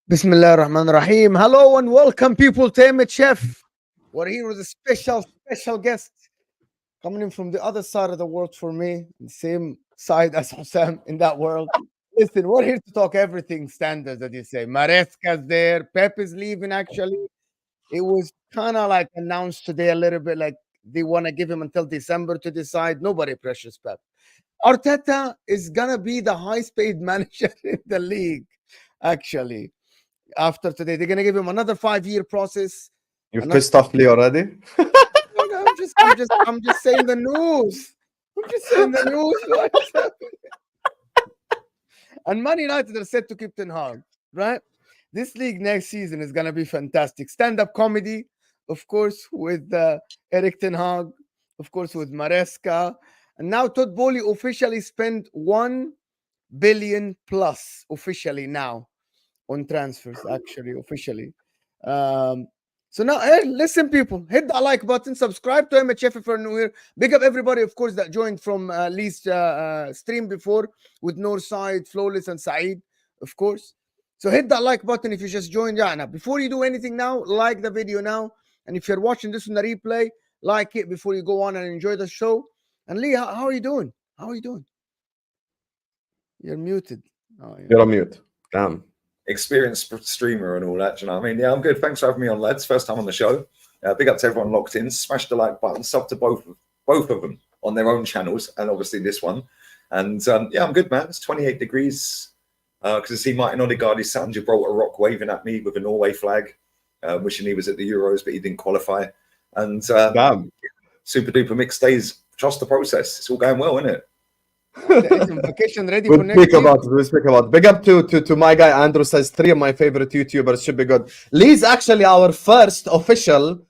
Bismillah ar-Rahman ar-Rahim. Hello and welcome, people, to Emmett Chef. We're here with a special guest coming in from the other side of the world for me, the same side as Husam in that world. Listen, we're here to talk everything standard, as you say. Maresca's there, Pep is leaving, actually. It was kind of like announced today a little bit like they want to give him until December to decide. Nobody pressures Pep. Arteta is going to be the highest paid manager in the league, actually. After today, they're gonna give him another 5-year process. You've pissed off me already? No, I'm just saying the news. I'm just saying the news. And Man United are set to keep Ten Hag, right? This league next season is gonna be fantastic. Stand-up comedy, of course, with Eric Ten Hag, of course, with Maresca, and now Todd Bowley officially spent 1 billion plus officially now on transfers, actually, officially. So now, hey, listen, people, hit that like button, subscribe to MHF if you're new here. Big up everybody, of course, that joined from Lee's stream before with Northside, Flawless, and Saeed, of course. So hit that like button if you just joined. Yeah, now, before you do anything now, like the video now. And if you're watching this on the replay, like it before you go on and enjoy the show. And Lee, how are you doing? How are you doing? You're muted. Oh, yeah. You're on mute. Damn. Experienced streamer and all that, you know what I mean? Yeah, I'm good. Thanks for having me on, lads. First time on the show. Big up to everyone locked in. Smash the like button. Sub to both of them on their own channels, and obviously this one. And yeah, I'm good, man. It's 28 degrees. Because I see Martin Odegaard, he's sat on Gibraltar Rock waving at me with a Norway flag, wishing he was at the Euros, but he didn't qualify. And damn, super duper mixed days. Trust the process. It's all going well, isn't it? Vacation ready for next week. We'll speak about it. Big up to my guy Andrew says 3 of my favorite YouTubers should be good. Lee's actually our first official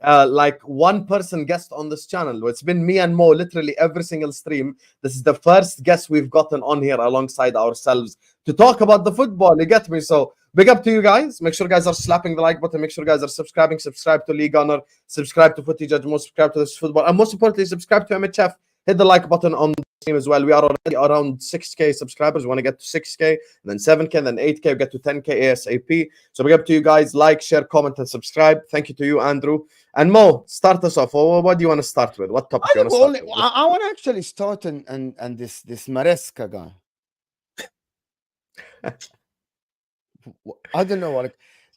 like one person guest on this channel. It's been me and Mo literally every single stream. This is the first guest we've gotten on here alongside ourselves to talk about the football. You get me? So big up to you guys. Make sure guys are slapping the like button. Make sure guys are subscribing. Subscribe to Lee Gunner. Subscribe to Footy Judge. Most subscribe to this football. And most importantly, subscribe to MHF. Hit the like button on the stream as well. We are already around 6K subscribers. We want to get to 6K, then 7K, then 8K. We get to 10K ASAP. So big up to you guys. Like, share, comment, and subscribe. Thank you to you, Andrew. And Mo, start us off. What do you want to start with? What topic do you want to start with? I want to actually start and this Maresca guy. I don't know what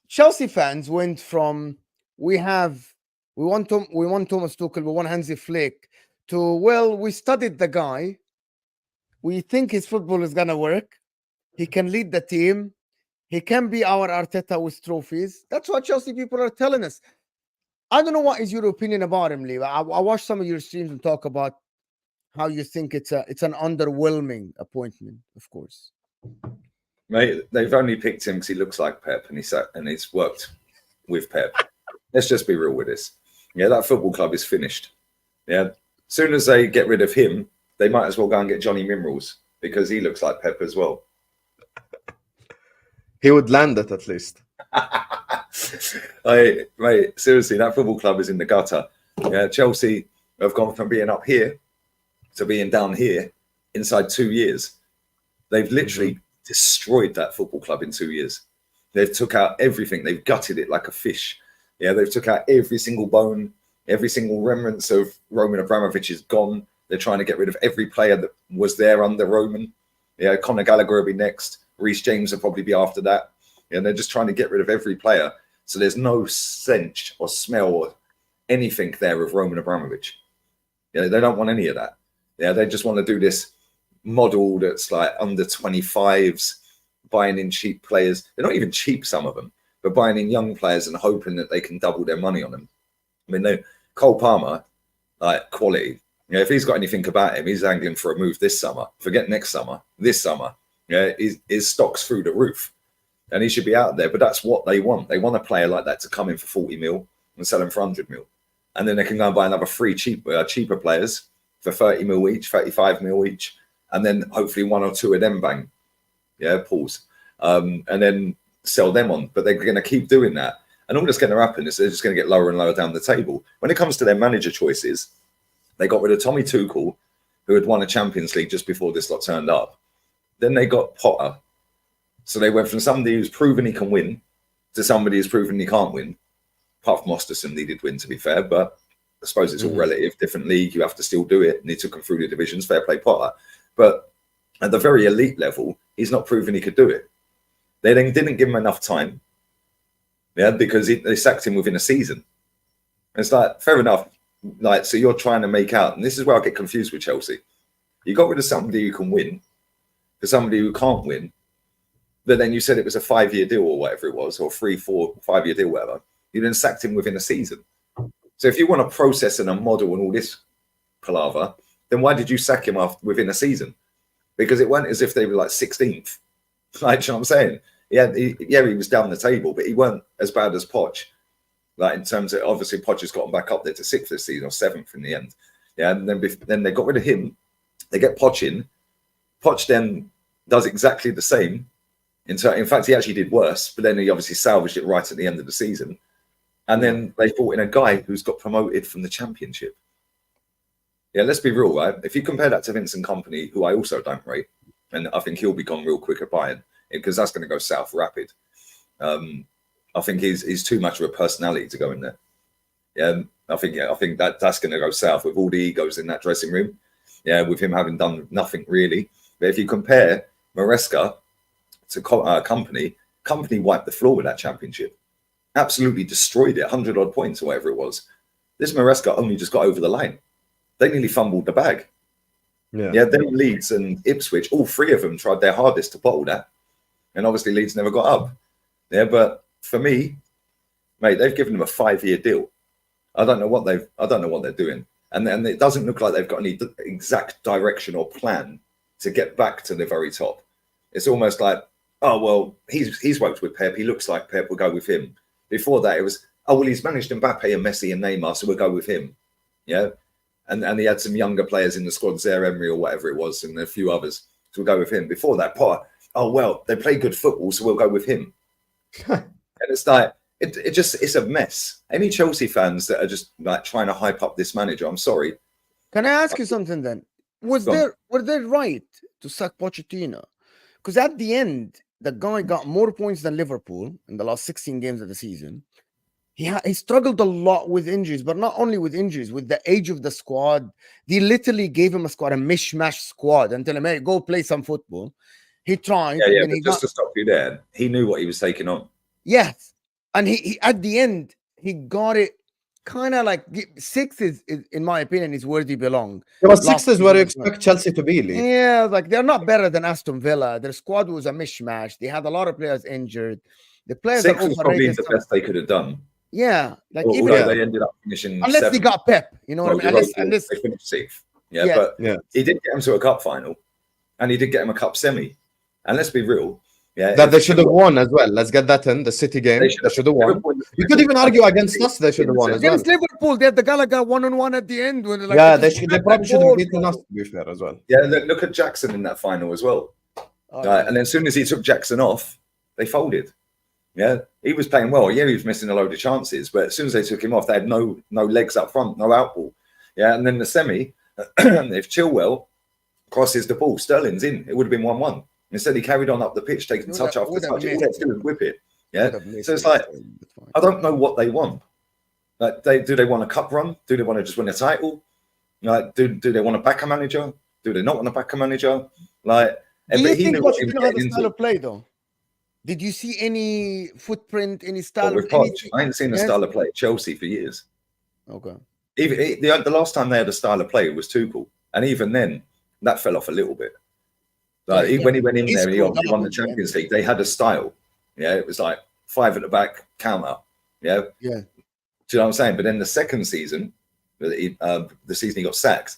Chelsea fans went from we want Thomas Tuchel, we want Hansi Flick, to, well, we studied the guy. We think his football is going to work. He can lead the team. He can be our Arteta with trophies. That's what Chelsea people are telling us. I don't know what is your opinion about him, Lee. I watched some of your streams and talk about how you think it's an underwhelming appointment, of course. Mate, they've only picked him because he looks like Pep and he's worked with Pep. Let's just be real with this. Yeah, that football club is finished. Yeah. As soon as they get rid of him, they might as well go and get Johnny Minerals because he looks like Pep as well. He would land it at least. Mate, seriously, that football club is in the gutter. Yeah, Chelsea have gone from being up here to being down here inside 2 years. They've literally destroyed that football club in 2 years. They've took out everything. They've gutted it like a fish. Yeah, they've took out every single bone. Every single remnants of Roman Abramovich is gone. They're trying to get rid of every player that was there under Roman. Yeah, Conor Gallagher will be next. Reece James will probably be after that. Yeah, they're just trying to get rid of every player. So there's no stench or smell or anything there of Roman Abramovich. Yeah, they don't want any of that. Yeah, they just want to do this model that's like under 25s, buying in cheap players. They're not even cheap, some of them, but buying in young players and hoping that they can double their money on them. I mean, Cole Palmer, like quality. You know, if he's got anything about him, he's angling for a move this summer. Forget next summer. This summer, yeah, his stock's through the roof, and he should be out there. But that's what they want. They want a player like that to come in for 40 mil and sell him for 100 mil, and then they can go and buy another 3 cheaper players for 30 mil each, 35 mil each, and then hopefully 1 or 2 of them bang, yeah, pause, and then sell them on. But they're going to keep doing that. And all that's going to happen is they're just going to get lower and lower down the table. When it comes to their manager choices, they got rid of Tommy Tuchel, who had won a Champions League just before this lot turned up. Then they got Potter, So they went from somebody who's proven he can win to somebody who's proven he can't win. Apart from Osterson, he did win, to be fair, but I suppose it's all relative. Different league, you have to still do it. And he took him through the divisions, fair play Potter. But at the very elite level, he's not proven he could do it. They then didn't give him enough time, because they sacked him within a season. And it's like, fair enough. Like, so you're trying to make out, and this is where I get confused with Chelsea. You got rid of somebody who can win for somebody who can't win, but then you said it was a 5-year deal or whatever it was, or 3, 4, 5-year deal, whatever. You then sacked him within a season. So if you want to process and a model and all this palaver, then why did you sack him within a season? Because it wasn't as if they were like 16th. Like, you know what I'm saying? He was down the table, but he weren't as bad as Poch. Like, in terms of, obviously, Poch has gotten back up there to 6th this season, or 7th in the end. Yeah, and then they got rid of him. They get Poch in. Poch then does exactly the same. In fact, he actually did worse, but then he obviously salvaged it right at the end of the season. And then they brought in a guy who's got promoted from the Championship. Yeah, let's be real, right? If you compare that to Vincent Kompany, who I also don't rate, and I think he'll be gone real quick at Bayern, because that's going to go south rapid. I think he's too much of a personality to go in there. Yeah, I think that's going to go south with all the egos in that dressing room. Yeah, with him having done nothing really. But if you compare Maresca to Kompany wiped the floor with that Championship. Absolutely destroyed it, 100-odd points or whatever it was. This Maresca only just got over the line. They nearly fumbled the bag. Yeah, then Leeds and Ipswich, all three of them tried their hardest to bottle that. And obviously Leeds never got up. Yeah, but for me, mate, they've given them a 5-year deal. I don't know what they're doing. And it doesn't look like they've got any exact direction or plan to get back to the very top. It's almost like, oh, well, he's worked with Pep. He looks like Pep. We'll go with him. Before that, it was, oh, well, he's managed Mbappe and Messi and Neymar, so we'll go with him. Yeah. And he had some younger players in the squad, Zaire Emery or whatever it was, and a few others. So we'll go with him. Before that, Potter, oh, well, they play good football, so we'll go with him. And it's like, it's a mess. Any Chelsea fans that are just like trying to hype up this manager, I'm sorry. Can I ask you something then? Were they right to sack Pochettino? Because at the end, the guy got more points than Liverpool in the last 16 games of the season. He struggled a lot with injuries, but not only with injuries, with the age of the squad. They literally gave him a mishmash squad, and tell him, hey, go play some football. He tried. Yeah, but just to stop you there, he knew what he was taking on. Yes. And he at the end, he got it kind of like 6 is, in my opinion, is where they belong. Yeah, but 6 is where you expect Chelsea to be. Lee. Yeah, like they're not better than Aston Villa. Their squad was a mishmash. They had a lot of players injured. The players 6 was probably the best they could have done. Yeah, like even they ended up finishing unless 7th. They got Pep, you know what I mean? Unless they finished 6th. Yeah, he did get him to a cup final, and he did get him a cup semi. And let's be real. Yeah, that they should have won as well. Let's get that in the City game. They should have won. You could even argue against us. They should have won as well. Against Liverpool, they had the Gallagher 1-on-1 at the end. When they probably should have beaten us, to be fair, as well. Yeah, look at Jackson in that final as well. And then as soon as he took Jackson off, they folded. Yeah, he was playing well. Yeah, he was missing a load of chances, but as soon as they took him off, they had no legs up front, no outball. Yeah, and then the semi, if Chilwell crosses the ball, Sterling's in. It would have been 1-1. Instead, he carried on up the pitch, taking touch after touch. All they had to do was whip it. Yeah. So it's like, I don't know what they want. Like, do they want a cup run? Do they want to just win a title? Like, do they want a backer manager? Do they not want a backer manager? Like, do you think Pochettino had a style of play though? Did you see any footprint, any style? With Poch, I ain't seen a style of play at Chelsea for years. Okay. Even the last time they had a style of play was Tuchel, and even then, that fell off a little bit. Like, when he went in there, he obviously won the Champions League. They had a style. Yeah, it was like 5 at the back, counter. Yeah. Yeah. Do you know what I'm saying? But then the second season, the season he got sacked,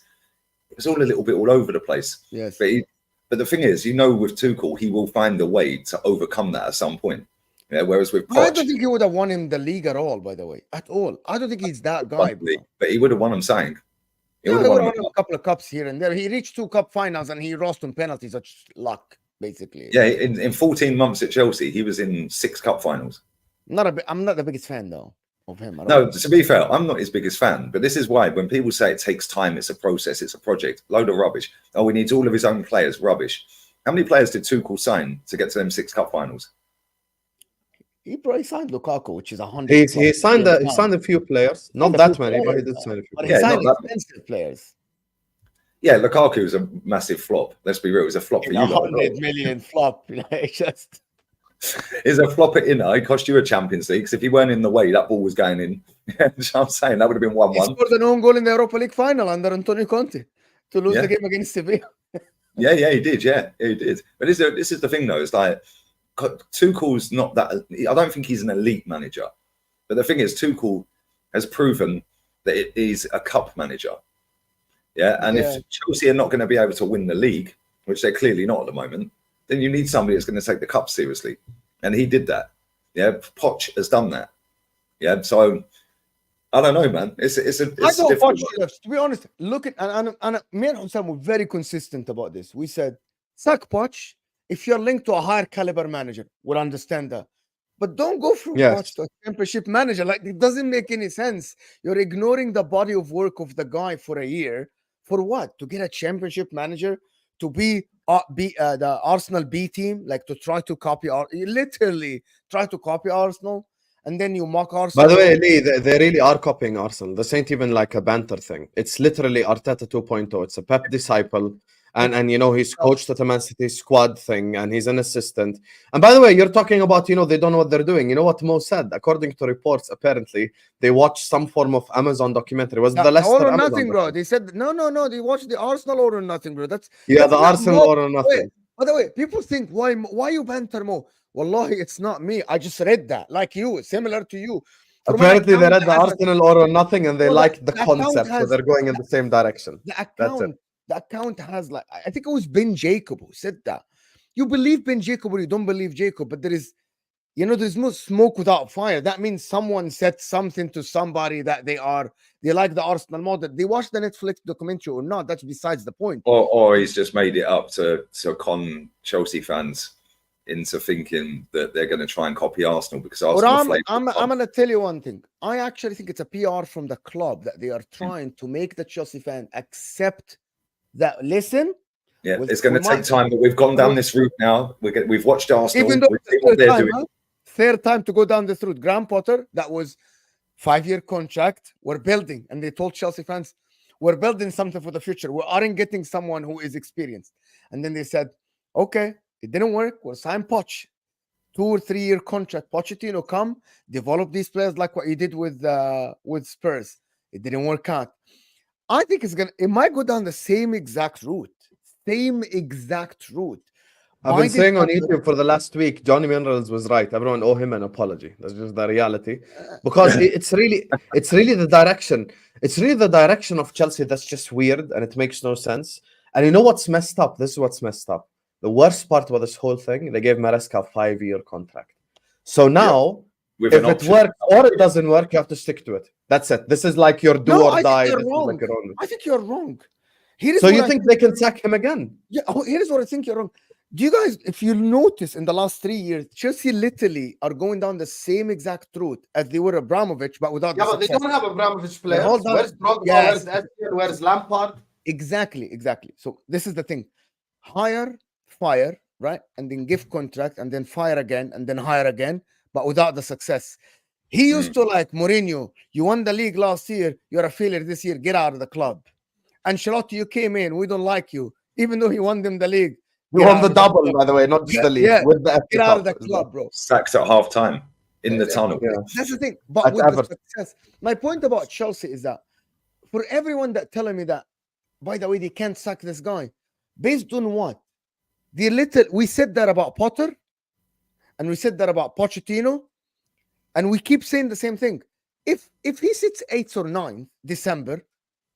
it was all a little bit all over the place. Yes. But the thing is, with Tuchel, he will find a way to overcome that at some point. Yeah. Whereas with Poch, I don't think he would have won him the league at all, by the way. At all. I don't think he's that guy. But he would have won him something. He would have won a couple of cups here and there. He reached 2 cup finals and he lost on penalties. Such luck, basically. Yeah, in 14 months at Chelsea, he was in 6 cup finals. I'm not the biggest fan, though, of him. No, to be fair, I'm not his biggest fan. But this is why when people say it takes time, it's a process, it's a project, load of rubbish. Oh, he needs all of his own players, rubbish. How many players did Tuchel sign to get to them 6 cup finals? He probably signed Lukaku, which is 100. He signed a few players, not that many, but he did sign a few. But he Yeah, signed not that expensive players. Yeah, Lukaku was a massive flop. Let's be real, it was a flop for you lot. 100 million flop. It's just. It's a flop at Inter. It cost you a Champions League. 'Cause if he weren't in the way, that ball was going in. You know what I'm saying? That would have been He 1-1. scored an own goal in the Europa League final under Antonio Conte to lose Yeah. the game against Sevilla. Yeah, he did. Yeah, he did. But this is the thing, though. It's like Tuchel's not that. I don't think he's an elite manager. But the thing is, Tuchel has proven that he's a cup manager. Yeah, and if Chelsea are not going to be able to win the league, which they're clearly not at the moment, then you need somebody that's going to take the cup seriously. And he did that. Yeah, Poch has done that. Yeah, so I don't know, man. It's I a thought difficult Poch one. should have, to be honest, look at, and me and Husam were very consistent about this. We said, sack Poch. If you're linked to a higher caliber manager, we'll understand that. But don't go from Poch to a championship manager. Like, it doesn't make any sense. You're ignoring the body of work of the guy for a year. For what? To get a championship manager? To be the Arsenal B team? Like, to try to copy, literally try to copy Arsenal? And then you mock Arsenal. By the way, Lee, they really are copying Arsenal. This ain't even like a banter thing. It's literally Arteta 2.0. It's a Pep disciple. And you know, he's coached at a Man City squad thing, and he's an assistant. And by the way, you're talking about, you know, they don't know what they're doing. You know what Mo said? According to reports, apparently, they watched some form of Amazon documentary. Was the Leicester All or Amazon nothing, bro. They said, no, they watched the Arsenal All or Nothing, bro. That's the not Arsenal Mo. All or Nothing. Wait, by the way, people think, why you banter Mo? Wallahi, it's not me. I just read that, like you, similar to you. Apparently, they read the Arsenal All or Nothing, and they liked the concept, so they're going in the same direction. The account has, like, I think it was Ben Jacob who said that. You believe Ben Jacob or you don't believe Jacob, but there is, you know, there's no smoke without fire. That means someone said something to somebody that they like the Arsenal model. They watched the Netflix documentary or not, that's besides the point. Or he's just made it up to con Chelsea fans into thinking that they're going to try and copy Arsenal because Arsenal. I'm going to tell you one thing. I actually think it's a PR from the club that they are trying to make the Chelsea fan accept that. Listen, it's going to take time, but we've gone down this route now. We've watched Arsenal. Even though it's third time to go down this route. Graham Potter, that was 5-year contract. We're building, and they told Chelsea fans, we're building something for the future. We aren't getting someone who is experienced. And then they said, okay, it didn't work. We'll sign Poch. 2 or 3 year contract. Pochettino come, develop these players like what he did with Spurs. It didn't work out. I think it might go down the same exact route. I've been saying on YouTube for the last week, Johnny Minerals was right. Everyone owe him an apology. That's just the reality. Because it's really the direction. It's really the direction of Chelsea that's just weird and it makes no sense. And you know what's messed up? This is what's messed up. The worst part about this whole thing, they gave Maresca a 5-year contract. So now, if it works or it doesn't work, you have to stick to it. That's it. This is like your do or die. I think you're wrong. So you think they can sack him again? Yeah, here's what I think you're wrong. Do you guys, if you notice in the last 3 years, Chelsea literally are going down the same exact route as they were Abramovich, but without the but they don't have Abramovich players. Where's Drogba? Yes. Where's Etienne? Where's Lampard? Exactly. So this is the thing. Hire, fire, right? And then give contract, and then fire again, and then hire again, but without the success. He used to like Mourinho. You won the league last year. You're a failure this year. Get out of the club. Ancelotti, you came in. We don't like you. Even though he won them the league. You won the double, by the way, not just the league. Yeah, with the get out of the club, bro. Sacked at half time in the tunnel. Yeah. That's the thing. But with the success, my point about Chelsea is that for everyone that telling me that, by the way, they can't sack this guy, based on what? We said that about Potter, and we said that about Pochettino, and we keep saying the same thing. If he sits 8th or 9th December,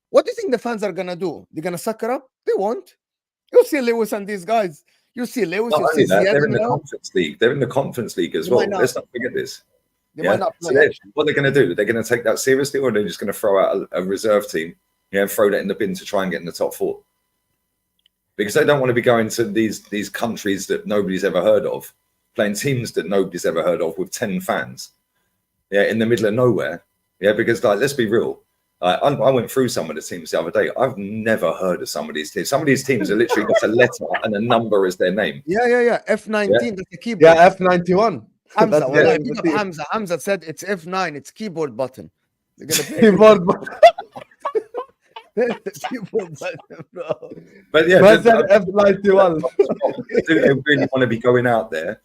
what do you think the fans are gonna do? They're gonna suck her up? They won't. You'll see Lewis and these guys. You see Lewis. Not only that, they're in the Conference League. They're in the Conference League as well. Let's not forget this. They might not play. So what they're going to do? They're going to take that seriously, or they're just going to throw out a reserve team, and throw that in the bin to try and get in the top 4? Because they don't want to be going to these countries that nobody's ever heard of, playing teams that nobody's ever heard of with 10 fans, in the middle of nowhere. Because, like, let's be real. I went through some of the teams the other day. I've never heard of some of these teams. Some of these teams are literally got a letter and a number as their name. Yeah. F19, Yeah. that's the keyboard. Yeah, F91. Hamza, That's well, the big up team. Hamza. Hamza said it's F9, it's keyboard button. They're gonna pay Keyboard. the keyboard button, bro. But yeah, Man said F91. do they really want to be going out there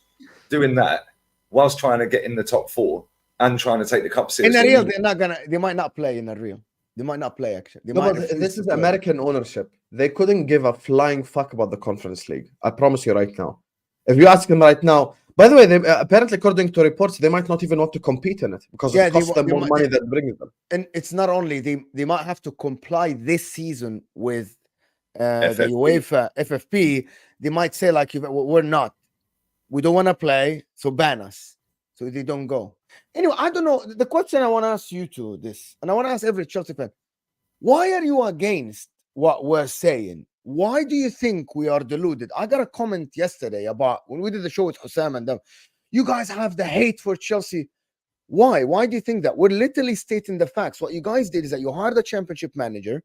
doing that whilst trying to get in the top 4 and trying to take the cup In seriously? the real, they might not play in the real. They might not play actually. They No, might but refuse this to is play. American ownership. They couldn't give a flying fuck about the Conference League. I promise you right now. If you ask them right now, by the way, they, apparently according to reports, they might not even want to compete in it because Yeah, it costs them they more might- money than it brings them. And it's not only they might have to comply this season with the FFP. UEFA FFP. They might say like, we're not, we don't want to play, so ban us, so they don't go. Anyway, I don't know. The question I want to ask you to this, and I want to ask every Chelsea fan, why are you against what we're saying? Why do you think we are deluded? I got a comment yesterday about when we did the show with Husam and them. You guys have the hate for Chelsea. Why? Why do you think that? We're literally stating the facts. What you guys did is that you hired a championship manager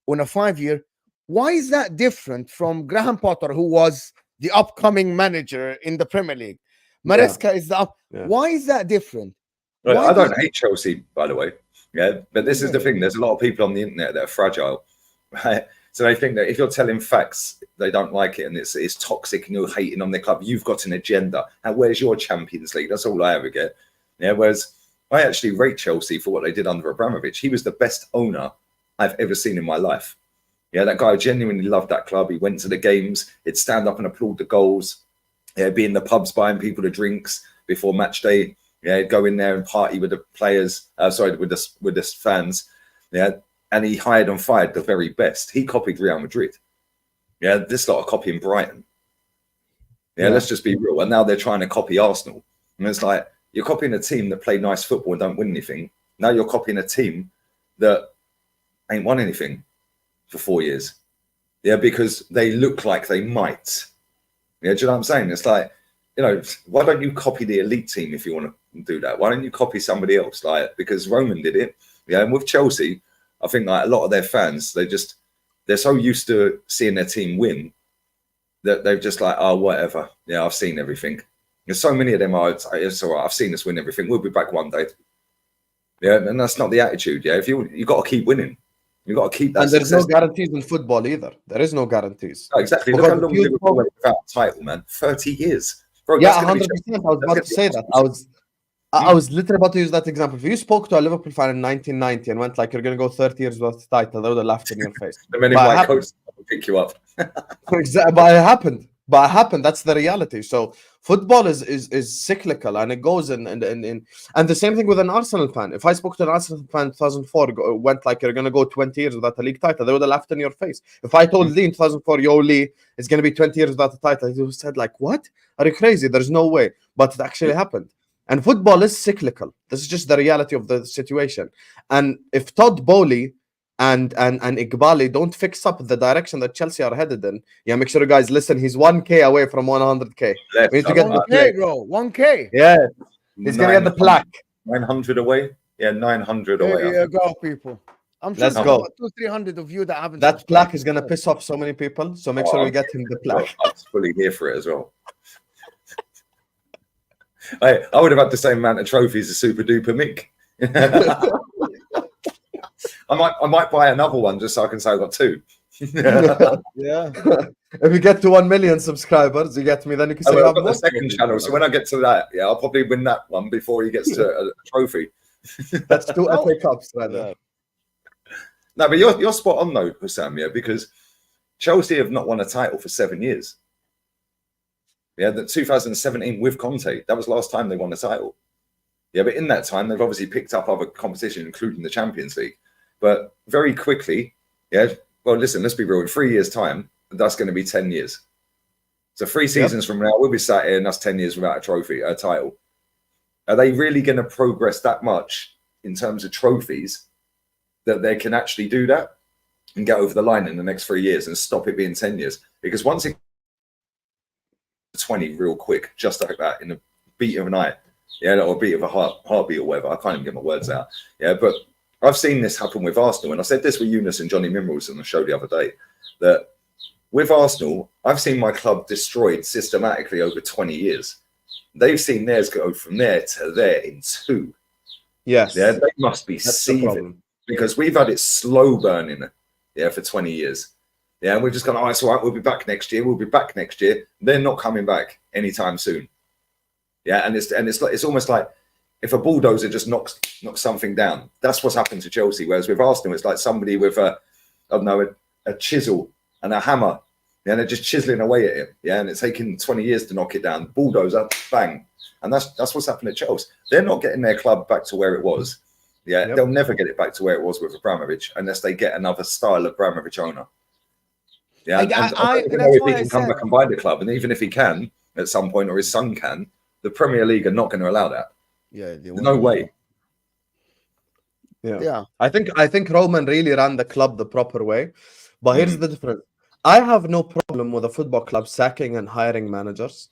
on a 5-year. Why is that different from Graham Potter, who was the upcoming manager in the Premier League? Maresca is the up. Yeah. Why is that different? Right, Why I do don't hate Chelsea, by the way. Yeah, but this is the thing. There's a lot of people on the internet that are fragile, right? So they think that if you're telling facts, they don't like it, and it's toxic, and you're hating on their club. You've got an agenda. And where's your Champions League? That's all I ever get. Yeah. Whereas I actually rate Chelsea for what they did under Abramovich. He was the best owner I've ever seen in my life. Yeah, that guy genuinely loved that club. He went to the games. He'd stand up and applaud the goals. Yeah, be in the pubs buying people the drinks before match day. Yeah, he'd go in there and party with the players. With the fans. Yeah, and he hired and fired the very best. He copied Real Madrid. Yeah, this lot are copying Brighton. Yeah, let's just be real. And now they're trying to copy Arsenal. And it's like, you're copying a team that play nice football and don't win anything. Now you're copying a team that ain't won anything for 4 years. Yeah, because they look like they might. Yeah, do you know what I'm saying? It's like, why don't you copy the elite team if you want to do that? Why don't you copy somebody else? Like, because Roman did it. Yeah, and with Chelsea, I think like a lot of their fans, they're so used to seeing their team win that they're just like, oh, whatever. Yeah, I've seen everything. There's so many of them are, it's all right, I've seen us win everything. We'll be back one day. Yeah, and that's not the attitude. Yeah, if you got to keep winning. You got to keep that. And there's no guarantees in football either. There is no guarantees. Oh, exactly. Look how long Liverpool went without a title, man. 30 years. Bro, Yeah, 100%. I was about to say that. I was literally about to use that example. If you spoke to a Liverpool fan in 1990 and went like, you're going to go 30 years without the title, they would have laughed in your face. The many white coats will pick you up. Exactly, but it happened. That's the reality. So football is cyclical, and it goes in and the same thing with an Arsenal fan. If I spoke to an Arsenal fan in 2004, went like, you're going to go 20 years without a league title, they would have laughed in your face. If I told Lee in 2004, yo Lee, it's going to be 20 years without a title, he would have said like, what? Are you crazy? There's no way. But it actually happened. And football is cyclical. This is just the reality of the situation. And if Todd Bowley and Iqbali don't fix up the direction that Chelsea are headed in, make sure you guys listen. He's 1K away from 100K. We need to get 1K, bro. 1K. Yeah, he's gonna get the plaque. 900 away. Yeah, 900 away. There you go, people. I'm sure Let's there's go. 200-300 of you that haven't. That plaque is gonna piss off so many people. So make sure we get him the plaque. I was fully here for it as well. I would have had the same amount of trophies as Super Duper Mick. I might buy another one just so I can say I got 2. Yeah. If we get to 1 million subscribers, you get me. Then you can say I've got the second channel, so when I get to that, I'll probably win that one before he gets to a trophy. That's 2 FA Cups right there. No, but you're spot on though, Husam, because Chelsea have not won a title for 7 years. Yeah, the 2017 with Conte, that was the last time they won a title. Yeah, but in that time, they've obviously picked up other competition, including the Champions League. But very quickly, well, listen, let's be real. In 3 years' time, that's going to be 10 years. So 3 seasons from now, we'll be sat here and that's 10 years without a title. Are they really going to progress that much in terms of trophies that they can actually do that and get over the line in the next 3 years and stop it being 10 years? Because once it 20 real quick, just like that, in a beat of an eye, or a beat of a heartbeat or whatever. I can't even get my words out. Yeah, but I've seen this happen with Arsenal, and I said this with Eunice and Johnny Minerals on the show the other day, that with Arsenal, I've seen my club destroyed systematically over 20 years. They've seen theirs go from there to there in 2. Yes. Yeah, they must be That's the seething problem. because we've had it slow burning, for 20 years. Yeah, and we've just gone, oh, it's all right, we'll be back next year. We'll be back next year. They're not coming back anytime soon. Yeah, and it's almost like if a bulldozer just knocks something down. That's what's happened to Chelsea. Whereas with Arsenal, it's like somebody with a chisel and a hammer. Yeah, and they're just chiseling away at it. Yeah, and it's taking 20 years to knock it down. Bulldozer, bang. And that's what's happened at Chelsea. They're not getting their club back to where it was. Yeah, They'll never get it back to where it was with Abramovich unless they get another style of Abramovich owner. Yeah, I don't even know if he can come back and buy the club. And even if he can at some point, or his son can, the Premier League are not going to allow that. Yeah, there's no way. Yeah. I think Roman really ran the club the proper way. But here's the difference. I have no problem with a football club sacking and hiring managers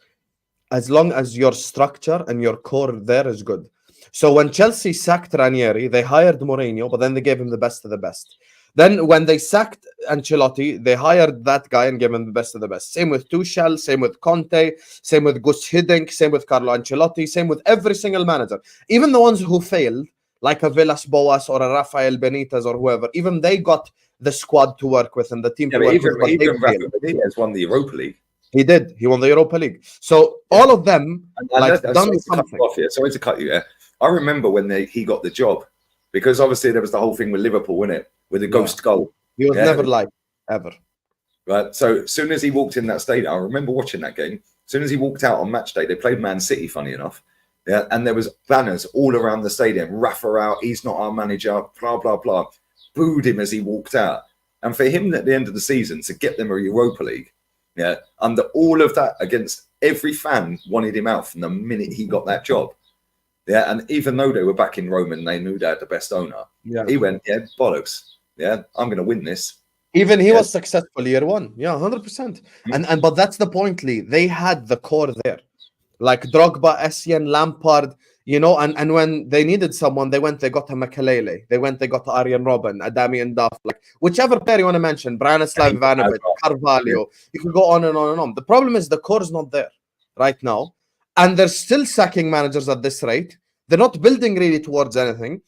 as long as your structure and your core there is good. So when Chelsea sacked Ranieri, they hired Mourinho, but then they gave him the best of the best. Then when they sacked Ancelotti, they hired that guy and gave him the best of the best. Same with Tuchel, same with Conte, same with Gus Hiddink, same with Carlo Ancelotti, same with every single manager. Even the ones who failed, like a Villas-Boas or a Rafael Benitez or whoever, even they got the squad to work with and the team to work with. Even Rafael Benitez won the Europa League. He did. He won the Europa League. So all of them done something. Sorry to cut you there. I remember when he got the job, because obviously there was the whole thing with Liverpool, wasn't it? With the ghost goal. He was never liked, ever. Right. So as soon as he walked in that stadium, I remember watching that game. As soon as he walked out on match day, they played Man City, funny enough. Yeah. And there was banners all around the stadium. Rafa out, he's not our manager, blah, blah, blah. Booed him as he walked out. And for him at the end of the season to get them a Europa League, yeah, under all of that, against every fan wanted him out from the minute he got that job. Yeah, and even though they were back in Rome and they knew they had the best owner, he went, yeah, bollocks. Yeah, I'm going to win this. Even he was successful year one. Yeah, 100%. But that's the point, Lee. They had the core there. Like Drogba, Essien, Lampard, and when they needed someone, they got a Makelele. They got Arjen Robben, a Damien Duff, like whichever player you want to mention, Branislav Ivanovic, Carvalho. You can go on and on and on. The problem is the core is not there right now. And they're still sacking managers at this rate. They're not building really towards anything.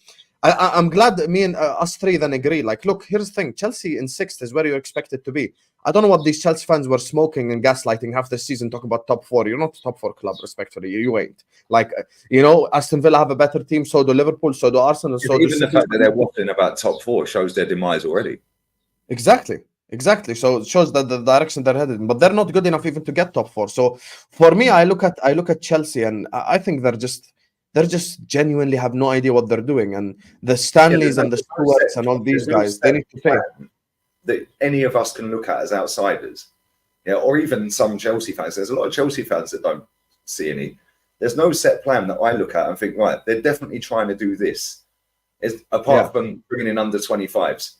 I'm glad that me and us three then agree. Like, look, here's the thing. Chelsea in 6th is where you expect it to be. I don't know what these Chelsea fans were smoking and gaslighting half the season talking about top 4. You're not a top 4 club, respectfully. You ain't. Like, Aston Villa have a better team. So do Liverpool. So do Arsenal. So even the fact that they're waffling about top 4 shows their demise already. Exactly. So it shows that the direction they're headed in. But they're not good enough even to get top 4. So for me, I look at Chelsea and I think they're just genuinely have no idea what they're doing. And the Stanleys and the Stewarts and all these guys, they need to pay. That any of us can look at as outsiders, or even some Chelsea fans. There's a lot of Chelsea fans that don't see any. There's no set plan that I look at and think, right, they're definitely trying to do this. Apart from bringing in under 25s.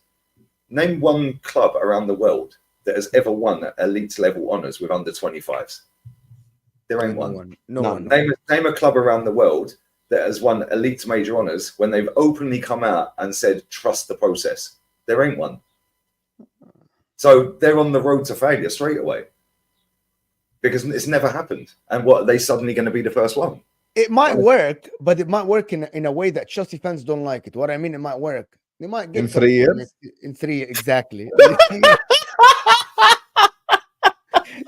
Name one club around the world that has ever won elite level honours with under 25s. There ain't one. No. Name a club around the world that has won elite major honours when they've openly come out and said, trust the process. There ain't one. So they're on the road to failure straight away because it's never happened. And what, are they suddenly going to be the first one? It might work, but it might work in a way that Chelsea fans don't like it. What I mean, it might work. They might get in 3 years. In 3 exactly.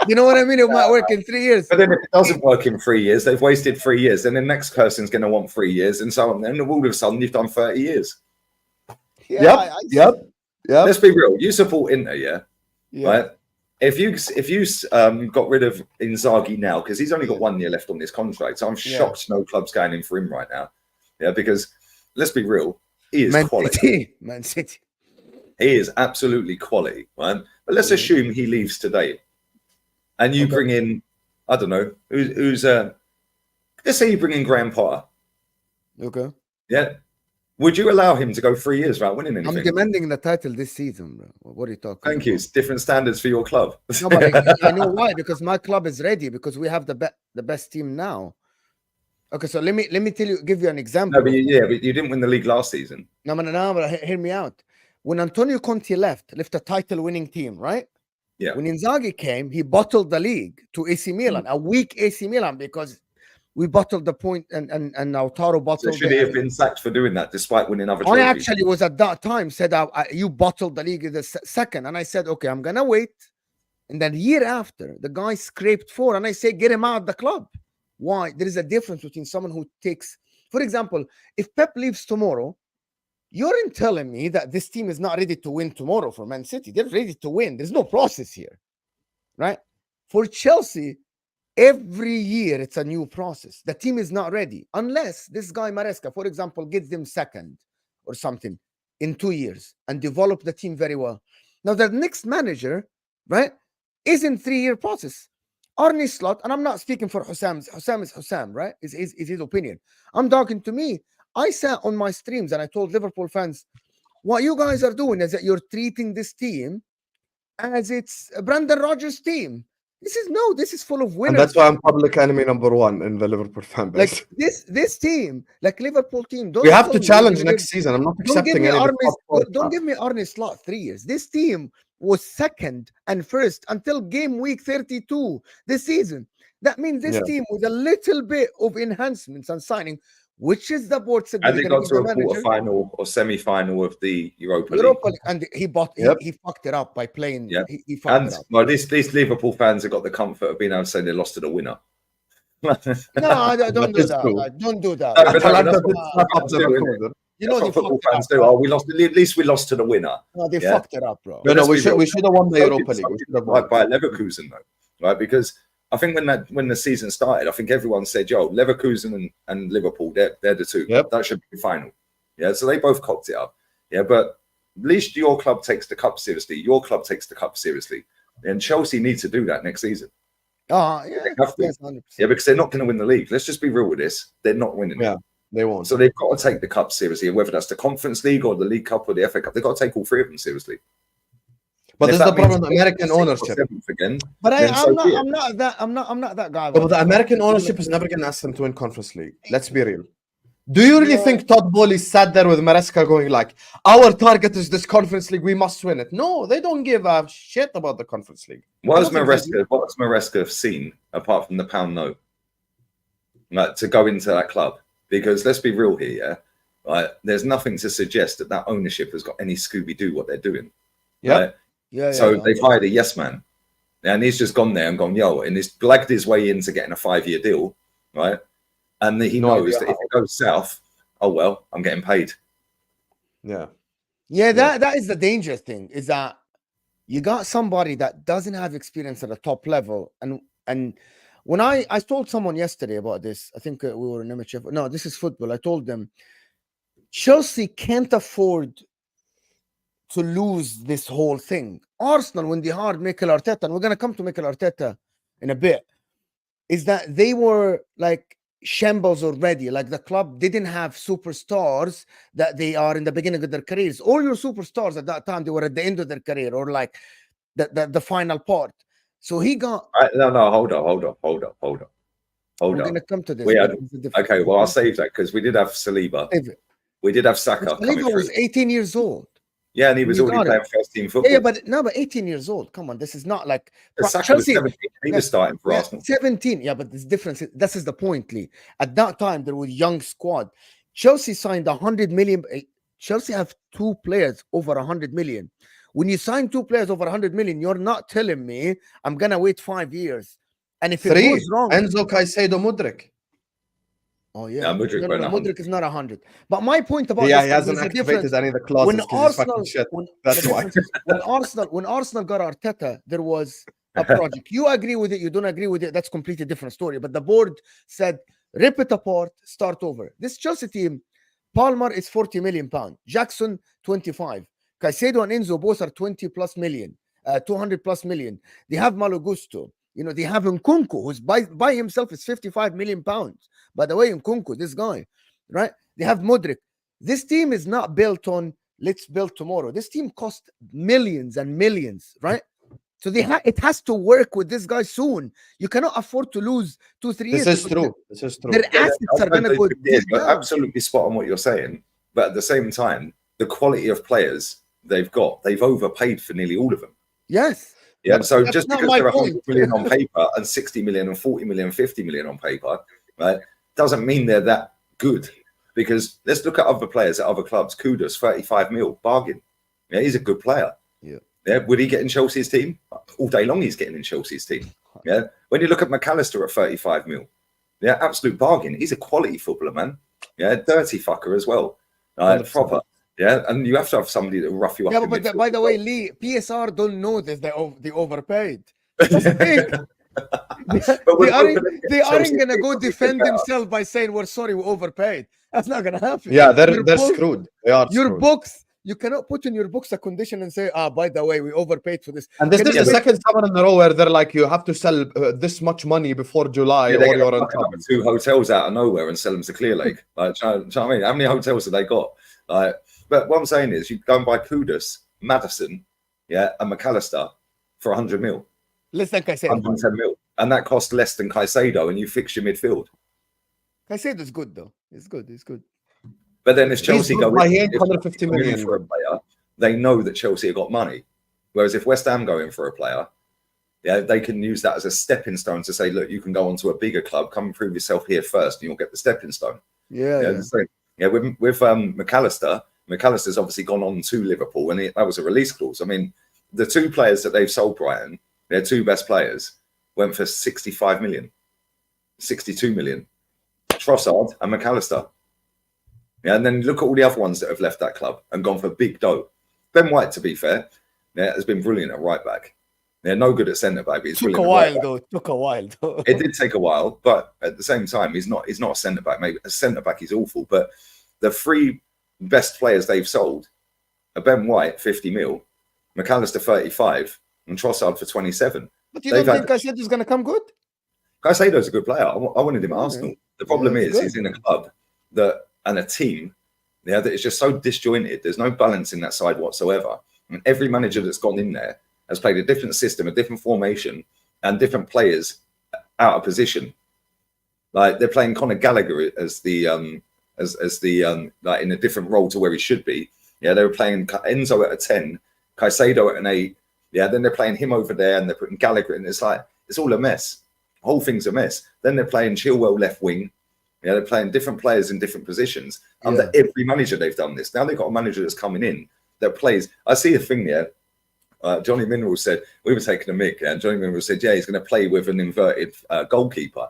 You know what I mean? It might work in 3 years. But then if it doesn't work in 3 years, they've wasted 3 years. Then the next person's going to want 3 years and so on. And all of a sudden, you've done 30 years. Yeah, Yep. Let's be real. You support Inter, yeah? Right? If you got rid of Inzaghi now, because he's only got 1 year left on this contract, so I'm shocked no club's going in for him right now. Yeah, because let's be real, he is quality. Man City. He is absolutely quality, right? But let's assume he leaves today. And you bring in, I don't know, who's let's say you bring in Graham Potter. Okay. Yeah. Would you allow him to go 3 years without winning anything? I'm demanding the title this season, bro. What are you talking Thank you. It's different standards for your club. No, but I know why. Because my club is ready. Because we have the best team now. Okay, so let me give you an example. No, but but you didn't win the league last season. No, but hear me out. When Antonio Conte left a title-winning team, right? Yeah. When Inzaghi came, he bottled the league to AC Milan, a weak AC Milan, because we bottled the point, and Lautaro So bottled should it. he have been sacked for doing that, despite winning other I trophies? actually was at that time said, you bottled the league in the second, and I said, okay, I'm gonna wait. And then year after, the guy scraped 4, and I say, get him out of the club. Why? There is a difference between someone who takes, for example, if Pep leaves tomorrow, you aren't telling me that this team is not ready to win tomorrow for Man City. They're ready to win. There's no process here, right? For Chelsea, every year it's a new process. The team is not ready unless this guy Maresca, for example, gets them second or something in 2 years and develop the team very well. Now the next manager, right, is in 3-year process. Arne Slot, and I'm not speaking for Husam. Husam is Husam, right? Is his opinion. I'm talking to me. I sat on my streams and I told Liverpool fans, what you guys are doing is that you're treating this team as it's Brandon Rodgers' team. This is full of winners. And that's why I'm public enemy number 1 in the Liverpool fan base. Like this team, like Liverpool team, We have to challenge next season. I'm not accepting any of the don't give me Arne Slot 3 years. This team was second and first until game week 32 this season. That means this team with a little bit of enhancements and signing, which is the board said. And they got to a quarter-final or semi-final of the Europa League. And he fucked it up by playing. Yeah, he fucked it up. Well, these Liverpool fans have got the comfort of being able to say they lost to the winner. No, don't do that. Don't do that. You know, football fans do. Oh, we lost. At least we lost to the winner. No, they fucked it up, bro. No, we should have won the Europa League. By Leverkusen, though, right? Because I think when the season started, I think everyone said, "Yo, Leverkusen and Liverpool, they're the two. Yep. That should be the final." Yeah, so they both cocked it up. Yeah, but at least your club takes the cup seriously. Your club takes the cup seriously, and Chelsea needs to do that next season. Yeah, they have to. Yes, 100%. Yeah, because they're not going to win the league. Let's just be real with this. They're not winning. Yeah, they won't. So they've got to take the cup seriously, whether that's the Conference League or the League Cup or the FA Cup. They've got to take all 3 of them seriously. But this is the problem with American ownership. Again, but I'm not that guy. But the American ownership is never going to ask them to win Conference League. Let's be real. Do you really think Todd Bowley sat there with Maresca going like, our target is this Conference League, we must win it? No, they don't give a shit about the Conference League. What has Maresca seen apart from the pound note? Like, to go into that club? Because let's be real here, yeah? Right? There's nothing to suggest that ownership has got any Scooby-Doo what they're doing. Yeah. Right? So they've hired a yes man. And he's just gone there and gone, yo, and he's blagged his way into getting a 5-year deal, right? And he knows that if it goes south, oh well, I'm getting paid. Yeah. That is the dangerous thing, is that you got somebody that doesn't have experience at the top level. And when I told someone yesterday about this, I think we were in MHF. No, this is football. I told them Chelsea can't afford to lose this whole thing. Arsenal, when they hired Mikel Arteta, and we're going to come to Mikel Arteta in a bit, is that they were like shambles already. Like, the club didn't have superstars that they are in the beginning of their careers. All your superstars at that time, they were at the end of their career, or like the final part. So he got... No, hold on. We're going to come to this. Okay, well, I'll save that because we did have Saliba. We did have Saka. Saliba was 18 years old. Yeah, and he was already playing first team football. Yeah, but 18 years old. Come on, this is not like Saka was 17. He was starting for Arsenal. 17. Yeah, but this difference. This is the point, Lee. At that time, there was a young squad. Chelsea signed 100 million. Chelsea have 2 players over 100 million. When you sign 2 players over 100 million, you're not telling me I'm gonna wait 5 years. And if it goes wrong, Enzo, Caicedo, Mudryk. Oh yeah, Mudryk is not 100. But my point about he hasn't activated any of the clauses because he's fucking shit. That's why. when Arsenal got Arteta, there was a project. You agree with it, you don't agree with it, that's completely different story. But the board said, rip it apart, start over. This Chelsea team, Palmer is 40 million pounds, Jackson 25, Caicedo and Enzo both are 20 plus million, 200 plus million. They have Malo Gusto. You know, they have Nkunku, who's by himself is 55 million pounds. By the way, Nkunku, this guy, right? They have Mudryk. This team is not built on let's build tomorrow. This team cost millions and millions, right? So it has to work with this guy soon. You cannot afford to lose 2-3 years. This is true. This is true. Their assets are going to go deep You're down. absolutely spot on what you're saying. But at the same time, the quality of players they've overpaid for nearly all of them. Yes. Yeah. So That's just not because my they're point. 100 million on paper and 60 million and 40 million, 50 million on paper, right, doesn't mean they're that good. Because let's look at other players at other clubs. Kudus, 35 mil, bargain. Yeah, he's a good player. Yeah, would he get in Chelsea's team? All day long, he's getting in Chelsea's team. Yeah, when you look at McAllister at 35 mil, yeah, absolute bargain. He's a quality footballer, man. Yeah, dirty fucker as well. Proper. Yeah, and you have to have somebody that will rough you up. Yeah, but by the way, Lee, PSR don't know this. They overpaid. That's the thing. They aren't gonna go defend themselves by saying we're sorry, we overpaid. That's not gonna happen. Yeah, they're screwed. They are your screwed. books. You cannot put in your books a condition and say, by the way, we overpaid for this. And this is the second summer in a row where they're like, you have to sell this much money before July, or you're in trouble. 2 hotels out of nowhere and sell them to Clear Lake. Like, do you know what I mean? How many hotels have they got? Like, but what I'm saying is, you go and buy Kudus, Maddison, yeah, and McAllister for 100 mil. Less than Caicedo. 110 mil. And that costs less than Caicedo, and you fix your midfield. Caicedo's good, though. It's good. But then if Chelsea go in, 150 million for a player, they know that Chelsea have got money. Whereas if West Ham go in for a player, yeah, they can use that as a stepping stone to say, look, you can go on to a bigger club, come and prove yourself here first, and you'll get the stepping stone. Yeah. With McAllister's obviously gone on to Liverpool, and that was a release clause. I mean, the 2 players that they've sold Brighton, their 2 best players, went for 65 million, 62 million. Trossard and McAllister. Yeah, and then look at all the other ones that have left that club and gone for big dough. Ben White, to be fair, has been brilliant at right back. They're no good at centre back. But Took a while though. It did take a while, but at the same time, he's not a centre back. Maybe a centre back is awful, but the 3 best players they've sold are Ben White, 50 mil, McAllister 35, and Trossard for 27. But you don't think Caicedo's going to come good? Caicedo's a good player. I wanted him at Arsenal. The problem is he's in a club and a team, that is just so disjointed. There's no balance in that side whatsoever. And every manager that's gone in there has played a different system, a different formation, and different players out of position. Like they're playing Conor Gallagher as the like in a different role to where he should be. Yeah, they were playing Enzo at a 10, Caicedo at an 8. Yeah, then they're playing him over there, and they're putting Gallagher in. It's all a mess. The whole thing's a mess. Then they're playing Chilwell left wing. Yeah, they're playing different players in different positions. Under every manager, they've done this. Now they've got a manager that's coming in that plays. I see a thing there. Johnny Mineral said, we were taking a mic, and Johnny Mineral said, yeah, he's going to play with an inverted goalkeeper.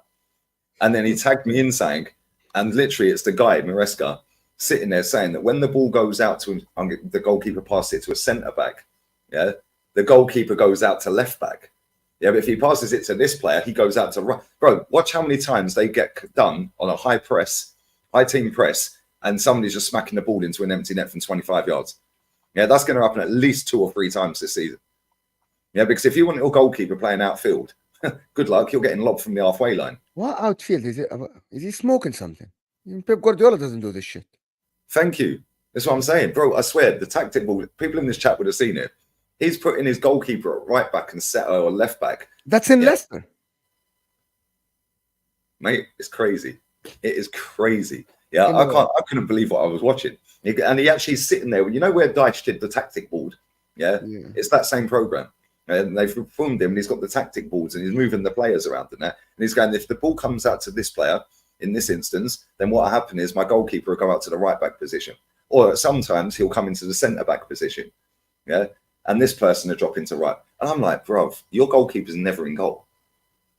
And then he tagged me in saying, and literally it's the guy, Maresca, sitting there saying that when the ball goes out to the goalkeeper passes it to a centre-back, yeah, the goalkeeper goes out to left-back. Yeah, but if he passes it to this player, he goes out to right. Bro, watch how many times they get done on a high team press, and somebody's just smacking the ball into an empty net from 25 yards. Yeah, that's going to happen at least 2 or 3 times this season. Yeah, because if you want your goalkeeper playing outfield, good luck, you're getting lobbed from the halfway line. What outfield is it? Is he smoking something? Pep Guardiola doesn't do this shit. Thank you. That's what I'm saying, bro. I swear, the tactic ball. People in this chat would have seen it. He's putting his goalkeeper at right back and setter or left back. That's in Leicester. Mate, it's crazy. It is crazy. Yeah, I couldn't believe what I was watching. And he actually is sitting there. You know where Dyche did the tactic board? Yeah. It's that same program. And they've formed him, and he's got the tactic boards, and he's moving the players around in that. And he's going, if the ball comes out to this player in this instance, then what will happen is my goalkeeper will go out to the right back position. Or sometimes he'll come into the centre back position. Yeah. And this person will drop into right. And I'm like, bruv, your goalkeeper's never in goal.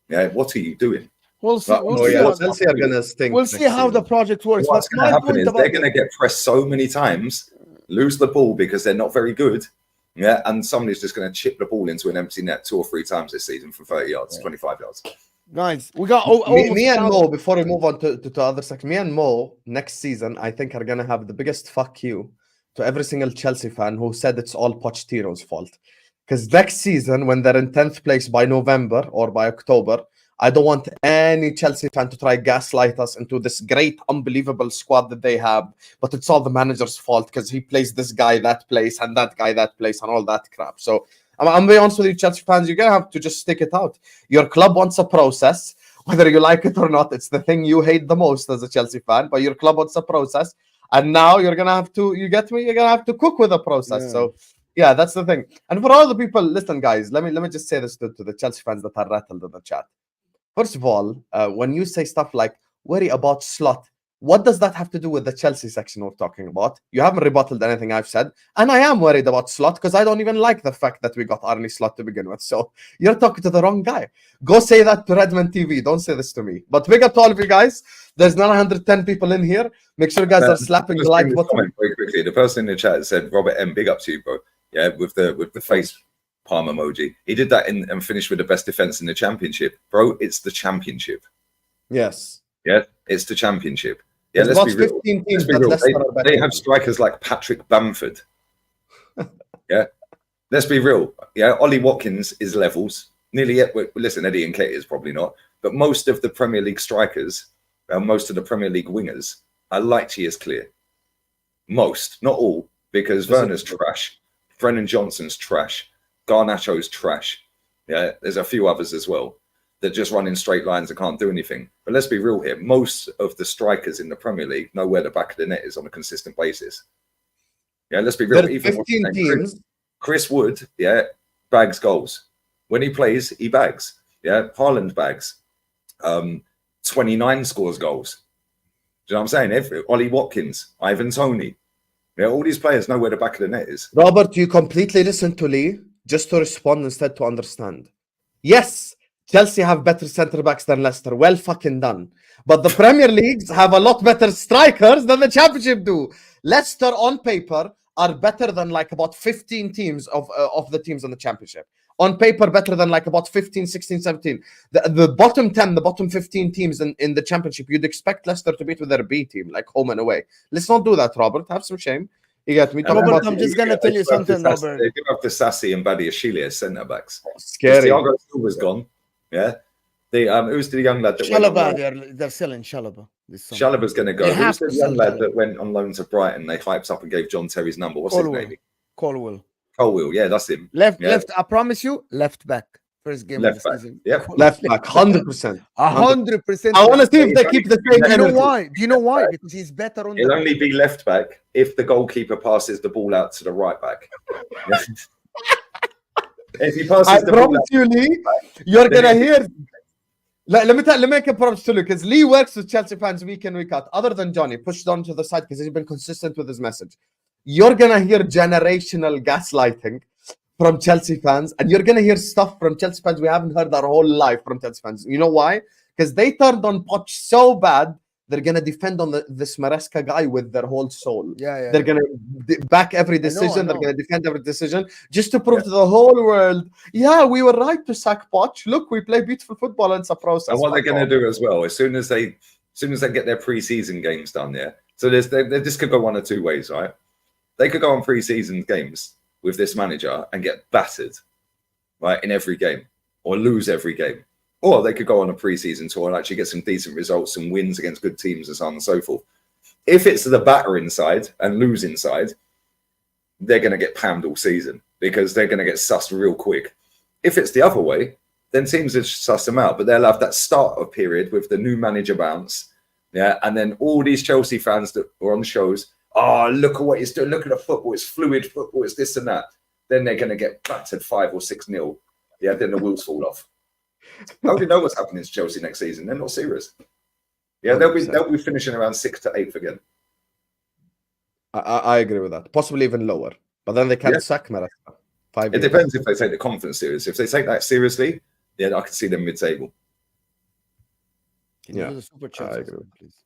Yeah, what are you doing? We'll see. We'll see how the project works. What's going to happen is they're going to get pressed so many times, lose the ball because they're not very good. Yeah, and somebody's just going to chip the ball into an empty net 2 or 3 times this season from 30 yards, 25 yards. Guys, we got me and Mo, before we move on to other section, me and Mo next season, I think, are going to have the biggest fuck you to every single Chelsea fan who said it's all Pochettino's fault. Because next season, when they're in 10th place by November or by October, I don't want any Chelsea fan to try gaslight us into this great, unbelievable squad that they have, but it's all the manager's fault because he plays this guy that place and that guy that place and all that crap. So I'm being honest with you, Chelsea fans. You're gonna have to just stick it out. Your club wants a process, whether you like it or not. It's the thing you hate the most as a Chelsea fan. But your club wants a process, and now you're gonna have to. You get me? You're gonna have to cook with the process. Yeah. So yeah, that's the thing. And for all the people, listen, guys. Let me just say this to the Chelsea fans that are rattled in the chat. First of all, when you say stuff like worry about slot, what does that have to do with the Chelsea section we're talking about? You haven't rebutted anything I've said. And I am worried about slot because I don't even like the fact that we got Arnie Slot to begin with. So you're talking to the wrong guy. Go say that to Redmond TV. Don't say this to me. But big up to all of you guys. There's 910 people in here. Make sure you guys are slapping the like button. Very quickly, the person in the chat said, Robert M, big up to you, bro. Yeah, with the face palm emoji. He did that and finished with the best defense in the championship. Bro, it's the championship. Yes. Yeah, it's the championship. Yeah, There's let's be about real. 15 teams Let's be that real. Leicester are better They have strikers like Patrick Bamford. Yeah, let's be real. Yeah, Ollie Watkins is levels. Nearly, listen, Eddie Nketiah is probably not, but most of the Premier League strikers, most of the Premier League wingers are light years clear. Most, not all, because Werner's trash, Brennan Johnson's trash, Garnacho's trash. Yeah, there's a few others as well that just run in straight lines and can't do anything. But let's be real here. Most of the strikers in the Premier League know where the back of the net is on a consistent basis. Yeah, let's be real. There's 15 teams. Chris Wood, yeah, bags goals. When he plays, he bags. Yeah, Haaland bags. 29 scores goals. Do you know what I'm saying? Ollie Watkins, Ivan Toney. Yeah, all these players know where the back of the net is. Robert, you completely listened to Lee just to respond instead to understand. Yes, Chelsea have better centre backs than Leicester. Well fucking done. But the Premier Leagues have a lot better strikers than the Championship do. Leicester on paper are better than like about 15 teams of the teams in the Championship. On paper, better than like about 15, 16, 17. The bottom 10, the bottom 15 teams in the Championship, you'd expect Leicester to beat with their B team, like home and away. Let's not do that, Robert. Have some shame. You get me? Robert, I'm just going to tell you something, Robert. They give up the Sassy and Badiashile as centre backs. Scary. Thiago Silva's gone. Yeah. Who's the young lad that Chalobah, they're selling Chalobah. Chalobah's going to go. Who's the young lad that went on loan to Brighton? They hyped up and gave John Terry's number. What's his name? Colwill. Colwill, yeah, that's him. Left. I promise you, left back. First game left of the back. season. Yep. Left back, 100%. 100%. I want to see if they keep the same Do you know energy. why? Do you know why? Because he's better on He'll only be left back if the goalkeeper passes the ball out to the right back. If he passes the ball out to you, Lee, you're going to hear... Let me make a props to Lee, because Lee works with Chelsea fans week in, week out. Other than Johnny, pushed on to the side because he's been consistent with his message. You're going to hear generational gaslighting from Chelsea fans, and you're going to hear stuff from Chelsea fans we haven't heard our whole life from Chelsea fans. You know why? Because they turned on Poch so bad, they're going to defend on this Maresca guy with their whole soul. They're going to back every decision. They're going to defend every decision just to prove to the whole world, yeah, we were right to sack Poch. Look, we play beautiful football and it's a process. And what they're going to do as well, as soon as they get their pre-season games done, yeah. So this could go one or two ways, right? They could go on pre-season games with this manager and get battered, right, in every game, or lose every game. Or they could go on a pre-season tour and actually get some decent results, some wins against good teams and so on and so forth. If it's the batter inside and lose inside, they're going to get pammed all season because they're going to get sussed real quick. If it's the other way, then teams will suss them out, but they'll have that start-up period with the new manager bounce, yeah, and then all these Chelsea fans that are on shows, oh, look at what he's doing, look at the football, it's fluid football, it's this and that. Then they're going to get battered 5 or 6-0. Yeah, then the wheels fall off. Nobody know what's happening to Chelsea next season. They're not serious. Yeah, they'll be finishing around 6th to 8th again. I agree with that. Possibly even lower. But then they can't sack Maresca. It depends if they take the conference serious. If they take that seriously, yeah, I can see them mid-table. Can you do the super chat, I agree. Please.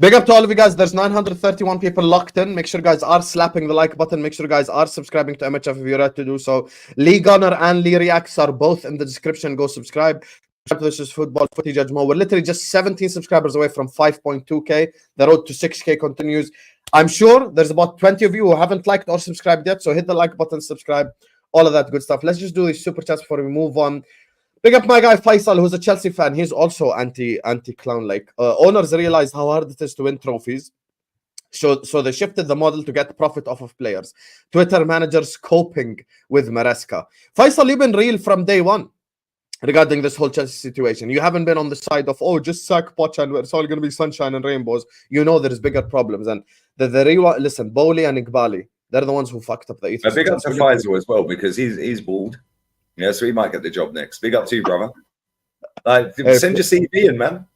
Big up to all of you guys. There's 931 people locked in. Make sure guys are slapping the like button. Make sure guys are subscribing to MHF if you're ready to do so. Lee Gunner and Lee Reacts are both in the description. Go subscribe. This is Football Footy Judge Mo. We're literally just 17 subscribers away from 5.2k. The road to 6k continues. I'm sure there's about 20 of you who haven't liked or subscribed yet. So hit the like button, subscribe, all of that good stuff. Let's just do these super chats before we move on. Big up my guy Faisal, who's a Chelsea fan. He's also anti-clown. Like owners realize how hard it is to win trophies. So they shifted the model to get profit off of players. Twitter managers coping with Maresca. Faisal, you've been real from day one regarding this whole Chelsea situation. You haven't been on the side of, oh, just sack Poch and it's all going to be sunshine and rainbows. You know there's bigger problems. And the real, listen, Bowley and Iqbali, they're the ones who fucked up the ethos. Big up to Faisal as well, because he's bald. Yeah, so he might get the job next. Big up to you, brother. Like, send your CV in, man.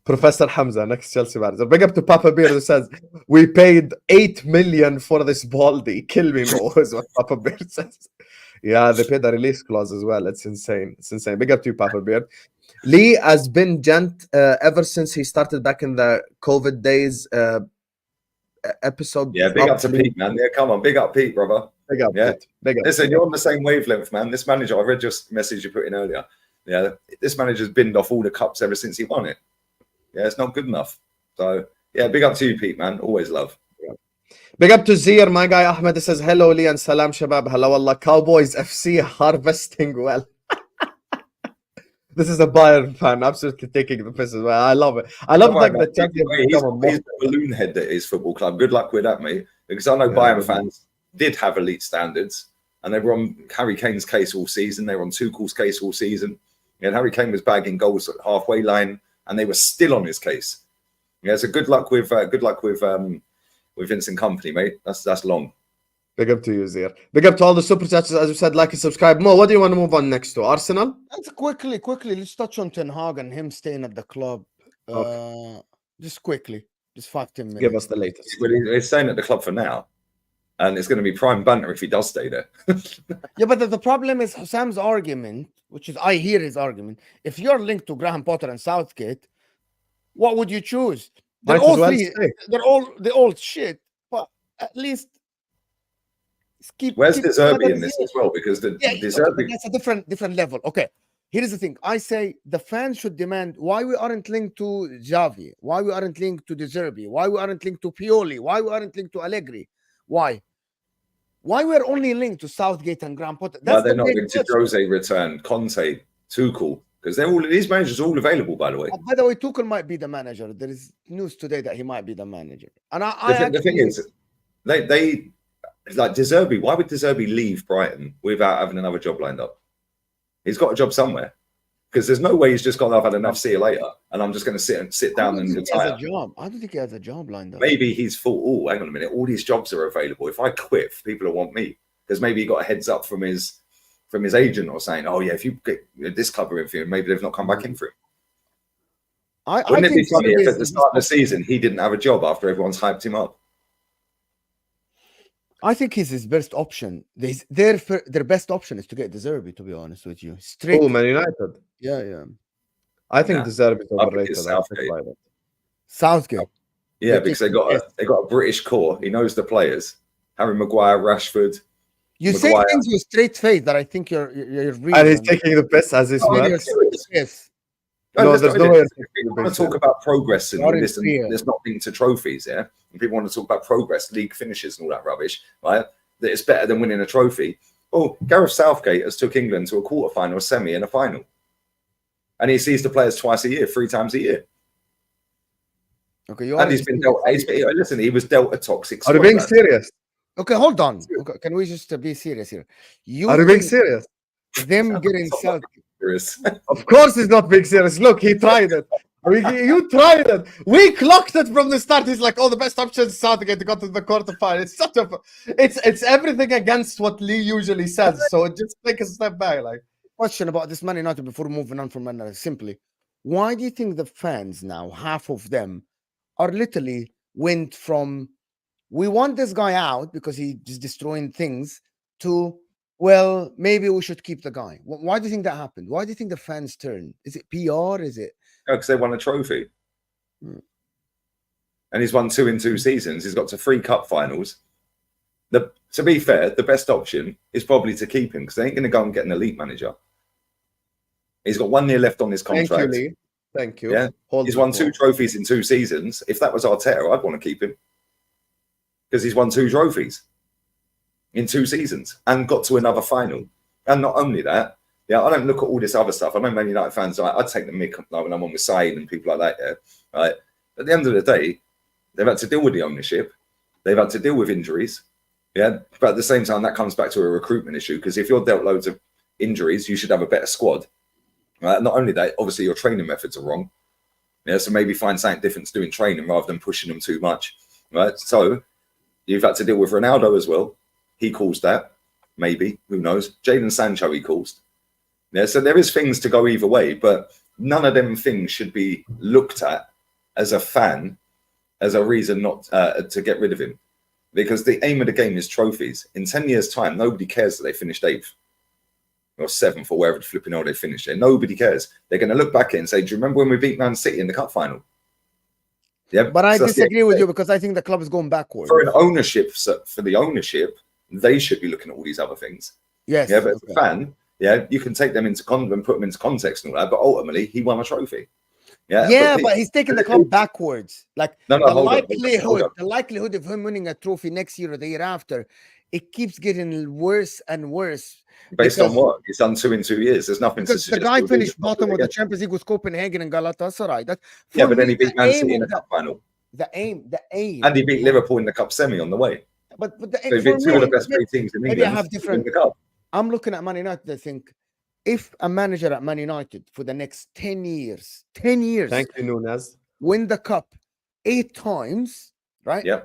Professor Hamza, next Chelsea manager. Big up to Papa Bear who says, we paid 8 million for this Baldy. Kill me, Mo, is what Papa Bear says. Yeah, they paid a release clause as well. It's insane. It's insane. Big up to you, Papa Bear. Lee has been gent ever since he started back in the COVID days episode. Yeah, big up to Pete, man. Yeah, come on. Big up Pete, brother. Big up, yeah. Pete. Big up. Listen, you're on the same wavelength, man. This manager, I read your message you put in earlier. Yeah, this manager's binned off all the cups ever since he won it. Yeah, it's not good enough. So, yeah, big up to you, Pete, man. Always love. Big up to Zir, my guy Ahmed. He says, hello, Lee and salam, shabab. Hello, Allah. Cowboys FC harvesting well. This is a Bayern fan, absolutely taking the piss as well. I love it. I love like the champion. He's the balloon head that is football club. Good luck with that, mate. Because I know Bayern fans did have elite standards, and they were on Harry Kane's case all season. They were on Tuchel's case all season. And Harry Kane was bagging goals at the halfway line, and they were still on his case. Yeah, so good luck with Vincent Kompany, mate. That's long. Big up to you, Zir. Big up to all the super chats. As we said, like and subscribe. Mo, what do you want to move on next to? Arsenal? Let's quickly. Let's touch on Ten Hag and him staying at the club. Okay. Just quickly. Just 5-10 minutes. Give us the latest. Well, he's staying at the club for now. And it's going to be prime banter if he does stay there. Yeah, but the problem is Husam's argument, which is I hear his argument. If you're linked to Graham Potter and Southgate, what would you choose? They're all three. They're all shit. But at least Where's De Zerbi in this as well? Because De Zerbi... that's a different level. Okay. Here's the thing. I say the fans should demand why we aren't linked to Xavi, why we aren't linked to De Zerbi, why we aren't linked to Pioli, why we aren't linked to Allegri. Why we're only linked to Southgate and Graham Potter? That's they're not linked to Jose return, Conte, Tuchel, because these managers are all available, by the way. By the way, Tuchel might be the manager. There is news today that he might be the manager. And the thing is, they like De Zerbi. Why would De Zerbi leave Brighton without having another job lined up? He's got a job somewhere. Because there's no way he's just gone, I've had enough, see you later, and I'm just going to sit down and retire. I don't think he has a job lined up. Maybe he's thought, oh, hang on a minute, all these jobs are available. If I quit, people will want me. Because maybe he got a heads up from his agent or saying, oh yeah, if you get this cover in for him, maybe they've not come back in for him. Wouldn't it be funny if at the start of the season he didn't have a job after everyone's hyped him up? I think he's his best option. Their best option is to get De Zerbi, to be honest with you. Oh, Man United. Yeah. I think De Zerbi is overrated. Southgate. Yeah, because they got a British core. He knows the players. Harry Maguire, Rashford. You say things with straight face that I think you're reading. And he's taking the piss as his words. Yes. No, there's no way. People want to talk about progress and this and there's not linked to trophies, yeah? And people want to talk about progress, league finishes and all that rubbish, right? That it's better than winning a trophy. Oh, Gareth Southgate has took England to a quarterfinal, a semi, and a final. And he sees the players twice a year, 3 times a year. Okay, and he's been dealt. Listen, he was dealt a toxic. Are you being serious? Okay, hold on. Okay, can we just be serious here? Are you being serious? Them getting Southgate. Of course, he's not being serious. Look, he tried it. You tried it. We clocked it from the start. He's like, "Oh, the best option is Southgate to go to the quarterfinal." It's such a, it's everything against what Lee usually says. So just take a step back. Like, question about this Man United before moving on from Man United. Simply, why do you think the fans now, half of them, are literally went from we want this guy out because he's just destroying things to, well, maybe we should keep the guy. Why do you think that happened? Why do you think the fans turned? Is it PR? Is it? Because they won a trophy. And he's won 2 in 2 seasons. He's got to 3 cup finals. To be fair, the best option is probably to keep him because they ain't going to go and get an elite manager. He's got 1 year left on his contract. Thank you, Lee. Thank you. Yeah. He's won 2 trophies in 2 seasons. If that was Arteta, I'd want to keep him. Because he's won 2 trophies in 2 seasons and got to another final. And not only that, yeah, I don't look at all this other stuff. I know Man United fans, I'd take the mick like when I'm on with Saeed and people like that, yeah. Right? At the end of the day, They've had to deal with the ownership. They've had to deal with injuries. Yeah. But at the same time, that comes back to a recruitment issue, because if you're dealt loads of injuries, you should have a better squad. Right? Not only that, obviously your training methods are wrong. Yeah. So maybe find something different to do in training rather than pushing them too much. Right. So you've had to deal with Ronaldo as well. He caused that. Maybe. Who knows? Jadon Sancho he caused. Yeah. So there is things to go either way, but none of them things should be looked at as a fan as a reason not to get rid of him, because the aim of the game is trophies. In 10 years' time, nobody cares that they finished 8th or 7th or wherever the flipping hell they finished it. Nobody cares. They're going to look back at it and say, do you remember when we beat Man City in the cup final? Yeah, But I disagree with you, because I think the club is going backwards. For an ownership, for the ownership, they should be looking at all these other things. Yes. Yeah, but as a fan, yeah, you can take them into and put them into context and all that, but ultimately he won a trophy. Yeah, but he's taking the club backwards. Like the likelihood of him winning a trophy next year or the year after, it keeps getting worse and worse. Based on what? He's done 2 in 2 years. There's nothing to Because suggest. the guy finished bottom of the Champions League with Copenhagen and Galatasaray. But then he beat Man City in the cup final. The aim. And he beat Liverpool in the cup semi on the way. But the so he beat 2 of the best 3 teams in England. Maybe I have different. In the cup. I'm looking at Man United. I think if a manager at Man United for the next 10 years, Thank you, Nunes, win the cup 8 times, right? Yeah.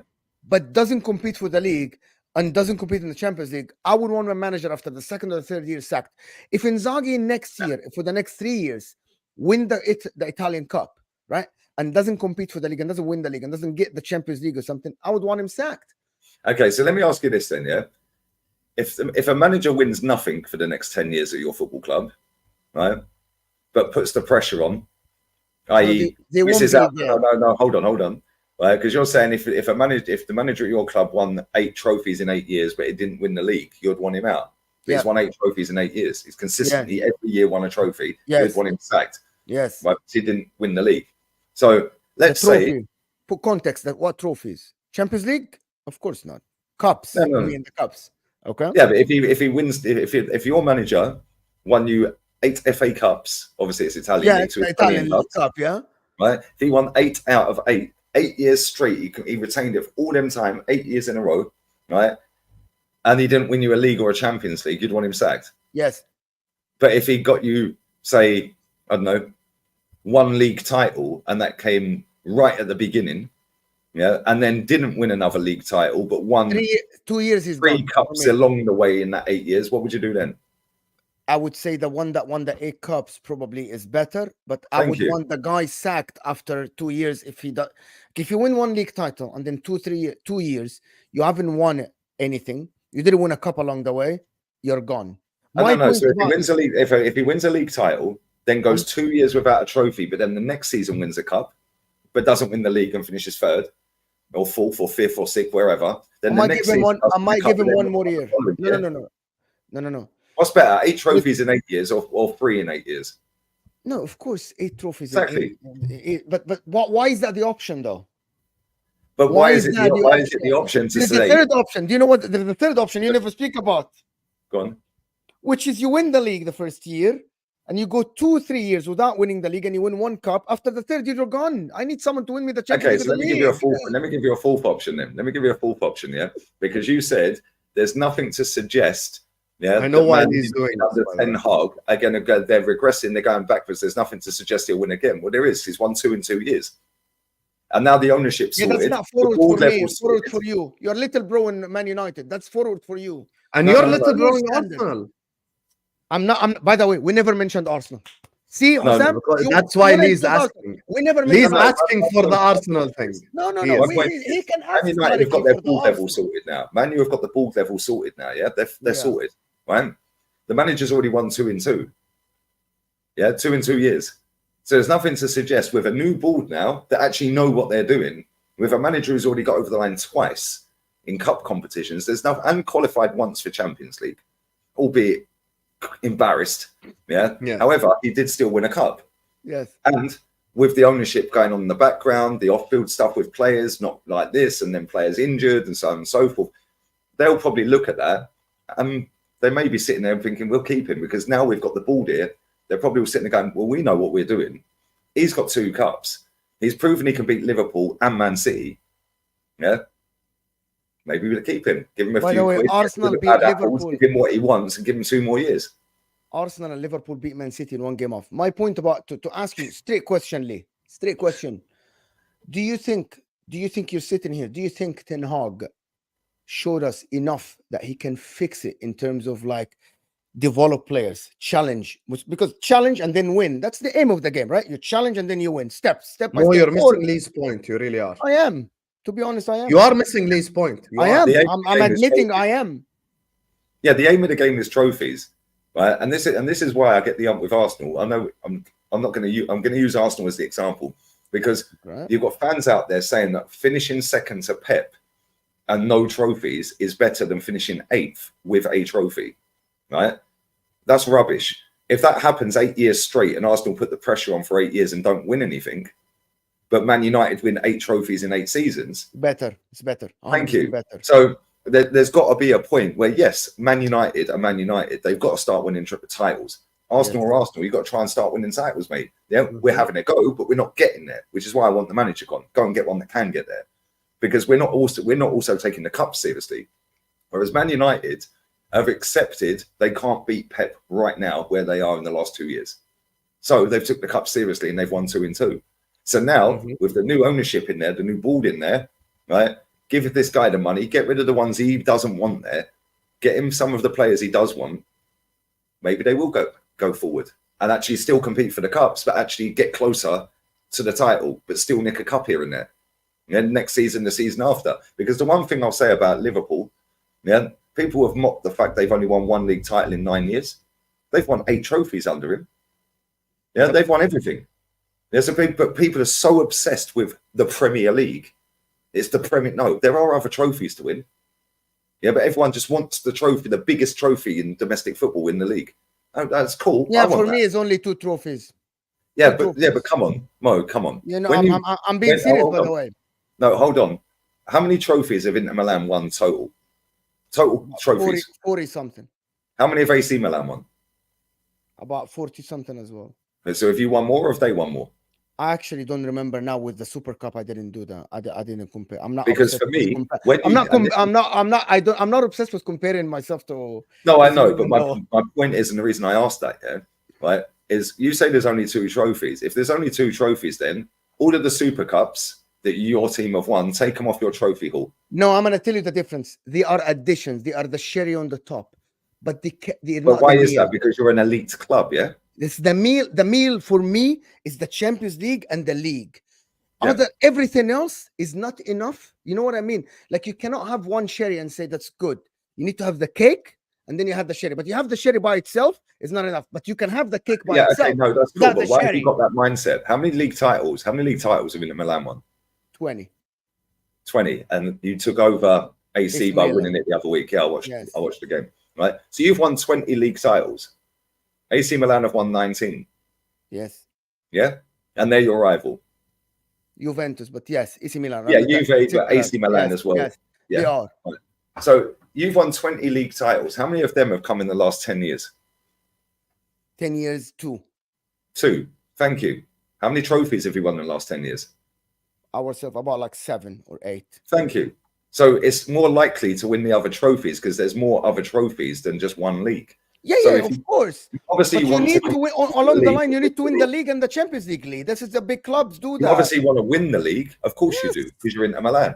But doesn't compete for the league and doesn't compete in the Champions League, I would want my manager after the 2nd or 3rd year sacked. If Inzaghi next year, for the next 3 years, win the Italian Cup, right? And doesn't compete for the league and doesn't win the league and doesn't get the Champions League or something, I would want him sacked. Okay, so let me ask you this then, yeah? If a manager wins nothing for the next 10 years at your football club, right, but puts the pressure on, i.e., no, hold on, right? Because you're saying if the manager at your club won 8 trophies in 8 years, but it didn't win the league, you'd want him out. He's won 8 trophies in 8 years. He's consistently every year won a trophy. You'd want him sacked. Yes, right? He didn't win the league. So let's say, put context that what trophies? Champions League? Of course not. Cups. No. I mean the cups. Okay. Yeah, but if he wins, if your manager won you 8 FA Cups, obviously it's Italian. Yeah, it's Italian League Cup. Yeah. Right. If he won 8 out of 8 years straight, he retained it all them time, 8 years in a row, right? And he didn't win you a league or a Champions League, you'd want him sacked. Yes. But if he got you, say, I don't know, 1 league title, and that came right at the beginning, yeah, and then didn't win another league title, but won 2 years, he's 3 cups along the way in that 8 years, what would you do then? I would say the one that won the 8 cups probably is better, but I would want the guy sacked after 2 years if he does. If you win 1 league title and then 2 years you haven't won anything, you didn't win a cup along the way, you're gone. I don't know. So if he wins a league, if he wins a league title, then goes 2 years without a trophy, but then the next season wins a cup, but doesn't win the league and finishes 3rd or 4th or 5th or 6th, wherever. Then I might give him 1 more year. No. What's better, 8 trophies in 8 years or 3 in 8 years? No, of course, 8 trophies. Exactly. But why is that the option though? But why is it the option to say? The third option. Do you know what the third option you never speak about? Go on. Which is you win the league the first year and you go 2-3 years without winning the league and you win 1 cup. After the 3rd year, you're gone. I need someone to win me the Champions League. Okay, so let me give you a fourth option then. Let me give you a fourth option, yeah? Because you said there's nothing to suggest. Yeah, I know why he's doing that. Ten Hag again, they're regressing, they're going backwards. There's nothing to suggest he'll win again. Well, there is. He's won 2 in 2 years. And now the ownership's sorted. That's not forward for me. Forward for you. Your little bro in Man United. That's forward for you. And your little bro in Arsenal. By the way, we never mentioned Arsenal. See, Husam, that's why Lee's asking. We never. Lee's asking for the Arsenal thing. No. He can ask. Man United have got their ball level sorted now. Man U have got the ball level sorted now. Yeah, they're sorted. Right. The manager's already won 2 in 2. Yeah, 2 in 2 years. So there's nothing to suggest with a new board now that actually know what they're doing. With a manager who's already got over the line twice in cup competitions, there's no unqualified once for Champions League, albeit embarrassed. Yeah. However, he did still win a cup. Yes. And with the ownership going on in the background, the off-field stuff with players not like this, and then players injured and so on and so forth, they'll probably look at that and they may be sitting there thinking, we'll keep him because now we've got the board here. They're probably sitting there going, well, we know what we're doing. He's got 2 cups. He's proven he can beat Liverpool and Man City. Yeah. Maybe we'll keep him. Give him a By few the way, quid. Arsenal With the beat bad apples, Liverpool. give him what he wants and give him 2 more years. Arsenal and Liverpool beat Man City in one game off. My point about to ask you straight question, Lee. Straight question. Do you think you're sitting here? Do you think Ten Hag showed us enough that he can fix it in terms of like develop players, challenge, because challenge and then win. That's the aim of the game, right? You challenge and then you win. Step by No, step. you're missing Lee's point. You really are. I am. To be honest, I am. You are missing Lee's point. You I are. am. I'm admitting I am. Yeah, the aim of the game is trophies, right? And this is why I get the ump with Arsenal. I know I'm not going to use. I'm going to use Arsenal as the example because you've got fans out there saying that finishing second to Pep and no trophies is better than finishing 8th with a trophy, right? That's rubbish. If that happens 8 years straight and Arsenal put the pressure on for 8 years and don't win anything, but Man United win 8 trophies in 8 seasons. Better. It's better. Thank you. Better. So there's got to be a point where, yes, Man United are Man United. They've got to start winning titles. Arsenal or Arsenal, you've got to try and start winning titles, mate. Yeah, we're having a go, but we're not getting there, which is why I want the manager gone. Go and get one that can get there. Because we're not also taking the cup seriously. Whereas Man United have accepted they can't beat Pep right now where they are in the last 2 years. So they've took the cup seriously and they've won 2 in 2. So now with the new ownership in there, the new board in there, right? Give this guy the money, get rid of the ones he doesn't want there, get him some of the players he does want. Maybe they will go forward and actually still compete for the cups, but actually get closer to the title, but still nick a cup here and there. And next season, the season after. Because the one thing I'll say about Liverpool, yeah, people have mocked the fact they've only won 1 league title in 9 years. They've won 8 trophies under him. Yeah, they've won everything. But people are so obsessed with the Premier League. It's the Premier. No, there are other trophies to win. Yeah, but everyone just wants the trophy, the biggest trophy in domestic football in the league. Oh, that's cool. Yeah, for me, it's only 2 trophies. Yeah, but come on, Mo, come on. You know, I'm being serious, by the way. No, hold on. How many trophies have Inter Milan won total? Total trophies? 40 something. How many have AC Milan won? About 40 something as well. So have you won more or have they won more? I actually don't remember now with the Super Cup. I didn't do that. I didn't compare. I'm not because for me, I'm not obsessed with comparing myself to. No, I know, but my point is, and the reason I asked that, yeah, right, is you say there's only 2 trophies. If there's only 2 trophies, then all of the Super Cups that your team have won, take them off your trophy haul. No, I'm gonna tell you the difference. They are additions. They are the cherry on the top. But why is that? Because you're an elite club, yeah. It's the meal. The meal for me is the Champions League and the league. Everything else is not enough. You know what I mean? Like you cannot have one cherry and say that's good. You need to have the cake and then you have the cherry. But you have the cherry by itself is not enough. But you can have the cake by itself. Okay, no, that's cool. But why have you got that mindset? How many league titles? Have Inter Milan won? 20. 20, and you took over AC by winning it the other week. Yeah, I watched the game. Right, so you've won 20 league titles. AC Milan have won 19. Yes. Yeah, and they're your rival. Juventus, but yes, AC Milan. Yeah, AC Milan as well. Yes, yeah, they are. Right. So you've won 20 league titles. How many of them have come in the last 10 years? 10 years, 2. 2. Thank you. How many trophies have you won in the last 10 years? Ourselves about like 7 or 8. Thank you. So it's more likely to win the other trophies because there's more other trophies than just one league. Yeah, so of course. Obviously, you need to win along the line. You need to win the league and the Champions League. This is the big clubs do that. You obviously want to win the league. Of course you do, because you're Inter Milan.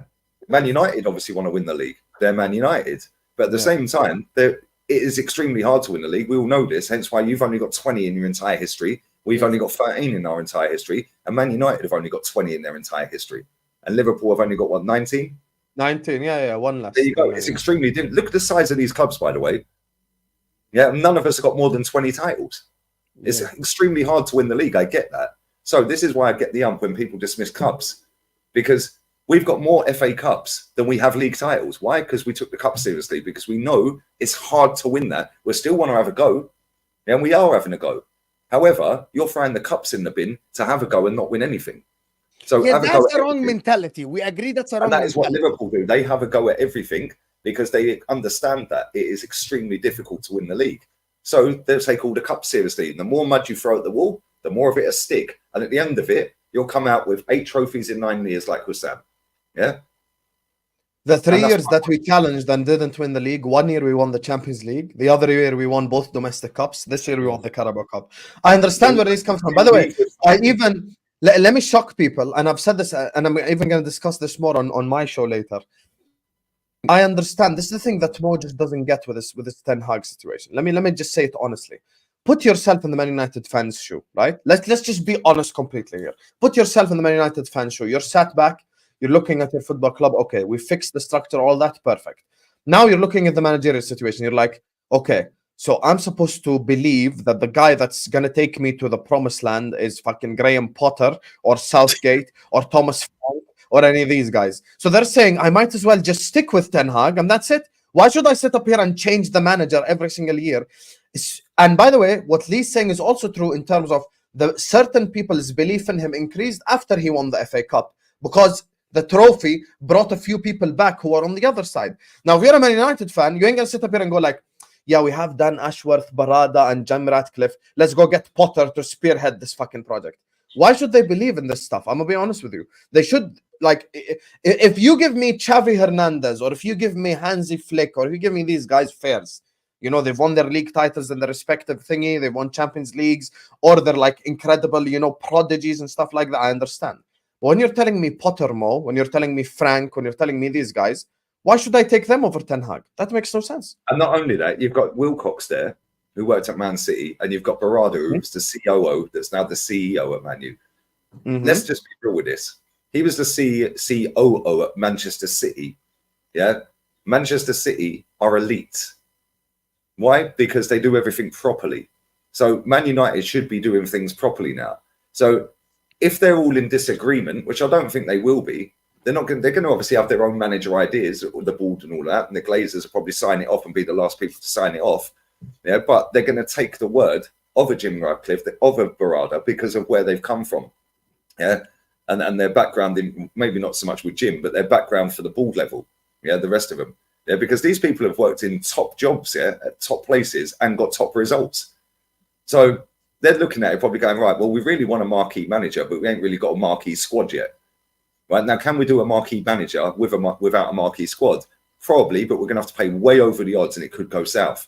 Man United obviously want to win the league. They're Man United. But at the same time, it is extremely hard to win the league. We all know this, hence why you've only got 20 in your entire history. We've only got 13 in our entire history. And Man United have only got 20 in their entire history. And Liverpool have only got, what, 19? 19, yeah, one less. There you go. It's extremely different. Look at the size of these clubs, by the way. Yeah, none of us have got more than 20 titles. It's extremely hard to win the league. I get that. So this is why I get the ump when people dismiss cups. Because we've got more FA Cups than we have league titles. Why? Because we took the cup seriously. Because we know it's hard to win that. We still want to have a go. And we are having a go. However, you're throwing the cups in the bin to have a go and not win anything. So that's the wrong mentality. We agree that's a wrong mentality. And that is what Liverpool do. They have a go at everything because they understand that it is extremely difficult to win the league. So they'll take all the cups seriously. And the more mud you throw at the wall, the more of it will stick. And at the end of it, you'll come out with 8 trophies in 9 years like Husam. Yeah? The 3 And that's years that we challenged and didn't win the league, 1 year we won the Champions League, the other year we won both domestic cups, this year we won the Carabao Cup. I understand where this comes from. By the way, let me shock people, and I've said this, and I'm even going to discuss this more on my show later. I understand. This is the thing that Mo just doesn't get with this Ten Hag situation. Let me just say it honestly. Put yourself in the Man United fans' shoe, right? Let's just be honest completely here. Put yourself in the Man United fans' shoe. You're sat back. You're looking at your football club. Okay, we fixed the structure, all that, perfect. Now you're looking at the managerial situation. You're like, okay, so I'm supposed to believe that the guy that's gonna take me to the promised land is fucking Graham Potter or Southgate or Thomas Frank or any of these guys. So they're saying I might as well just stick with Ten Hag and that's it. Why should I sit up here and change the manager every single year? And by the way, what Lee's saying is also true in terms of the certain people's belief in him increased after he won the FA Cup because the trophy brought a few people back who are on the other side. Now, if you're a Man United fan, you ain't gonna sit up here and go like, yeah, we have Dan Ashworth, Barada, and Jim Ratcliffe. Let's go get Potter to spearhead this fucking project. Why should they believe in this stuff? I'm gonna be honest with you. They should, like, if you give me Xavi Hernandez, or if you give me Hansi Flick, or if you give me these guys fairs, you know, they've won their league titles in their respective thingy, they've won Champions Leagues, or they're like incredible, you know, prodigies and stuff like that, I understand. When you're telling me Potter, Mo, when you're telling me Frank, when you're telling me these guys, why should I take them over Ten Hag? That makes no sense. And not only that, you've got Wilcox there, who worked at Man City, and you've got Barada, who's the COO, that's now the CEO at Man U. Let's just be real with this. He was the COO at Manchester City. Yeah? Manchester City are elite. Why? Because they do everything properly. So Man United should be doing things properly now. So if they're all in disagreement, which I don't think they will be, they're going to obviously have their own manager ideas, the board and all that, and the Glazers will probably sign it off and be the last people to sign it off. Yeah, but they're going to take the word of a Jim Ratcliffe, of a Barada, because of where they've come from. Yeah, and their background in, maybe not so much with Jim, but their background for the board level. Yeah, the rest of them. Yeah, because these people have worked in top jobs, yeah, at top places and got top results. So they're looking at it probably going, right, well, we really want a marquee manager, but we ain't really got a marquee squad yet. Right now, can we do a marquee manager without a marquee squad? Probably, but we're going to have to pay way over the odds and it could go south.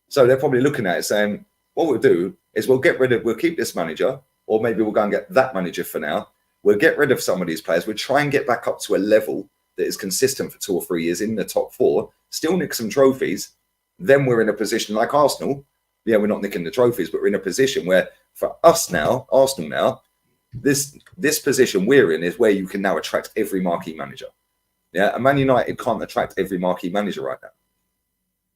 So they're probably looking at it saying, what we'll do is we'll keep this manager, or maybe we'll go and get that manager for now. We'll get rid of some of these players. We'll try and get back up to a level that is consistent for 2 or 3 years in the top 4, still nick some trophies. Then we're in a position like Arsenal. Yeah, we're not nicking the trophies, but we're in a position where for us now, Arsenal now, this position we're in is where you can now attract every marquee manager. Yeah, and Man United can't attract every marquee manager right now.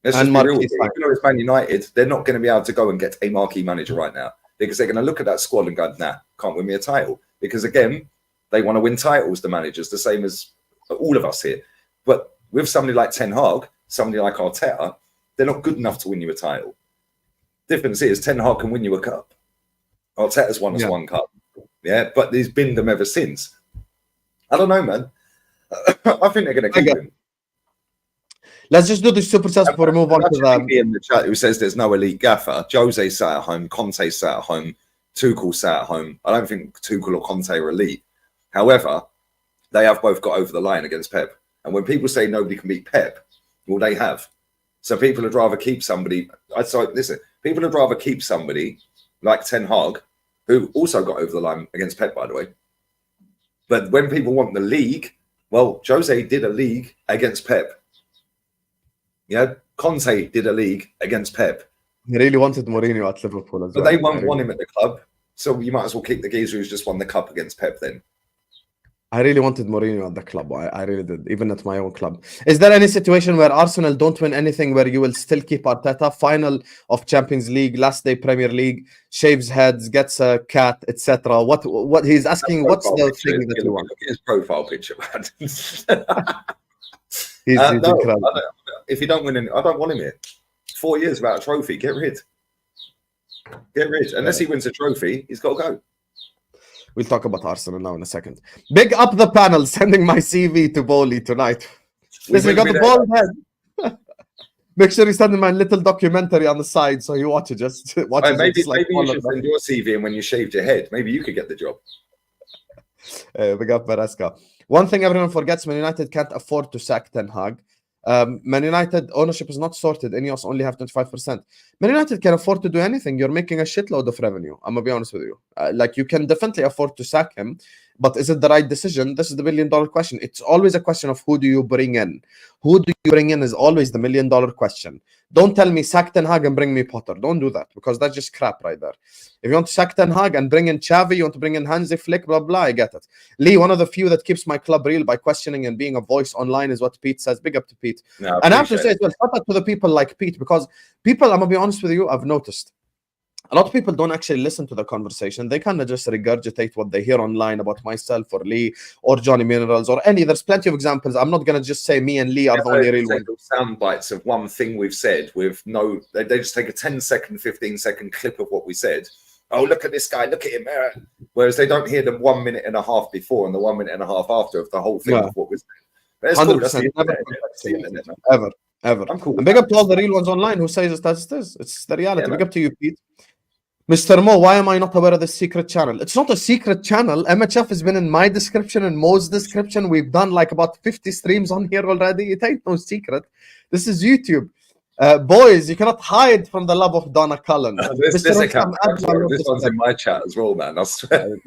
Let's just be real. Even though it's Man United, they're not going to be able to go and get a marquee manager right now because they're going to look at that squad and go, nah, can't win me a title. Because again, they want to win titles, the managers, the same as all of us here. But with somebody like Ten Hag, somebody like Arteta, they're not good enough to win you a title. Difference is Ten Hag can win you a cup. Arteta's won us one cup. Yeah, but he's binned them ever since. I don't know, man. I think they're going to keep him. Let's just do the super chats before we move on to the in the chat who says there's no elite gaffer. Jose sat at home, Conte sat at home, Tuchel sat at home. I don't think Tuchel or Conte are elite. However, they have both got over the line against Pep. And when people say nobody can beat Pep, well, they have. So people would rather keep somebody. People would rather keep somebody like Ten Hag, who also got over the line against Pep, by the way. But when people want the league, well, Jose did a league against Pep. Yeah, Conte did a league against Pep. He really wanted Mourinho at Liverpool as well. But they won't want him at the club. So you might as well keep the geezer who's just won the cup against Pep then. I really wanted Mourinho at the club. I really did, even at my own club. Is there any situation where Arsenal don't win anything where you will still keep Arteta? Final of Champions League, last day Premier League, shaves heads, gets a cat, etc. What he's asking? What's the thing that you want? Look at his profile picture, man. He's incredible. If you don't win, I don't want him here. 4 years without a trophy. Get rid. Unless he wins a trophy, he's got to go. We'll talk about Arsenal now in a second. Big up the panel, sending my CV to Bowley tonight. Listen, we got the bald head. Make sure you send him my little documentary on the side so he watches. Just watches. Maybe you should send your CV in when you shaved your head. Maybe you could get the job. Big up Maresca. One thing everyone forgets: Man United can't afford to sack Ten Hag. Man United ownership is not sorted. Ineos only have 25%. Man United can afford to do anything. You're making a shitload of revenue. I'm gonna be honest with you. Like, you can definitely afford to sack him, but is it the right decision? This is the $1 million question. It's always a question of who do you bring in. Who do you bring in is always the $1 million question. Don't tell me sack Ten Hag and bring me Potter. Don't do that, because that's just crap right there. If you want to sack Ten Hag and bring in Xavi, you want to bring in Hansi Flick, blah blah. I get it. Lee, one of the few that keeps my club real by questioning and being a voice online is what Pete says. Big up to Pete. No, And I have to say as well, shout out to the people like Pete, because people, I'm gonna be honest with you, I've noticed a lot of people don't actually listen to the conversation. They kind of just regurgitate what they hear online about myself or Lee or Johnny Minerals or any. There's plenty of examples. I'm not gonna just say me and Lee are the only real ones. Sound bites of one thing we've said with no. They just take a 10-second, 15-second clip of what we said. Oh, look at this guy! Look at him. Whereas they don't hear the 1 minute and a half before and the 1 minute and a half after of the whole thing of what was. But it's cool. That's the internet. Ever. I'm cool. And big up to all the real ones online who says it as it is. It's the reality. Big up to you, Pete. Mr. Mo, why am I not aware of this secret channel? It's not a secret channel. MHF has been in my description and Mo's description. We've done like about 50 streams on here already. It ain't no secret. This is YouTube. Boys, you cannot hide from the love of Donna Cullen. This one's in my chat as well, man. I swear.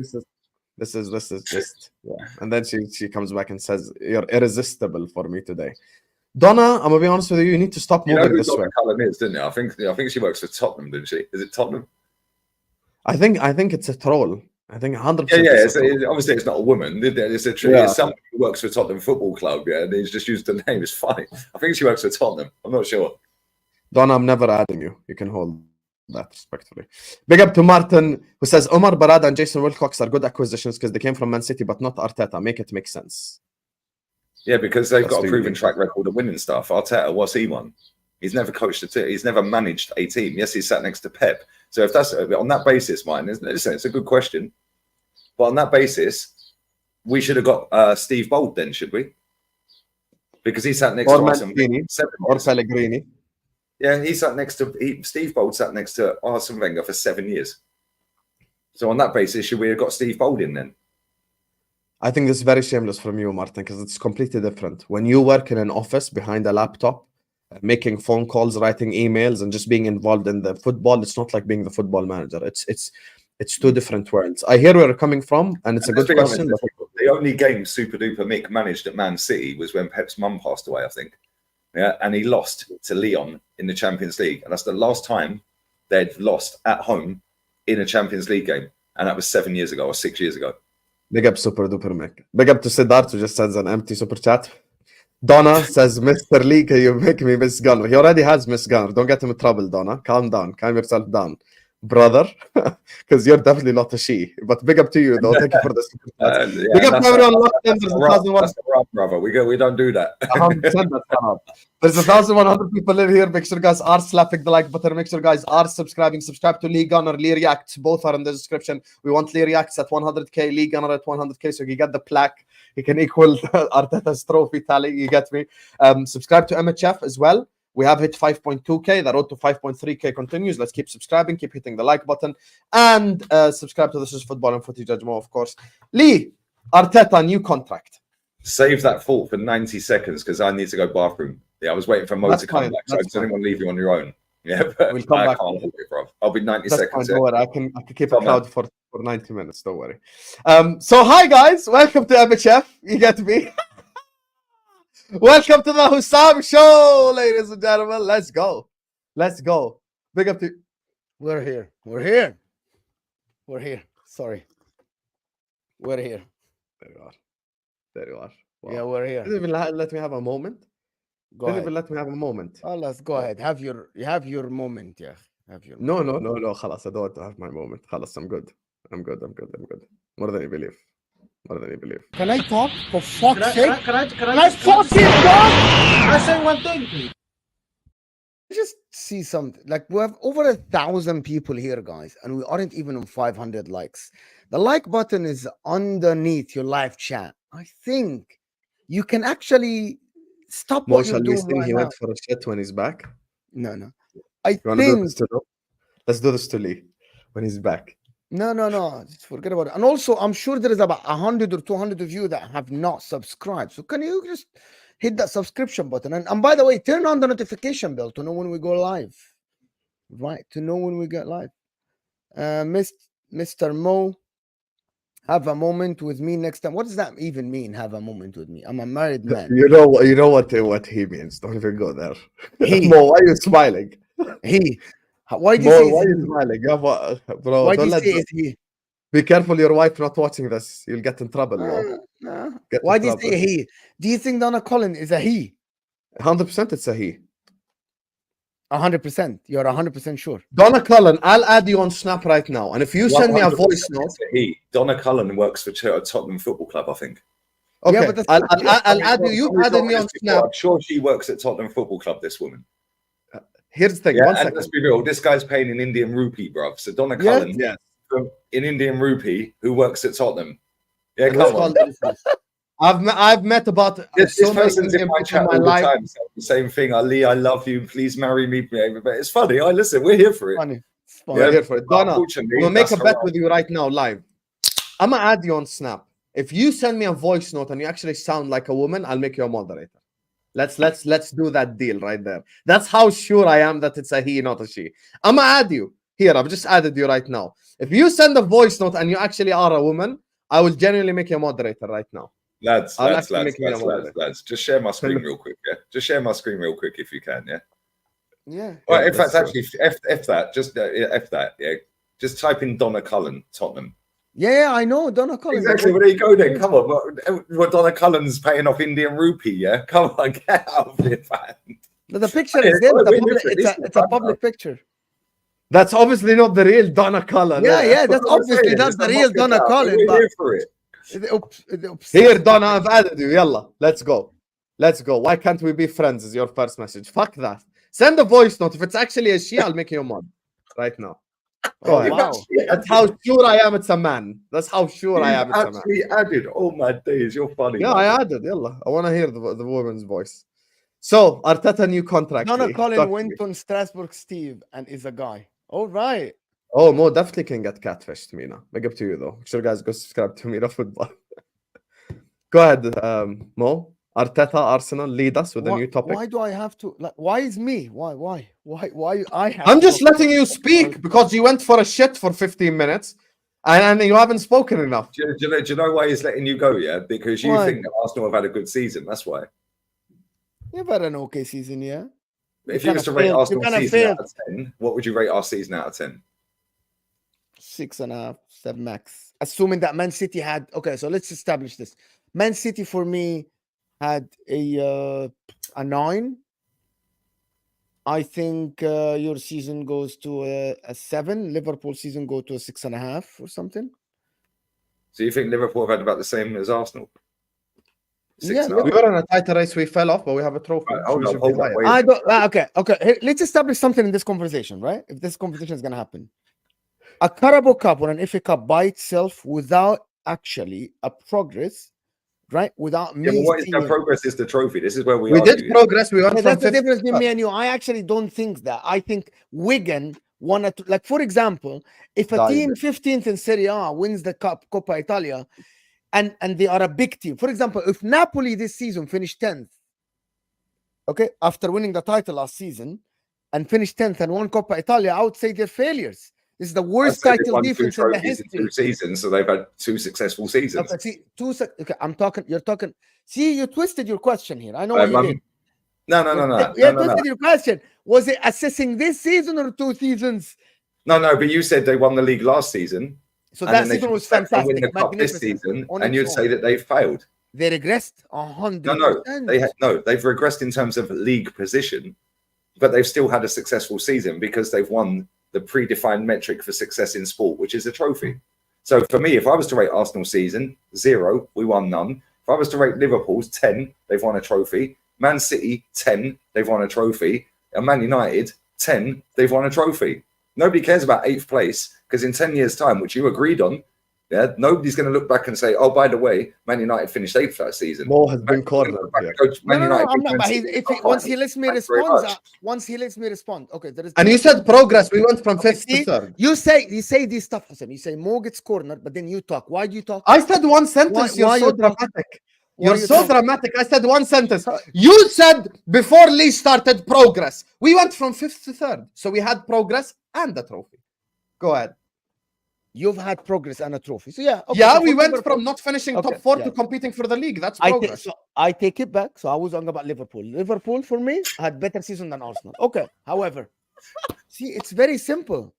This is just, yeah. And then she comes back and says, "You're irresistible for me today." Donna, I'm gonna be honest with you. You need to stop moving this way. Donna Cullen is, didn't you? I think she works for Tottenham, didn't she? Is it Tottenham? I think it's a troll. I think 100%. Yeah. Obviously, it's not a woman. It's somebody who works for Tottenham Football Club. Yeah, and he's just used the name. It's funny. I think she works for Tottenham. I'm not sure. Donna, I'm never adding you. You can hold that respectfully. Big up to Martin, who says Omar Barada and Jason Wilcox are good acquisitions because they came from Man City, but not Arteta. Make it make sense. Yeah, because they've got a proven track record of winning stuff. Arteta, what's he won? He's never coached a team. He's never managed a team. Yes, he sat next to Pep. So if that's on that basis, listen, it's a good question. But on that basis, we should have got Steve Bold then, should we? Because he sat next to Arsene Wenger. Or Pellegrini. Yeah, Steve Bold sat next to Arsene Wenger for 7 years. So on that basis, should we have got Steve Bold in then? I think this is very shameless from you, Martin, because it's completely different. When you work in an office behind a laptop, making phone calls, writing emails, and just being involved in the football, it's not like being the football manager. It's two different worlds. I hear where you're coming from, and it's a good question. The only game Super Duper Mick managed at Man City was when Pep's mum passed away, I think. Yeah, and he lost to Lyon in the Champions League, and that's the last time they'd lost at home in a Champions League game, and that was 7 years ago or 6 years ago. Big up Super Duper Mick. Big up to Siddharth, who just sends an empty super chat. Donna says, Mr. Lee, can you make me Miss Gunner? He already has Miss Gunner. Don't get him in trouble, Donna. Calm down. Calm yourself down, brother. Because you're definitely not a she. But big up to you, though. Thank you for this. Big up to everyone locked in. That's the rough, brother. We don't do that. There's 1,100 people in here. Make sure you guys are slapping the like button. Make sure you guys are subscribing. Subscribe to Lee Gunner, Lee Reacts. Both are in the description. We want Lee Reacts at 100K, Lee Gunner at 100K. So you get the plaque. He can equal Arteta's trophy tally. You get me? Subscribe to MHF as well. We have hit 5.2K. The road to 5.3K continues. Let's keep subscribing. Keep hitting the like button. And subscribe to This Is Football and Footy Judge Mo, of course. Lee, Arteta, new contract. Save that thought for 90 seconds because I need to go bathroom. Yeah, I was waiting for Mo to come back. So does anyone leave you on your own? Yeah, but we'll come back. Can't hold it, bro. I'll be 90 seconds. Don't worry. I can keep it crowd for 90 minutes. Don't worry. So hi guys, welcome to MHF. You get me. Welcome to the Husam Show, ladies and gentlemen. Let's go. Big up to. We're here. Sorry. We're here. There you are. Wow. Yeah, we're here. Didn't even let me have a moment. Go ahead. Even let me have a moment. Oh, let's go ahead. Have your moment, yeah. No. خلاص, I don't want to have my moment. خلاص, I'm good. More than you believe. Can I talk? For fuck's sake? Can I fucking talk? Can I say one thing, please? Just see something. Like, we have over 1,000 people here, guys, and we aren't even on 500 likes. The like button is underneath your live chat. I think you can actually stop what you're doing right he now. went for a shit when he's back. No. I You think let's do this to Lee when he's back. No. Just forget about it. And also, I'm sure there is about 100 or 200 of you that have not subscribed. So can you just hit that subscription button? And by the way, turn on the notification bell to know when we go live. Right, to know when we get live. Mr. Mo, have a moment with me next time. What does that even mean? Have a moment with me. I'm a married man. You know what he means. Don't even go there. He. Mo, why are you smiling? He. Why do you Mo, say why is are you he? smiling? Yeah, bro, Why do don't you let. say is he? Be careful, your wife not watching this. You'll get in trouble, Mo. No. Get Why in do you trouble. say he? Do you think Donna Cullen is a he? 100% it's a he. 100%. You're 100% sure. Donna Cullen, I'll add you on Snap right now. And if you send me a 100% voice note, it's a he. Donna Cullen works for Tottenham Football Club, I think. okay, Yeah, but that's I'll add you. You've added me on Snap. I'm sure she works at Tottenham Football Club, this woman. Here's the thing. Yeah, One and second. let's be real, this guy's paying in Indian rupee, bruv. So Donna Yes. Cullen, Yes. in Indian rupee, who works at Tottenham. Yeah, And come on. I've met about This so many person's in Indian my people chat in my all the life. time. saying the same thing. Ali, I love you. Please marry me. But it's funny. Listen, we're here for it. funny. It's funny. We're here for it. Donna, I'm Unfortunately, gonna make a that's bet haram. with you right now, live. I'm gonna add you on Snap. If you send me a voice note and you actually sound like a woman, I'll make you a moderator. Let's do that deal right there. That's how sure I am that it's a he, not a she. I'm gonna add you. Here, I've just added you right now. If you send a voice note and you actually are a woman, I will genuinely make you a moderator right now. Lads, I'll lads, actually lads, make you a lads, moderator. lads. Just share my screen real quick, yeah? Just share my screen real quick if you can, yeah? Yeah. Well, Yeah, in fact, let's do actually, F that. Just F that, yeah? Just type in Donna Cullen, Tottenham. Yeah, I know. Donna Cullen. Exactly. Well, there you go then. Come on. What Donna Cullen's paying off Indian rupee, yeah? Come on, get out of here, man. The picture is there. We're It's a public picture. That's obviously not the real Donna Cullen. Yeah, that's That's what I'm obviously saying. not It's the a real mock Donna account, but Cullen. We're But here for it. Here, Donna, I've added you. Yalla, let's go. Let's go. Why can't we be friends? Is your first message. Fuck that. Send a voice note. If it's actually a she, I'll make you a mod right now. Go ahead. Wow. That's how sure I am it's a man. That's how sure I am it's a man. Actually added. Oh my days, you're funny. Yeah, man. I added. Yalla. I want to hear the woman's voice. So, Arteta new contract. Donna Lee. Cullen Talk to went me. on Strasbourg Steve and is a guy. All right. Oh, Mo definitely can get catfished, Mina. Big up to you, though. Make sure guys go subscribe to Mina Football. Go ahead, Mo. Arteta, Arsenal, lead us with a new topic. Why do I have to? Like, why is me? Why I have? I'm to just letting you speak because you went for a shit for 15 minutes and you haven't spoken enough. Do you know why he's letting you go? Yeah, because you Why? think that Arsenal have had a good season. That's why. You've had an okay season, yeah. If You you was to kinda rate failed- Arsenal you kinda season failed. out of 10, what would you rate our season out of 10? 6.5, 7 max. Assuming that Man City had. Okay, so let's establish this. Man City for me had a 9. I think your season goes to a 7. Liverpool season go to a 6.5 or something. So you think Liverpool have had about the same as Arsenal? Yeah, 6.5. We were in a title race, we fell off, but we have a trophy. Right, so hold we on, should hold be on, higher. wait. I don't. Okay. Here, let's establish something in this conversation, right? If this conversation is gonna happen, a Carabao Cup or an FA Cup by itself, without actually a progress, right? Without Yeah, me but what is seeing. the progress is the trophy. This is where we We argue. did progress. We went Yeah, from that's the 5th difference to between me 1st. and you. I actually don't think that. I think Wigan wanted to, like, for example, if a Died. team 15th in Serie A wins the Cup, Coppa Italia, and they are a big team. For example, if Napoli this season finished 10th, okay, after winning the title last season and finished 10th and won Coppa Italia, I would say they're failures. This is the I'd worst say they've title won 2 defense in the trophies in history. 2 seasons, so they've had 2 successful seasons. Okay, see, okay, I'm talking. You're talking. See, you twisted your question here. I know what you did. No. You twisted your question. Was it assessing this season or 2 seasons? No, but you said they won the league last season. So and that then they season was expect to win fantastic, the cup this magnificent. season, on and its you'd own. say that they've failed. They regressed 100%. No, they've regressed in terms of league position, but they've still had a successful season because they've won the predefined metric for success in sport, which is a trophy. So for me, if I was to rate Arsenal season 0, we won none. If I was to rate Liverpool's 10, they've won a trophy. Man City 10, they've won a trophy. And Man United 10, they've won a trophy. Nobody cares about 8th place because in 10 years' time, which you agreed on, Yeah, nobody's going to look back and say, "Oh, by the way, Man United finished 8th that season." Mo has been cornered here. I'm not. But once he lets me respond, okay, there is. And you said progress. We went from 5th to 3rd. You say this stuff, Husam. You say Mo gets cornered, but then you talk. Why do you talk? I said one sentence. Why You're so you talk? dramatic. Why You're you so talk? dramatic. I said one sentence. You said before Lee started progress. We went from 5th to 3rd. So we had progress and a trophy. Go ahead. You've had progress and a trophy. So yeah. Okay, Yeah, so we for went Liverpool- from not finishing Okay, top 4 yeah. to competing for the league. That's progress. I take it back. So I was talking about Liverpool. Liverpool, for me, had better season than Arsenal. Okay. However, see, it's very simple.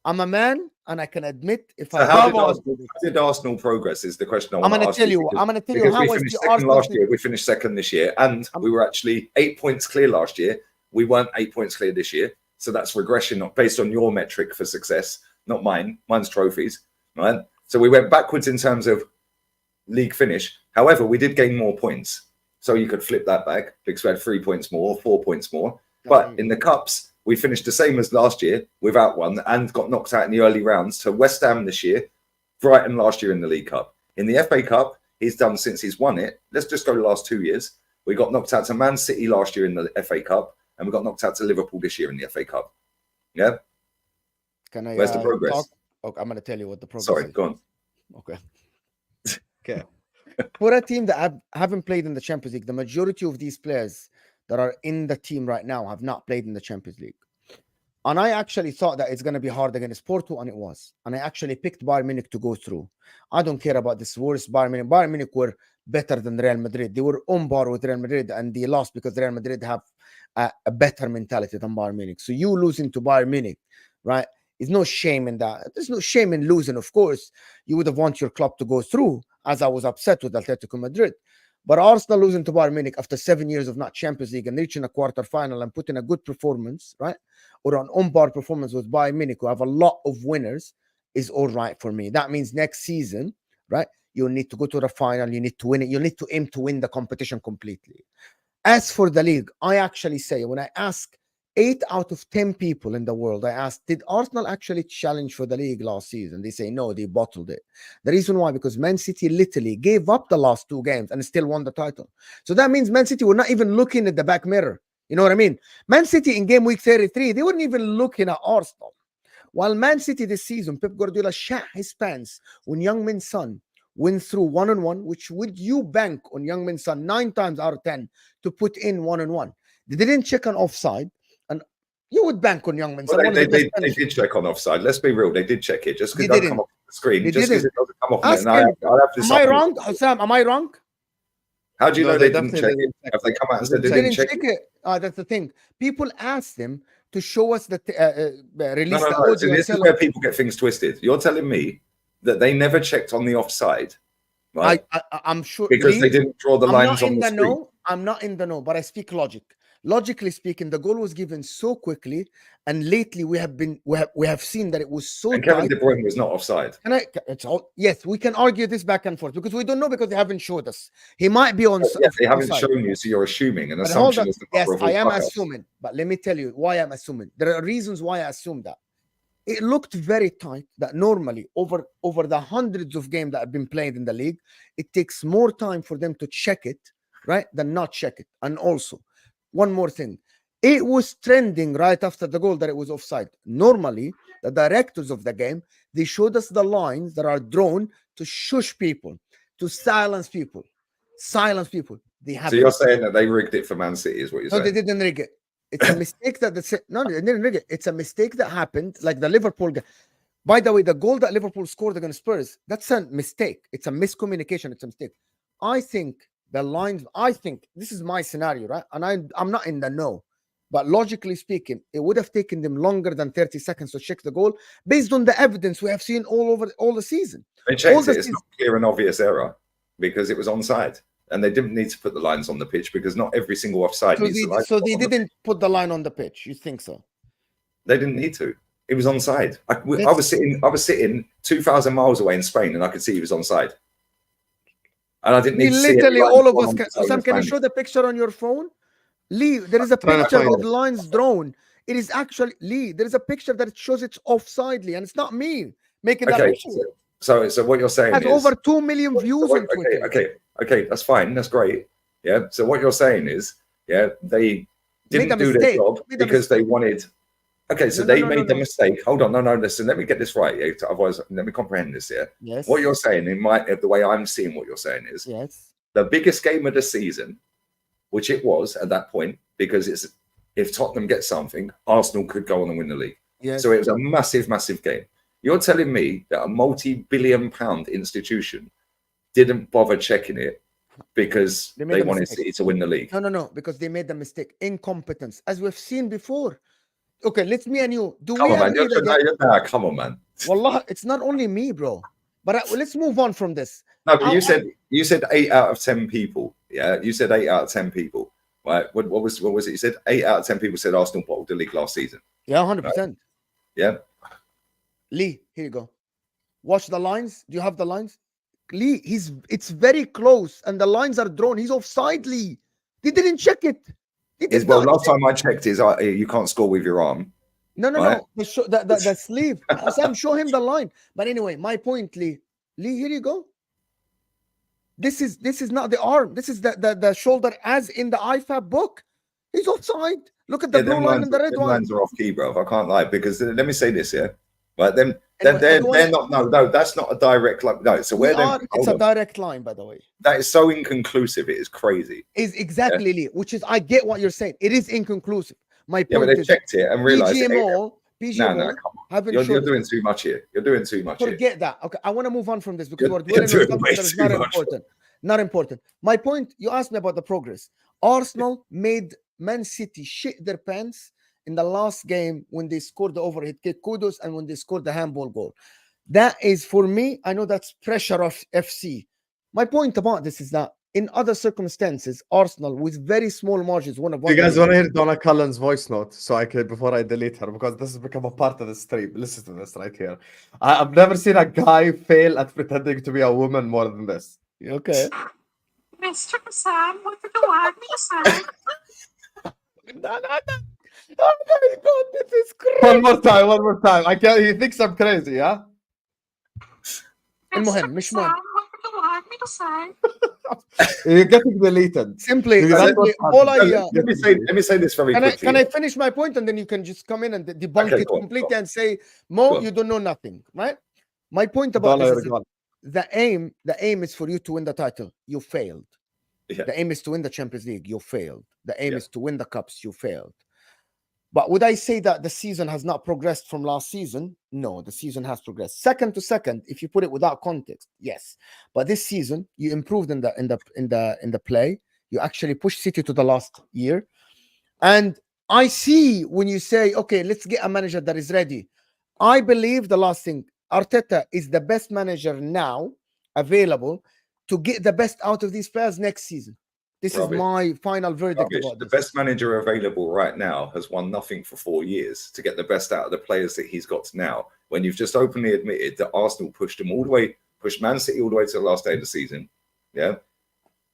I'm a man, and I can admit if So I. how did Arsenal progress? Is the question I want to ask tell you. because- I'm going to tell you because how we I finished see second Arsenal. last year. We finished second this year, and we were actually 8 points clear last year. We weren't 8 points clear this year, so that's regression, not based on your metric for success, not mine. Mine's trophies, right? So we went backwards in terms of league finish. However, we did gain more points, so you could flip that back because we had 3 points more, 4 points more. But in the cups, we finished the same as last year without one and got knocked out in the early rounds to West Ham this year, Brighton last year in the League Cup. In the FA Cup, he's done since he's won it. Let's just go the last 2 years. We got knocked out to Man City last year in the FA Cup, and we got knocked out to Liverpool this year in the FA Cup. Yeah? Can I? Where's the progress? Talk? Okay, I'm going to tell you what the progress Sorry, is. go on. Okay. Okay. For a team that haven't played in the Champions League, the majority of these players that are in the team right now have not played in the Champions League. And I actually thought that it's going to be hard against Porto, and it was. And I actually picked Bayern Munich to go through. I don't care about this worst Bayern Munich. Bayern Munich were better than Real Madrid. They were on par with Real Madrid, and they lost because Real Madrid have a better mentality than Bayern Munich. So you losing to Bayern Munich, right? There's no shame in that. There's no shame in losing, of course. You would have wanted your club to go through, as I was upset with Atletico Madrid. But Arsenal losing to Bayern Munich after 7 years of not Champions League and reaching a quarter final and putting a good performance, right? Or an on-par performance with Bayern Munich, who have a lot of winners, is all right for me. That means next season, right, you need to go to the final. You need to win it. You need to aim to win the competition completely. As for the league, I actually say, when I ask 8 out of 10 people in the world, I asked, did Arsenal actually challenge for the league last season? They say, no, they bottled it. The reason why, because Man City literally gave up the last 2 games and still won the title. So that means Man City were not even looking at the back mirror. You know what I mean? Man City in game week 33, they weren't even looking at Arsenal. While Man City this season, Pep Guardiola shat his pants when Young Min Son went through 1-on-1, which would you bank on Young Min Son 9 times out of 10 to put in 1-on-1? They didn't check on offside. You would bank on Young Min Son. Well, they did check on offside. Let's be real. They did check it. Just because it doesn't come off the screen. Just because it doesn't come off. Ask him. Am I wrong, Husam? Am I wrong? How do you know they didn't check it? Have they come out and said they didn't check it? That's the thing. People ask them to show us the release. No. So this is where people get things twisted. You're telling me that they never checked on the offside, right? I'm sure because they didn't draw the lines on the screen. I'm not in the know, but I speak logic. Logically speaking, the goal was given so quickly, and lately we have seen that it was so. And Kevin De Bruyne was not offside. Yes, we can argue this back and forth because we don't know because they haven't showed us. He might be on. Yes, they haven't shown you, so you're assuming. An assumption is the yes, I am assuming, but let me tell you why I'm assuming. There are reasons why I assume that. It looked very tight. That normally over the hundreds of games that have been played in the league, it takes more time for them to check it, right, than not check it. And also, one more thing. It was trending right after the goal that it was offside. Normally, the directors of the game, they showed us the lines that are drawn to shush people, to silence people. They haven't. So you're saying that they rigged it for Man City, is what you're saying? No, they didn't rig it. It's a mistake that they didn't rig it. It's a mistake that happened, like the Liverpool game. By the way, the goal that Liverpool scored against Spurs, that's a mistake. It's a miscommunication. It's a mistake. I think this is my scenario, right? And I'm not in the know, but logically speaking, it would have taken them longer than 30 seconds to check the goal based on the evidence we have seen all the season. They checked it. It's not clear and obvious error because it was onside. And they didn't need to put the lines on the pitch because not every single offside needs the line. So they didn't put the line on the pitch. You think so? They didn't need to. It was onside. I was sitting 2,000 miles away in Spain, and I could see he was onside. And I didn't need to see literally all of us. Sam, can you show the picture on your phone? Lee, there is a picture with lines drawn. It is actually Lee. There is a picture that shows it's offside, Lee, and it's not me making that picture. So what you're saying Has is over 2 million views on Twitter. Okay, that's fine, that's great. Yeah. So what you're saying is, yeah, they didn't do their job because they wanted. Okay, so they made the mistake. Hold on, no, listen. Let me get this right. Yeah, otherwise, let me comprehend this. Yeah. Yes. What you're saying, the way I'm seeing what you're saying is, yes, the biggest game of the season, which it was at that point, because it's if Tottenham get something, Arsenal could go on and win the league. yes. So it was a massive, massive game. You're telling me that a multi-billion-pound institution didn't bother checking it because they wanted City to win the league? No, because they made the mistake. Incompetence, as we've seen before. Okay, let's me and you. Come on, man. Come on, man. Wallah, it's not only me, bro. But let's move on from this. No, but you said 8 out of 10 people. Yeah, you said 8 out of 10 people. Right? What was it? You said 8 out of 10 people said Arsenal bottled the league last season. Yeah, 100%. Right? Yeah. Lee, here you go. Watch the lines. Do you have the lines? Lee, it's very close, and the lines are drawn. He's offside, Lee. They didn't check it. Last time I checked is you can't score with your arm. No. The sleeve. Sam, show him the line. But anyway, my point, Lee. Lee, here you go. This is not the arm. This is the shoulder, as in the IFAB book. He's offside. Look at the blue line and the red one. Lines are off key, bro. I can't lie, because let me say this, yeah. Right, they're not. No, that's not a direct line. No, so it's a direct line, by the way. That is so inconclusive. It is crazy. Is exactly, Lee. Which is, I get what you're saying. It is inconclusive. My point but they checked it and realized. PGMO, come on. You're doing too much here. You're doing too much. Forget that. Okay, I want to move on from this because we're dwelling on something that is not important. Not important. My point. You asked me about the progress. Arsenal made Man City shit their pants in the last game when they scored the overhead kick, kudos, and when they scored the handball goal. That is, for me, I know that's pressure of FC. My point about this is that in other circumstances, Arsenal, with very small margins, you guys want to hear Donna Cullen's voice note so I could, before I delete her, because this has become a part of the stream. Listen to this right here. I've never seen a guy fail at pretending to be a woman more than this. Okay. Mr. Sam, what do you want me to say? No. Oh my God, this is crazy. One more time. I can't. He thinks I'm crazy, yeah? المهم مش مهم. What do you want me to say? You're getting deleted. Simply all let me say this very quickly. Can I finish my point, and then you can just come in and debunk it completely and say, Mo, you don't know nothing, right? My point about this is the aim is for you to win the title. You failed. Yeah. The aim is to win the Champions League. You failed. The aim is to win the cups. You failed. But would I say that the season has not progressed from last season? No, the season has progressed. Second to second, if you put it without context, yes. But this season, you improved in the play. You actually pushed City to the last year. And I see when you say, okay, let's get a manager that is ready. I believe the last thing, Arteta is the best manager now available to get the best out of these players next season. This is my final verdict about this. The best manager available right now has won nothing for 4 years to get the best out of the players that he's got now. When you've just openly admitted that Arsenal pushed Man City all the way to the last day of the season. Yeah.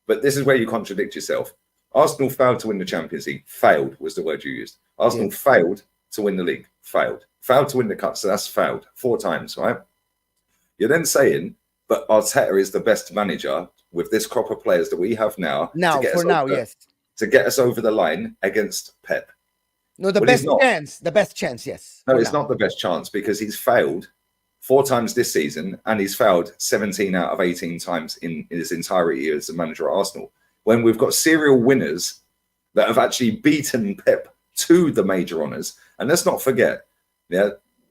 But this is where you contradict yourself. Arsenal failed to win the Champions League. Failed was the word you used. Arsenal failed to win the league. Failed. Failed to win the cup. So that's failed 4 times, right? You're then saying, but Arteta is the best manager with this crop of players that we have now. Yes. To get us over the line against Pep. No, the best chance, yes. No, it's not the best chance because he's failed 4 times this season and he's failed 17 out of 18 times in his entirety as a manager at Arsenal. When we've got serial winners that have actually beaten Pep to the major honours. And let's not forget,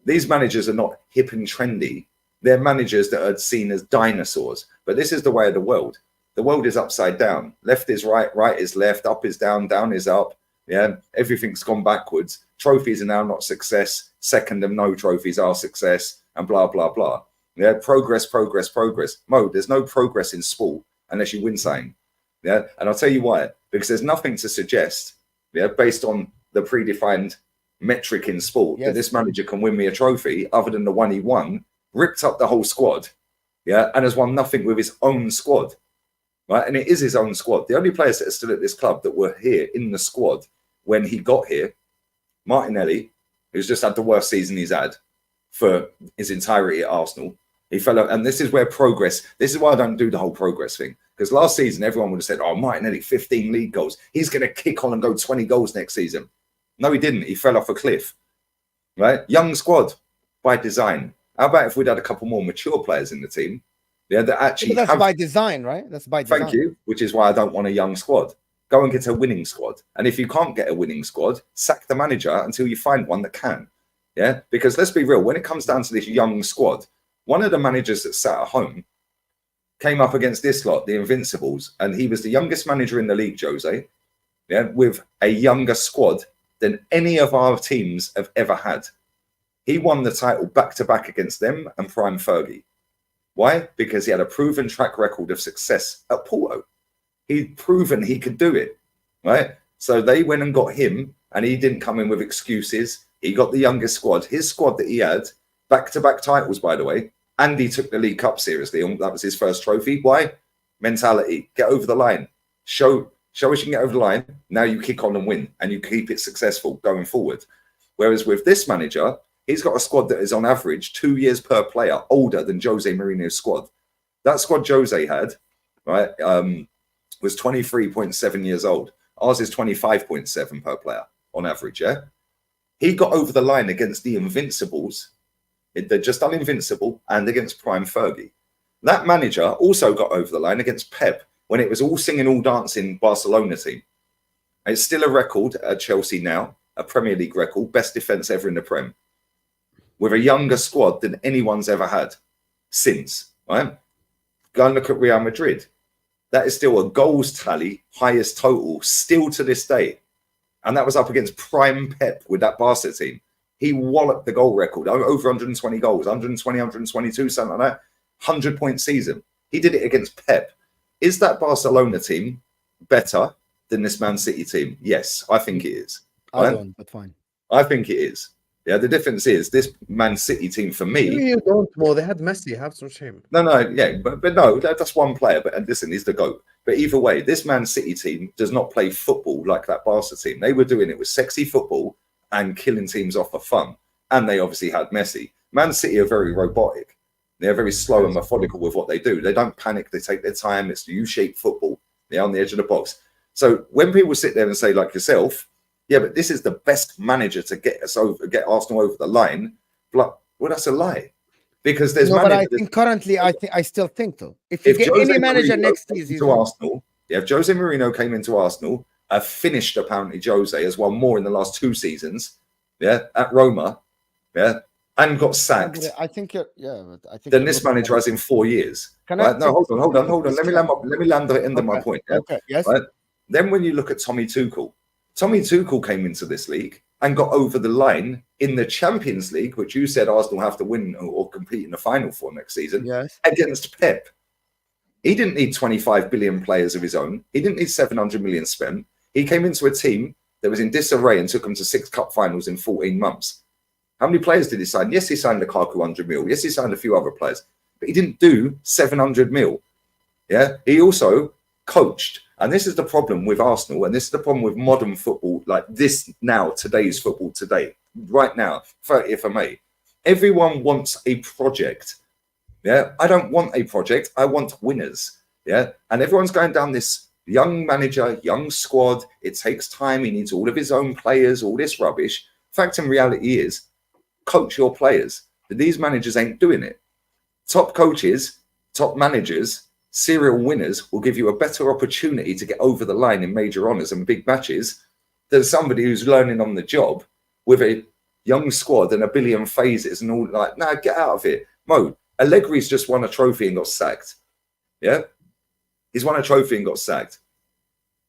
these managers are not hip and trendy. They're managers that are seen as dinosaurs. But this is the way of the world. The world is upside down. Left is right, right is left, up is down, down is up. Yeah, everything's gone backwards. Trophies are now not success. Second and no trophies are success, and blah, blah, blah. Yeah, progress. Mo, there's no progress in sport unless you win something. Yeah, and I'll tell you why. Because there's nothing to suggest, based on the predefined metric in sport, that this manager can win me a trophy other than the one he won, ripped up the whole squad, and has won nothing with his own squad, right? And it is his own squad. The only players that are still at this club that were here in the squad when he got here, Martinelli, who's just had the worst season he's had for his entirety at Arsenal, He fell out, and this is where progress. This is why I don't do the whole progress thing. Because last season, everyone would have said, "Oh, Martinelli, 15 league goals. He's going to kick on and go 20 goals next season." No, he didn't. He fell off a cliff. Right? Young squad by design. How about if we'd had a couple more mature players in the team? Yeah, that actually. But that's by design, right? That's by design. Thank you. Which is why I don't want a young squad. Go and get a winning squad. And if you can't get a winning squad, sack the manager until you find one that can. Yeah, because let's be real. When it comes down to this young squad, one of the managers that sat at home came up against this lot, the Invincibles, and he was the youngest manager in the league, Jose, yeah, with a younger squad than any of our teams have ever had. He won the title back-to-back against them and Prime Fergie. Why? Because he had a proven track record of success at Porto. He'd proven he could do it, right? So they went and got him, and he didn't come in with excuses. He got the youngest squad. His squad that he had, back-to-back titles, by the way, and he took the League Cup seriously. That was his first trophy. Why? Mentality. Get over the line. Show us you can get over the line. Now you kick on and win, and you keep it successful going forward. Whereas with this manager, he's got a squad that is on average 2 years per player older than Jose Mourinho's squad. That squad Jose had, right, was 23.7 years old. Ours is 25.7 per player on average, yeah? He got over the line against the Invincibles. They're just uninvincible, and against Prime Fergie. That manager also got over the line against Pep when it was all singing, all dancing Barcelona team. It's still a record at Chelsea now, a Premier League record, best defence ever in the Prem, with a younger squad than anyone's ever had since, right? Go and look at Real Madrid. That is still a goals tally, highest total, still to this day. And that was up against Prime Pep with that Barca team. He walloped the goal record, over 120 goals, 120, 122, something like that, 100-point season. He did it against Pep. Is that Barcelona team better than this Man City team? Yes, I think it is. I don't, but fine. I think it is. Yeah, the difference is this Man City team for me. You don't know. They had Messi. Have some shame. No, yeah, but no, that's one player. But and listen, he's the GOAT. But either way, this Man City team does not play football like that Barca team. They were doing it with sexy football and killing teams off for fun. And they obviously had Messi. Man City are very robotic. They're very slow and methodical with what they do. They don't panic. They take their time. It's U-shaped football. They're on the edge of the box. So when people sit there and say, like yourself, yeah, but this is the best manager to get Arsenal over the line. Well, that's a lie. Because there's but I think currently, I still think though. If you get any manager next season to Arsenal, yeah, if Jose Mourinho came into Arsenal, finished apparently Jose has won more in the last 2 seasons, yeah, at Roma, yeah, and got sacked. I think but I think than this manager has in 4 years. Right? No, hold on. Let me land the end of my point. Yeah? Okay. Yes. Right? Then when you look at Tommy Tuchel came into this league and got over the line in the Champions League, which you said Arsenal have to win or compete in the final for next season, yes, against Pep. He didn't need 25 billion players of his own. He didn't need 700 million spent. He came into a team that was in disarray and took them to 6 cup finals in 14 months. How many players did he sign? Yes, he signed Lukaku 100 mil. Yes, he signed a few other players, but he didn't do 700 mil. Yeah, he also coached. And this is the problem with Arsenal, and this is the problem with modern football, like this now, today's football today, right now, 30th of May. Everyone wants a project. Yeah, I don't want a project. I want winners. Yeah, and everyone's going down this young manager, young squad. It takes time. He needs all of his own players, all this rubbish. Fact and reality is, coach your players. But these managers ain't doing it. Top coaches, top managers, serial winners will give you a better opportunity to get over the line in major honours and big matches than somebody who's learning on the job with a young squad and a billion phases and all like, nah, get out of it. Mo, Allegri's just won a trophy and got sacked. Yeah? He's won a trophy and got sacked.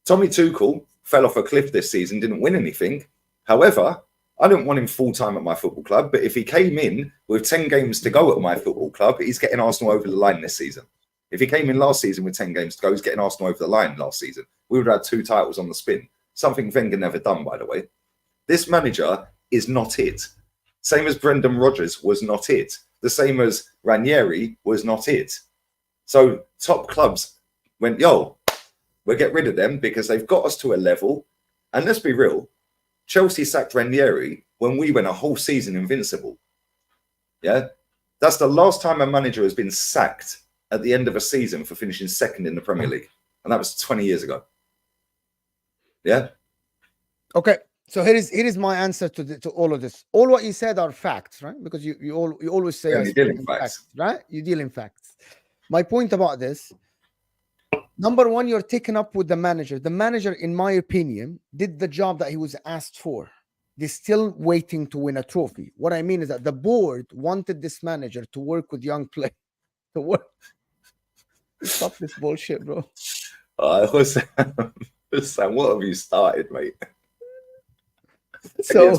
Tommy Tuchel fell off a cliff this season, didn't win anything. However, I don't want him full-time at my football club, but if he came in with 10 games to go at my football club, he's getting Arsenal over the line this season. If he came in last season with 10 games to go, he's getting Arsenal over the line last season. We would have had 2 titles on the spin. Something Wenger never done, by the way. This manager is not it. Same as Brendan Rodgers was not it. The same as Ranieri was not it. So top clubs went, yo, we'll get rid of them because they've got us to a level. And let's be real, Chelsea sacked Ranieri when we went a whole season invincible. Yeah? That's the last time a manager has been sacked at the end of a season for finishing second in the Premier League. And that was 20 years ago. Yeah. Okay. So here is my answer to all of this. All what you said are facts, right? Because you always say Yeah, I you speak deal in in facts. right? You deal in facts. My point about this, number one, you're taken up with the manager. The manager, in my opinion, did the job that he was asked for. They're still waiting to win a trophy. What I mean is that the board wanted this manager to work with young players. To work. Stop this bullshit, bro. Husam, what have you started, mate? So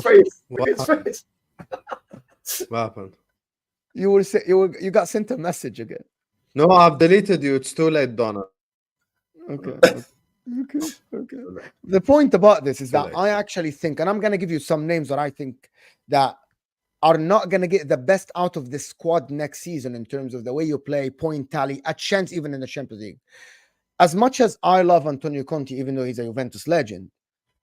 What happened? you got sent a message again. No, I've deleted you. It's too late, Donna. Okay. The point about this is that Like- I actually think, and I'm going to give you some names that I think that are not going to get the best out of this squad next season in terms of the way you play, point tally, a chance even in the Champions League. As much as I love Antonio Conte, even though he's a Juventus legend,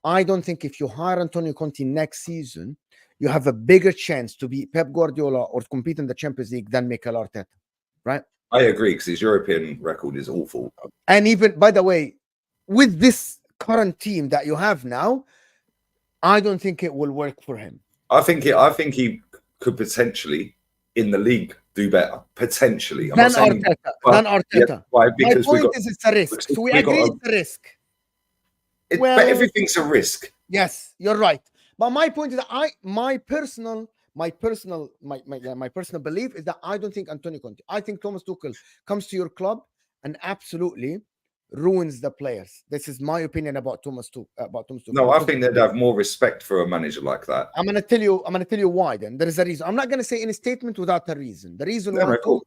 I don't think if you hire Antonio Conte next season, you have a bigger chance to beat Pep Guardiola or compete in the Champions League than Mikel Arteta, right? I agree, because his European record is awful. And even, by the way, with this current team that you have now, I don't think it will work for him. I think he could potentially in the league do better. Potentially. I'm Than not saying, Arteta. but- Than Arteta. Yeah, why? My Because we point got, is it's a risk. So we we got agree a- it's a risk. but everything's a risk. Yes, you're right. But my point is that my personal belief is that I don't think Antonio Conte. I think Thomas Tuchel comes to your club and absolutely ruins the players. This is my opinion about Thomas Tuchel. No, I think they'd have more respect for a manager like that. I'm gonna tell you why. Then there is a reason. I'm not gonna say any statement without a reason. The reason No, why cool.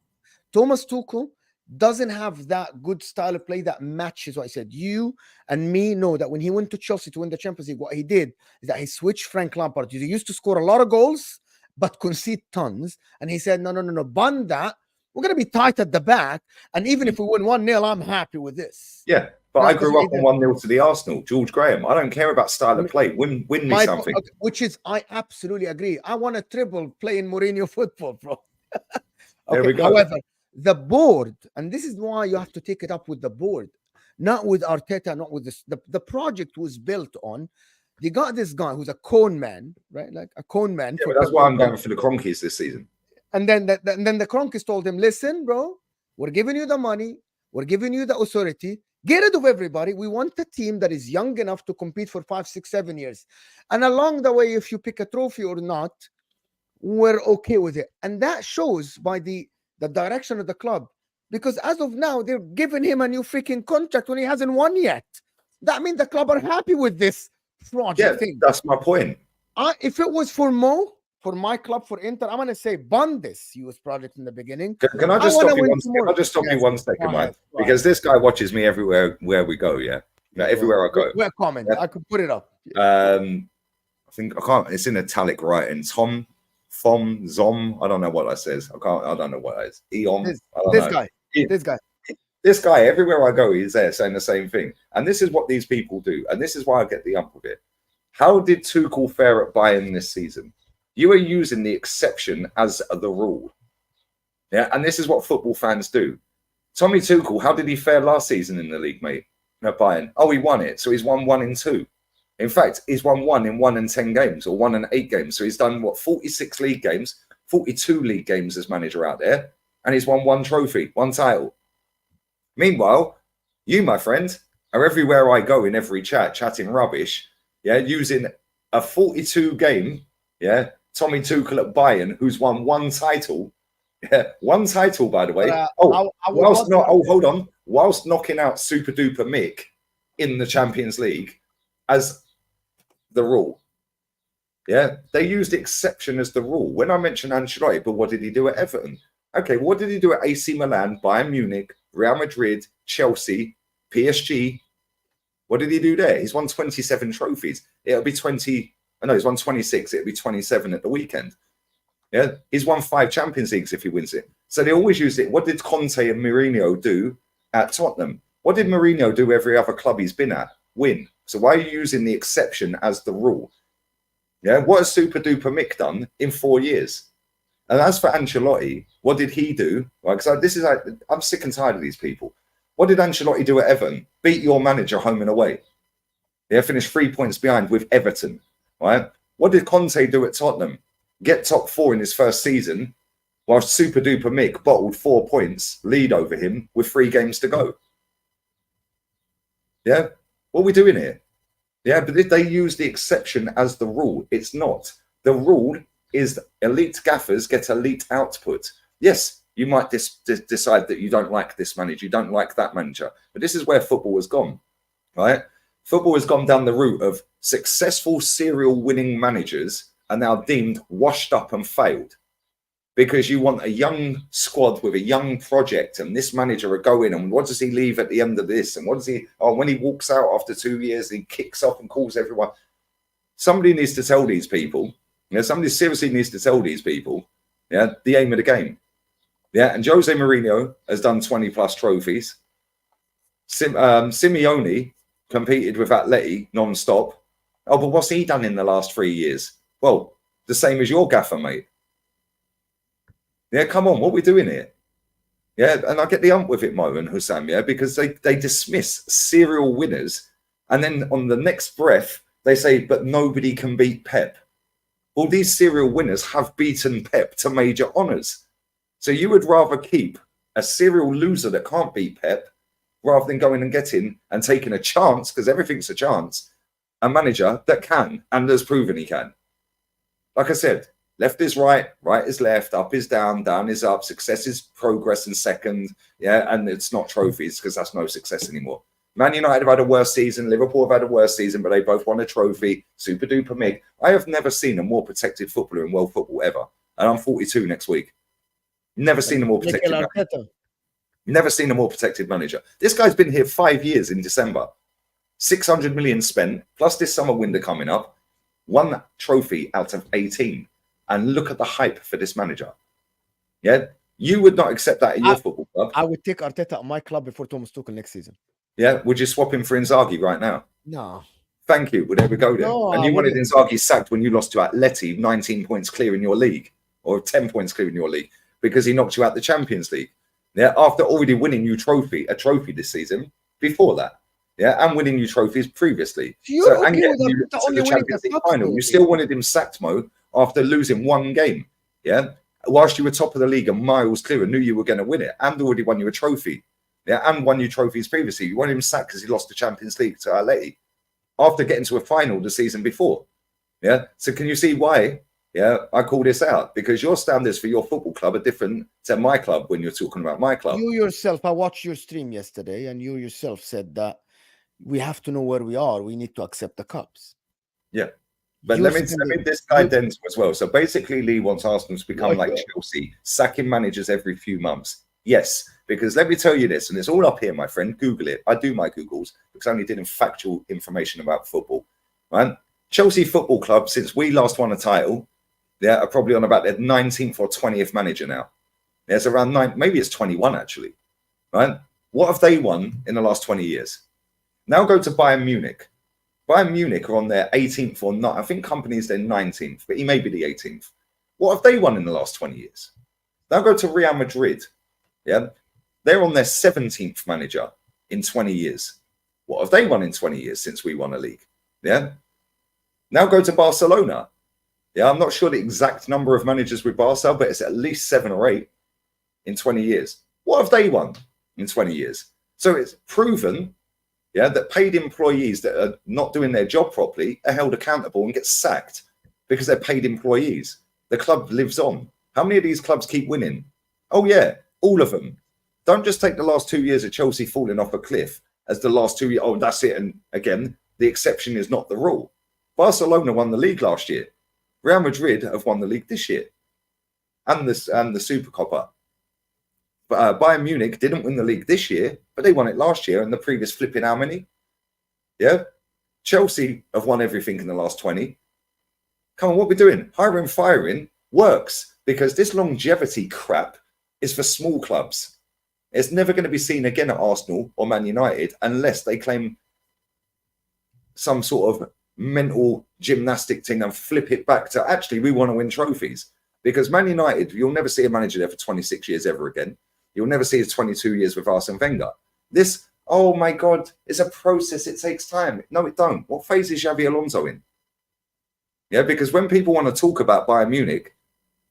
Thomas Tuchel doesn't have that good style of play that matches what I said. You and me know that when he went to Chelsea to win the Champions League, what he did is that he switched Frank Lampard. He used to score a lot of goals, but concede tons. And he said, no, bun that. We're going to be tight at the back. And even if we win 1-0, I'm happy with this. Yeah, but Right, I grew up on 1-0 to the Arsenal. George Graham. I don't care about style of play. Win me something. Which is, I absolutely agree. I want a triple playing Mourinho football, bro. There we go. However, the board, and this is why you have to take it up with the board, not with Arteta, not with this. The project was built on. They got this guy who's a cone man, right? Like a cone man. Yeah, but that's why I'm going for the Cronkies this season. And then the Cronkies told him, listen, bro, we're giving you the money. We're giving you the authority. Get rid of everybody. We want a team that is young enough to compete for 5, 6, 7 years. And along the way, if you pick a trophy or not, we're okay with it. And that shows by the direction of the club. Because as of now, they're giving him a new freaking contract when he hasn't won yet. That means the club are happy with this project thing. That's my point. If it was for Mo, for my club, for Inter, I'm going to say bun this US project in the beginning. Can I just stop you one second? Can I just stop you 1 second, mate? Because this guy watches me everywhere where we go, yeah? Everywhere I go. We're comment. I could put it up. I think I can't. It's in italic writing. Zom. I don't know what that says. I don't know what that is. Eon. This guy. Everywhere I go, he's there saying the same thing. And this is what these people do. And this is why I get the ump of it. How did Tuchel fare at Bayern this season? You are using the exception as the rule. Yeah, and this is what football fans do. Tommy Tuchel, how did he fare last season in the league, mate? At Bayern. Oh, he won it. So he's won 1 in 2. In fact, he's won 1 in 1 in 10 games or 1 in 8 games. So he's done, 46 league games, 42 league games as manager out there. And he's won 1 trophy, 1 title. Meanwhile, you, my friend, are everywhere I go in every chat, chatting rubbish, yeah, using a 42 game, yeah, Tommy Tuchel at Bayern, who's won 1 title. Yeah, 1 title, by the way. Hold on. Whilst knocking out Super Duper Mick in the Champions League as the rule. Yeah, they used exception as the rule. When I mentioned Ancelotti, but what did he do at Everton? Okay, what did he do at AC Milan, Bayern Munich, Real Madrid, Chelsea, PSG? What did he do there? He's won 27 trophies. It'll be 20. I know he's won 26. It'll be 27 at the weekend. Yeah, he's won 5 Champions Leagues if he wins it. So they always use it. What did Conte and Mourinho do at Tottenham? What did Mourinho do every other club he's been at? Win. So why are you using the exception as the rule? Yeah, what has Super Duper Mick done in 4 years? And as for Ancelotti, what did he do? Right, because this is like, I'm sick and tired of these people. What did Ancelotti do at Everton? Beat your manager home and away. They finished 3 points behind with Everton. Right? What did Conte do at Tottenham? Get top 4 in his first season, while Super Duper Mick bottled 4 points lead over him with 3 games to go. Yeah, what are we doing here? Yeah, but if they use the exception as the rule, it's not. The rule is elite gaffers get elite output. Yes, you might decide that you don't like this manager, you don't like that manager, but this is where football has gone, right? Football has gone down the route of successful serial winning managers are now deemed washed up and failed because you want a young squad with a young project, and this manager will go in, and what does he leave at the end of this? And what does he, oh, when he walks out after 2 years, he kicks off and calls everyone. Somebody needs to tell these people, somebody seriously needs to tell these people, the aim of the game. Yeah, and Jose Mourinho has done 20 plus trophies. Simeone competed with Atleti non-stop. Oh, but what's he done in the last 3 years? Well, the same as your gaffer, mate. Yeah, come on, what are we doing here? Yeah, and I get the ump with it, Mo and Husam, because they dismiss serial winners, and then on the next breath, they say, but nobody can beat Pep. Well, these serial winners have beaten Pep to major honours. So you would rather keep a serial loser that can't beat Pep rather than going and getting and taking a chance, because everything's a chance, a manager that can and has proven he can. Like I said, left is right, right is left, up is down, down is up, success is progress and second, and it's not trophies because that's no success anymore. Man United have had a worse season, Liverpool have had a worse season, but they both won a trophy, super duper mig. I have never seen a more protected footballer in world football ever, and I'm 42 next week. Never seen a more protected manager. Never seen a more protected manager. This guy's been here 5 years in December. 600 million spent, plus this summer window coming up. 1 trophy out of 18. And look at the hype for this manager. Yeah, you would not accept that in your football club. I would take Arteta at my club before Thomas Tuchel next season. Yeah, would you swap him for Inzaghi right now? No. Thank you. Well, there we go then. No, and you wanted Inzaghi sacked when you lost to Atleti, 19 points clear in your league, or 10 points clear in your league, because he knocked you out the Champions League. Yeah, after already winning you a trophy this season before that. Yeah, and winning you trophies previously. And getting you to the Champions League final. You still wanted him sacked, Mo, after losing 1 game. Yeah, whilst you were top of the league and miles clear and knew you were going to win it, and already won you a trophy. Yeah, and won you trophies previously. You wanted him sacked because he lost the Champions League to Atleti after getting to a final the season before. Yeah, so can you see why? Yeah, I call this out, because your standards for your football club are different to my club when you're talking about my club. You yourself, I watched your stream yesterday, and you yourself said that we have to know where we are. We need to accept the cups. Yeah. But let me this guy Denzel as well. So basically, Lee wants Arsenal to become like Chelsea, sacking managers every few months. Yes, because let me tell you this, and it's all up here, my friend. Google it. I do my Googles because I only did factual information about football. Right? Chelsea Football Club, since we last won a title, are probably on about their 19th or 20th manager now. There's around 9, maybe it's 21 actually. Right? What have they won in the last 20 years? Now go to Bayern Munich. Bayern Munich are on their 18th or not. I think Company is their 19th, but he may be the 18th. What have they won in the last 20 years? Now go to Real Madrid. Yeah, they're on their 17th manager in 20 years. What have they won in 20 years since we won a league? Yeah. Now go to Barcelona. Yeah, I'm not sure the exact number of managers with Barca, but it's at least 7 or 8 in 20 years. What have they won in 20 years? So it's proven, that paid employees that are not doing their job properly are held accountable and get sacked because they're paid employees. The club lives on. How many of these clubs keep winning? Oh, yeah, all of them. Don't just take the last 2 years of Chelsea falling off a cliff as the last 2 years. Oh, that's it. And again, the exception is not the rule. Barcelona won the league last year. Real Madrid have won the league this year and the Super Copa. Bayern Munich didn't win the league this year, but they won it last year, and the previous flipping how many? Yeah. Chelsea have won everything in the last 20. Come on, what we're doing? Hiring, firing works because this longevity crap is for small clubs. It's never going to be seen again at Arsenal or Man United unless they claim some sort of mental gymnastic thing and flip it back to actually we want to win trophies. Because Man United, you'll never see a manager there for 26 years ever again. You'll never see his 22 years with Arsene Wenger. This, oh my God, it's a process. It takes time. No, it don't. What phase is Xabi Alonso in? Yeah, because when people want to talk about Bayern Munich,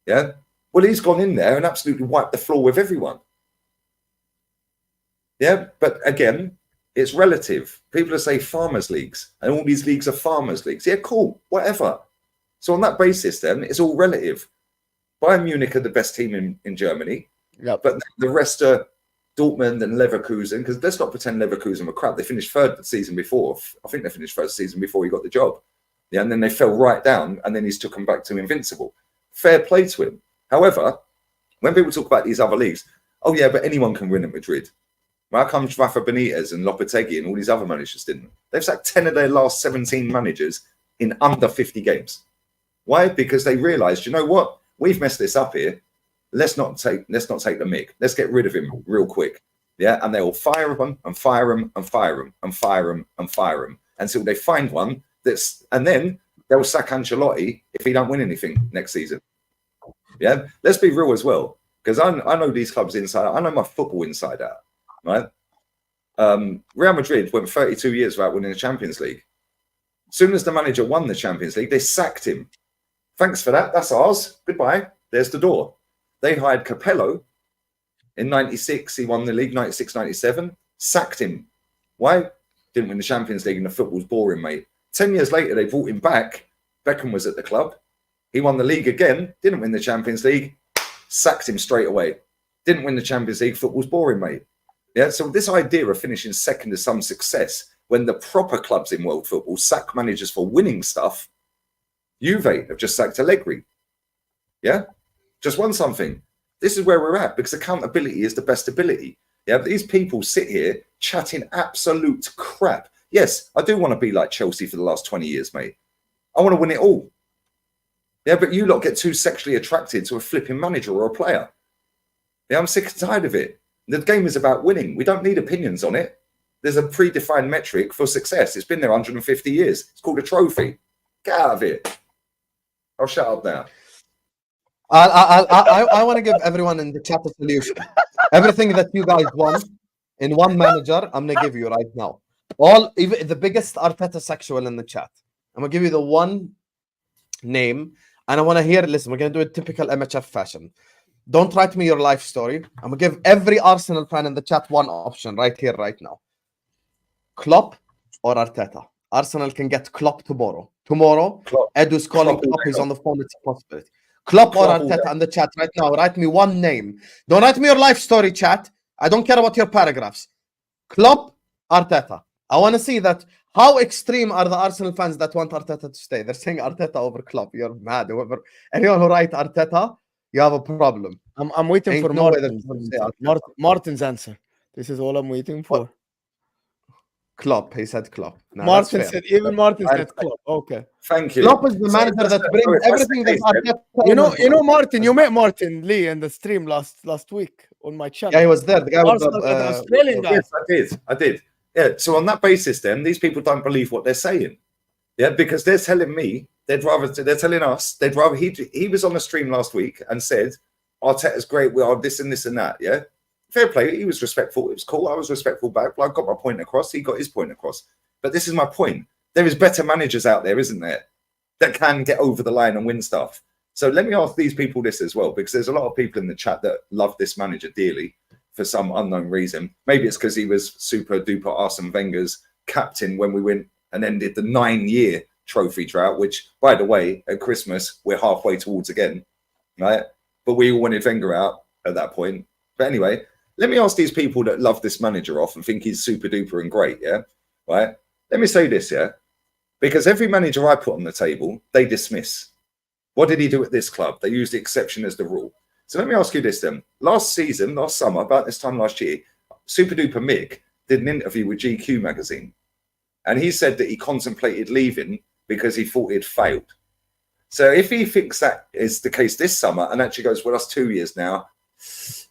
yeah, well, he's gone in there and absolutely wiped the floor with everyone. Yeah, but again, it's relative. People are saying farmers' leagues, and all these leagues are farmers' leagues. Yeah, cool, whatever. So on that basis, then, it's all relative. Bayern Munich are the best team in Germany, but the rest are Dortmund and Leverkusen, because let's not pretend Leverkusen were crap. They finished third the season before. I think they finished first season before he got the job. Yeah, and then they fell right down, and then he's took them back to invincible. Fair play to him. However, when people talk about these other leagues, oh yeah, but anyone can win at Madrid. How come Rafa Benitez and Lopetegui and all these other managers didn't? They've sacked 10 of their last 17 managers in under 50 games. Why? Because they realised, you know what? We've messed this up here. Let's not take the mick. Let's get rid of him real quick. Yeah, and they will fire him and fire him and fire him and fire him and fire him until they find one that's, and then they'll sack Ancelotti if he don't win anything next season. Yeah, let's be real as well, because I know these clubs inside out. I know my football inside out. Right? Real Madrid went 32 years without winning the Champions League. As soon as the manager won the Champions League, they sacked him. Thanks for that. That's ours. Goodbye. There's the door. They hired Capello in 96. He won the league, 96, 97. Sacked him. Why? Didn't win the Champions League and the football's boring, mate. 10 years later, they brought him back. Beckham was at the club. He won the league again. Didn't win the Champions League. Sacked him straight away. Didn't win the Champions League. Football's boring, mate. Yeah, so this idea of finishing second is some success when the proper clubs in world football sack managers for winning stuff. Juve have just sacked Allegri. Yeah, just won something. This is where we're at, because accountability is the best ability. Yeah, but these people sit here chatting absolute crap. Yes, I do want to be like Chelsea for the last 20 years, mate. I want to win it all. Yeah, but you lot get too sexually attracted to a flipping manager or a player. Yeah, I'm sick and tired of it. The game is about winning. We don't need opinions on it. There's a predefined metric for success. It's been there 150 years. It's called a trophy. Get out of it. I'll shut up now. I want to give everyone in the chat a solution. Everything that you guys want in one manager, I'm gonna give you right now. Even the biggest Arteta sexual in the chat. I'm gonna give you the one name, and I want to hear. Listen, we're gonna do a typical MHF fashion. Don't write me your life story. I'm gonna give every Arsenal fan in the chat one option right here, right now. Klopp or Arteta. Arsenal can get Klopp tomorrow. Klopp. Edu's calling Klopp. He's on the phone. It's a possibility. Klopp or Arteta in the chat right now. Write me one name. Don't write me your life story, chat. I don't care about your paragraphs. Klopp, Arteta. I want to see that. How extreme are the Arsenal fans that want Arteta to stay? They're saying Arteta over Klopp. You're mad. Anyone who writes Arteta, you have a problem. I'm waiting Ain't for no way Martin's answer. This is all I'm waiting for. Klopp. He said Klopp. Nah, Martin said, even Martin said Klopp. Okay. Thank you. Klopp is the manager that brings everything that Arteta. You know, Martin. You met Martin Lee in the stream last week on my channel. Yeah, he was there. The guy was the Australian guy. Yes, I did. Yeah. So on that basis, then these people don't believe what they're saying. Yeah, because they're telling me they're telling us they'd rather he was on the stream last week and said Arteta's great. We are this and this and that. Yeah. Fair play. He was respectful. It was cool. I was respectful back. I got my point across. He got his point across. But this is my point. There is better managers out there, isn't there, that can get over the line and win stuff. So let me ask these people this as well, because there's a lot of people in the chat that love this manager dearly for some unknown reason. Maybe it's because he was super duper Arsene Wenger's captain when we went and ended the 9-year trophy drought, which, by the way, at Christmas, we're halfway towards again, right? But we all wanted Wenger out at that point. But anyway, let me ask these people that love this manager off and think he's super duper and great, yeah? Right? Let me say this, yeah? Because every manager I put on the table, they dismiss. What did he do at this club? They use the exception as the rule. So let me ask you this then. Last summer, about this time last year, Super Duper Mick did an interview with GQ magazine. And he said that he contemplated leaving because he thought he'd failed. So if he thinks that is the case this summer and actually goes, well, that's 2 years now,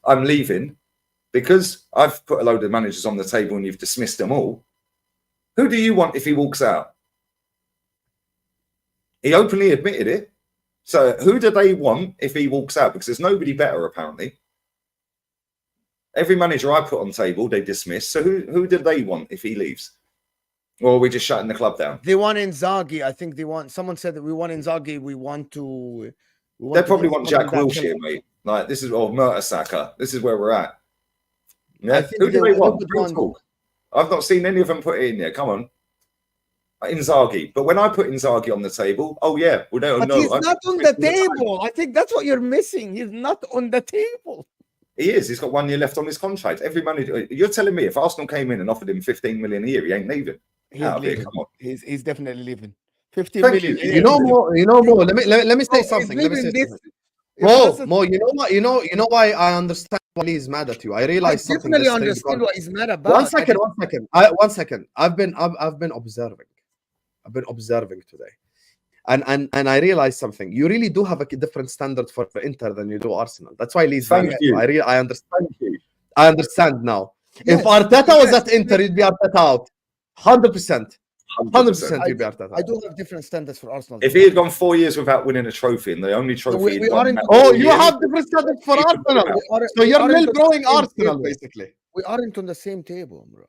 I'm leaving because I've put a load of managers on the table and you've dismissed them all. Who do you want if he walks out? He openly admitted it. So who do they want if he walks out? Because there's nobody better, apparently. Every manager I put on table, they dismiss. So who do they want if he leaves? Or are we just shutting the club down? They want Inzaghi. I think they want. Someone said that we want Inzaghi. We want to. They probably get want someone Jack that Wilshere, can- mate. Like this is or Mertesacker. This is where we're at. I Yeah. think Who do they they want? would Real want- talk. I've not seen any of them put it in there. Come on. Inzaghi. But when I put Inzaghi on the table, oh yeah, we don't But know. he's not on the table. I think that's what you're missing. He's not on the table. He is. He's got 1 year left on his contract. Every manager. You're telling me if Arsenal came in and offered him 15 million a year, he ain't leaving. He's Out of here, leaving. come on. He's definitely leaving. 15 Thank million. you. You know more. Let me say something. Let me say This, something. Mo, you know why I understand why he's mad at you. I I realize something. definitely yesterday understand because- what he's mad about. One second. I've been observing. I've been observing today, and I realized something. You really do have a different standard for Inter than you do Arsenal. That's why Lee's Thank mad at you. I understand. Thank you. I understand now. Yes, If Arteta was yes, at Inter, it'd be Arteta out. 100%. 100% I- you'd be Arteta I out. do have different standards for Arsenal. If he had gone 4 years without winning a trophy, and the only trophy we he'd won aren't- that Oh, 4 you years- have different standards for Arsenal. So We you're aren't nil on growing the same Arsenal, table. basically. We aren't on the same table, bro.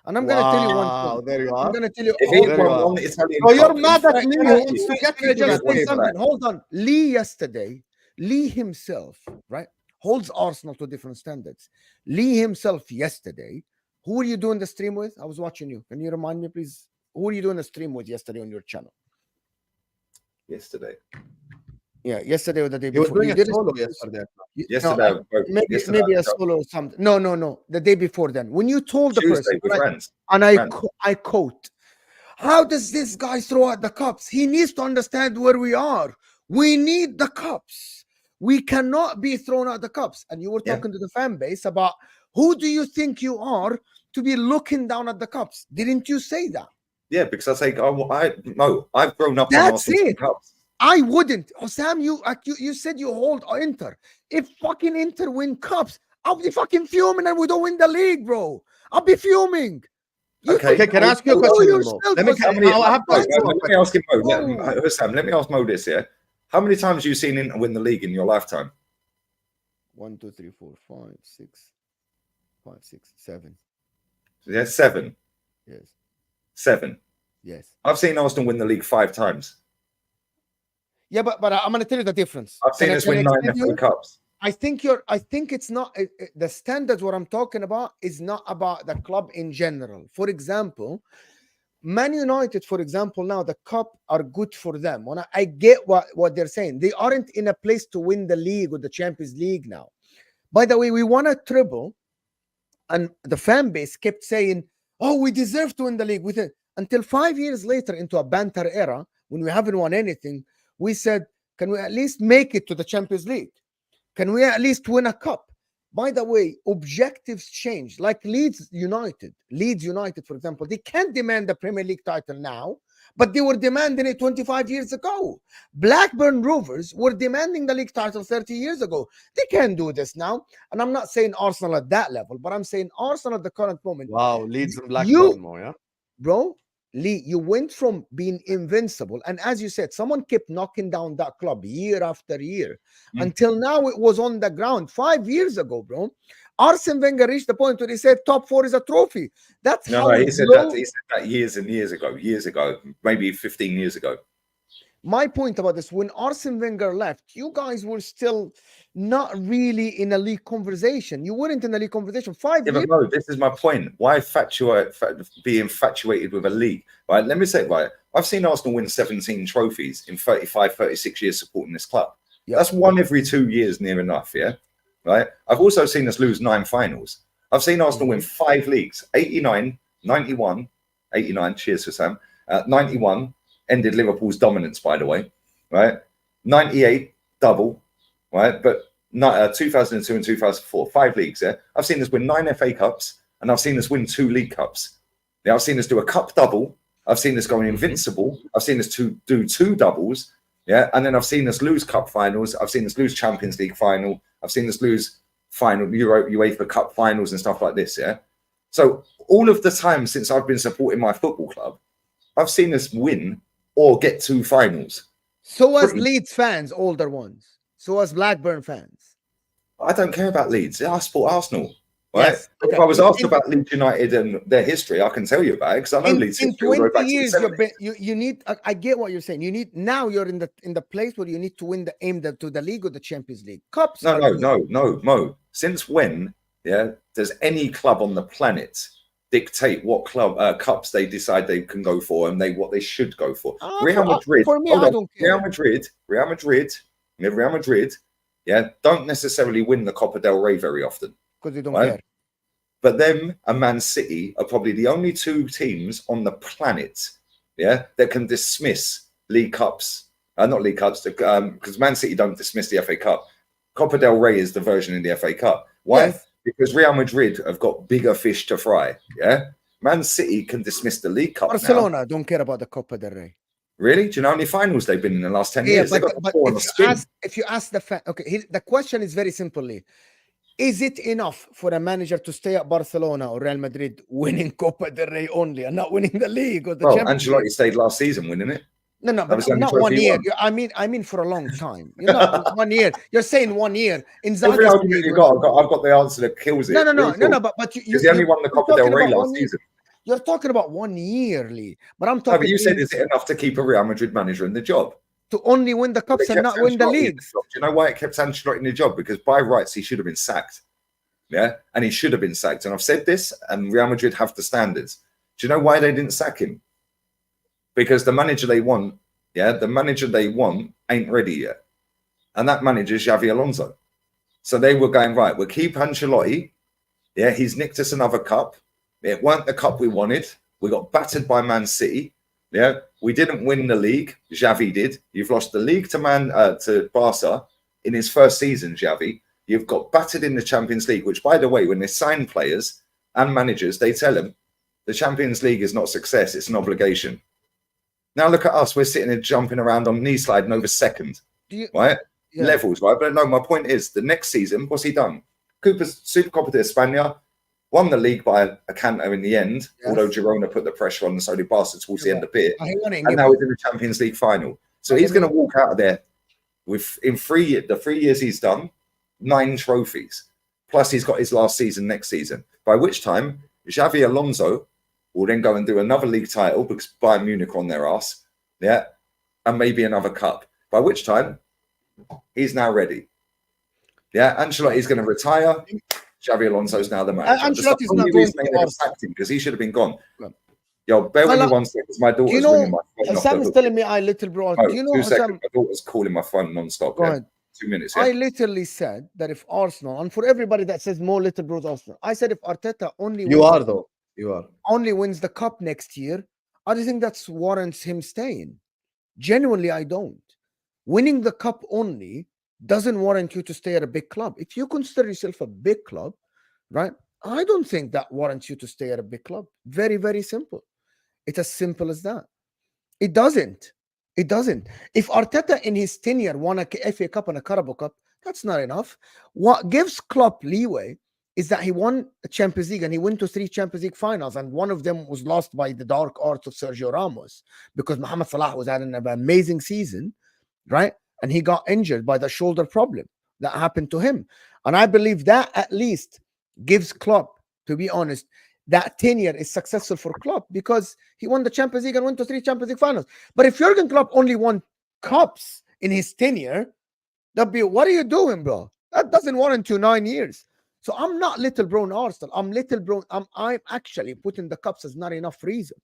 And I'm gonna tell you one Wow, thing. there you I'm are. gonna tell you. If hold he had There you won are. one Italian So you're cup, mad at in Lee Can who I- wants to get Can I you to just that say table. something? Hold on. Lee yesterday, Lee himself, right, holds Arsenal to different standards. Lee himself yesterday. Who were you doing the stream with? I was watching you. Can you remind me, please? Who were you doing the stream with yesterday on your channel? yesterday. Yeah, yesterday or the day He was before. doing You a did it- solo yesterday. you- Yesterday, no, I broke- maybe yesterday maybe I a broke- solo or something. No. The day before then, when you told the Tuesday person, with right, friends. and Friends. I quote, how does this guy throw out the cups? He needs to understand where we are. We need the cups. We cannot be thrown out the cups. And you were Yeah. talking to the fan base about who do you think you are to be looking down at the cups? Didn't you say that? Yeah, because I say, I've grown up on That's Arsenal it. Cups. I wouldn't. Sam, you said you hold Inter. If fucking Inter win cups, I'll be fucking fuming and we don't win the league, bro. I'll be fuming. You Okay. Okay, can I ask you a know question, Mo? yourself Let me. was- How many- I have to Mo, ask you a let me question. ask him, Mo. Whoa. Sam, let me ask Mo this, yeah? How many times have you seen Inter win the league in your lifetime? 1, 2, 3, 4, 5, 6, 5, 6, 7. Yeah, 7. Yes. 7. Yes. I've seen Arsenal win the league 5 times. Yeah, but I'm gonna tell you the difference. I've seen Can I- us can I win 9 explain FA you? Cups. I think it's not the standards. What I'm talking about is not about the club in general. For example, Man United, for example, now the cup are good for them. When I get what they're saying, they aren't in a place to win the league or the Champions League now. By the way, we won a treble, and the fan base kept saying, "Oh, we deserve to win the league." With it until 5 years later, into a banter era, when we haven't won anything, we said, "Can we at least make it to the Champions League? Can we at least win a cup?" By the way, objectives change. Like Leeds United, for example, they can't demand the Premier League title now, but they were demanding it 25 years ago. Blackburn Rovers were demanding the league title 30 years ago. They can't do this now. And I'm not saying Arsenal at that level, but I'm saying Arsenal at the current moment. Wow, Leeds and You- Blackburn, Mo, yeah? Bro, Lee, you went from being invincible, and as you said, someone kept knocking down that club year after year until now it was on the ground 5 years ago, bro. Arsene Wenger reached the point where he said top 4 is a trophy. That's No, how he said low- that. He said that years and years ago, maybe 15 years ago. My point about this, when Arsene Wenger left, you guys were still not really in a league conversation. You weren't in a league conversation 5 Yeah, years. but no, this is my point. Why be infatuated with a league? Right, let me say it right. I've seen Arsenal win 17 trophies in 35, 36 years supporting this club. Yeah. That's one every 2 years, near enough, yeah? Right? I've also seen us lose 9 finals. I've seen Arsenal win 5 leagues, 89, 91, 89, cheers for Sam, 91, ended Liverpool's dominance, by the way, right? 98, double, right? But 2002 and 2004, 5 leagues, yeah? I've seen us win 9 FA Cups, and I've seen us win 2 League Cups. Yeah, I've seen us do a cup double. I've seen us go invincible. I've seen us do 2 doubles, yeah? And then I've seen us lose cup finals. I've seen us lose Champions League final. I've seen us lose final UEFA Cup finals and stuff like this, yeah? So all of the time since I've been supporting my football club, I've seen us win or get 2 finals. So was Pretty- Leeds fans, older ones. So was Blackburn fans. I don't care about Leeds. I support Arsenal. Right? Yes. If Okay. I was asked about Leeds United and their history, I can tell you about it because I know Leeds In history all the way 20 back to the years, 70s. you need. I get what you're saying. You need now. You're in the place where you need to win to the league or the Champions League. Cups. No, are no, good. no, Mo. Since when, does any club on the planet dictate what cups they decide they can go for and what they should go for? Real Madrid. For me, hold I on. don't care. Real Madrid, don't necessarily win the Copa del Rey very often. Because they don't Right? care. But them and Man City are probably the only two teams on the planet, that can dismiss League Cups. Not League Cups, because Man City don't dismiss the FA Cup. Copa del Rey is the version in the FA Cup. Why? Yes. Because Real Madrid have got bigger fish to fry. Man City can dismiss the League Cup. Barcelona Now. don't care about the Copa del Rey. Really? Do you know how many finals they've been in the last 10 Yeah, years? but, They've got but four on the spin. if you ask the fan, okay, the question is very simply: is it enough for a manager to stay at Barcelona or Real Madrid winning Copa del Rey only and not winning the league or the Well, Champions Ancelotti League? stayed last season winning it. No, That but was the only not trophy 1 he year. won. I mean for a long time. You're not 1 year. You're saying 1 year. Every Inzaghi's argument you got, I've got the answer that kills it. No, Really cool. but you Because he only won the you're Copa del talking Rey about last 1 year. season. You're talking about 1 yearly, but I'm No, talking. but you said, is it enough to keep a Real Madrid manager in the job? To only win the cups They and kept not win the Ancelotti in leagues? job. Do you know why it kept Ancelotti in the job? Because by rights, he should have been sacked. And he should have been sacked. And I've said this, and Real Madrid have the standards. Do you know why they didn't sack him? Because the manager they want, ain't ready yet. And that manager is Xavi Alonso. So they were going, right, we'll keep Ancelotti. He's nicked us another cup. It weren't the cup we wanted. We got battered by Man City. We didn't win the league. Xavi did. You've lost the league to Barca in his first season, Xavi. You've got battered in the Champions League, which, by the way, when they sign players and managers, they tell them the Champions League is not success, it's an obligation. Now look at us. We're sitting there jumping around on knee sliding over second, right? Yeah. Levels, right? But no, my point is, the next season, what's he done? Cooper's Supercopa de España, won the league by a canter in the end, although Girona put the pressure on and so did Barca towards the end of it. And now he's in the Champions League final. So he's going to walk out of there with, the 3 years he's done, 9 trophies. Plus he's got his last season next season. By which time, Xavi Alonso will then go and do another league title because Bayern Munich are on their ass. And maybe another cup. By which time, he's now ready. Ancelotti's going to retire. Xavi Alonso's now the manager. Ancelotti's not going to sacked him because he should have been gone. Yo, bear with me 1 second. My daughter's ringing my phone. Sam is telling me little bro. No, do you know 2 seconds. My daughter's calling my phone non-stop. Go ahead. 2 minutes. I literally said that if Arsenal, and for everybody that says more little bros Arsenal, I said if Arteta only only wins the cup next year, I don't think that's warrants him staying. Genuinely, I don't. Winning the cup only doesn't warrant you to stay at a big club. If you consider yourself a big club, right? I don't think that warrants you to stay at a big club. Very, very simple. It's as simple as that. It doesn't. It doesn't. If Arteta in his tenure won a FA Cup and a Carabao Cup, that's not enough. What gives Klopp leeway is that he won a Champions League and he went to 3 Champions League finals, and one of them was lost by the dark arts of Sergio Ramos because Mohamed Salah was having an amazing season, right? And he got injured by the shoulder problem that happened to him. And I believe that at least gives Klopp, to be honest, that tenure is successful for Klopp because he won the Champions League and went to 3 Champions League finals. But if Jurgen Klopp only won cups in his tenure, that'd be, what are you doing, bro? That doesn't warrant you 9 years. So I'm not little bro in Arsenal. I'm actually putting the cups as not enough reason.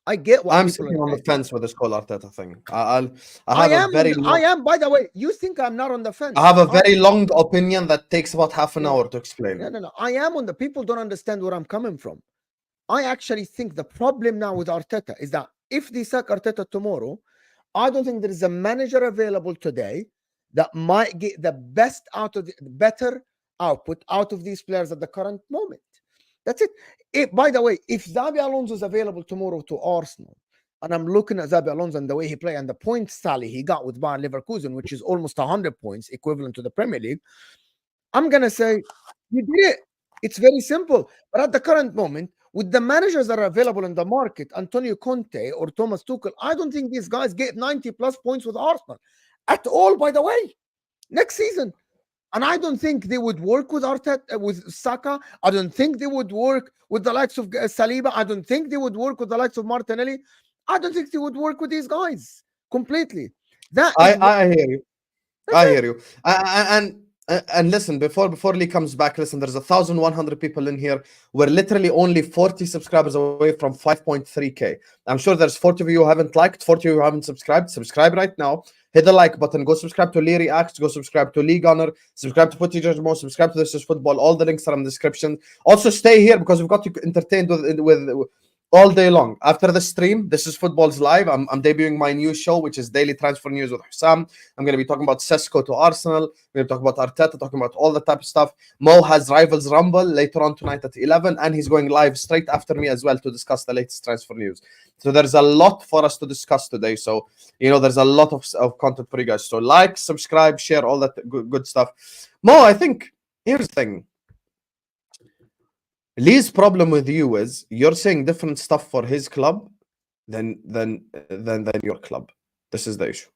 I get what I'm sitting on the fence with this whole Arteta thing. I am. By the way, you think I'm not on the fence? I have a very long opinion that takes about half an hour to explain. No. I am on the. People don't understand where I'm coming from. I actually think the problem now with Arteta is that if they sack Arteta tomorrow, I don't think there is a manager available today that might get the best better output out of these players at the current moment. That's it. By the way, if Xabi Alonso is available tomorrow to Arsenal, and I'm looking at Xabi Alonso and the way he played and the points tally he got with Bayern Leverkusen, which is almost 100 points, equivalent to the Premier League, I'm going to say, you did it. It's very simple. But at the current moment, with the managers that are available in the market, Antonio Conte or Thomas Tuchel, I don't think these guys get 90 plus points with Arsenal at all, by the way, next season. And I don't think they would work with Arteta, with Saka. I don't think they would work with the likes of Saliba. I don't think they would work with the likes of Martinelli. I don't think they would work with these guys completely. That is I hear you. I hear you. And listen, before Lee comes back, listen, there's 1,100 people in here. We're literally only 40 subscribers away from 5.3k. I'm sure there's 40 of you who haven't liked, 40 of you who haven't subscribed. Subscribe right now. Hit the like button. Go subscribe to Lee Reacts. Go subscribe to Lee Gunner. Subscribe to Footy Judgment. Subscribe to This Is Football. All the links are in the description. Also, stay here because we've got you entertained with all day long. After the stream, This Is Football's live. I'm debuting my new show, which is Daily Transfer News with Husam. I'm going to be talking about Sesko to Arsenal. We're going to talk about Arteta, talking about all the type of stuff. Mo has Rivals Rumble later on tonight at 11, and he's going live straight after me as well to discuss the latest transfer news. So there's a lot for us to discuss today. So, there's a lot of content for you guys. So like, subscribe, share, all that good stuff. Mo, I think, here's the thing. Lee's problem with you is you're saying different stuff for his club than your club. This is the issue.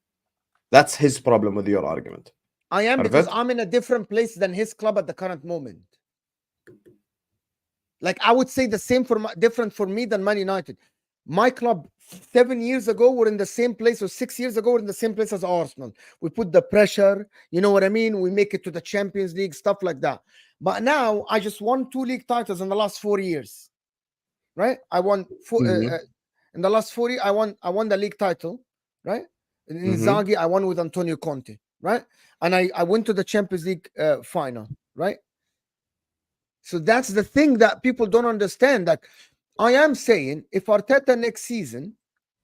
That's his problem with your argument. I am, because I'm in a different place than his club at the current moment. Like, I would say the same different for me than Man United. My club 7 years ago were in the same place, or 6 years ago were in the same place as Arsenal. We put the pressure, you know what I mean? We make it to the Champions League, stuff like that. But now I just won 2 league titles in the last 4 years, right? I won in the last 4 years. I won the league title, right? In Inzaghi, I won with Antonio Conte, right? And I went to the Champions League final, right? So that's the thing that people don't understand. That I am saying, if Arteta next season,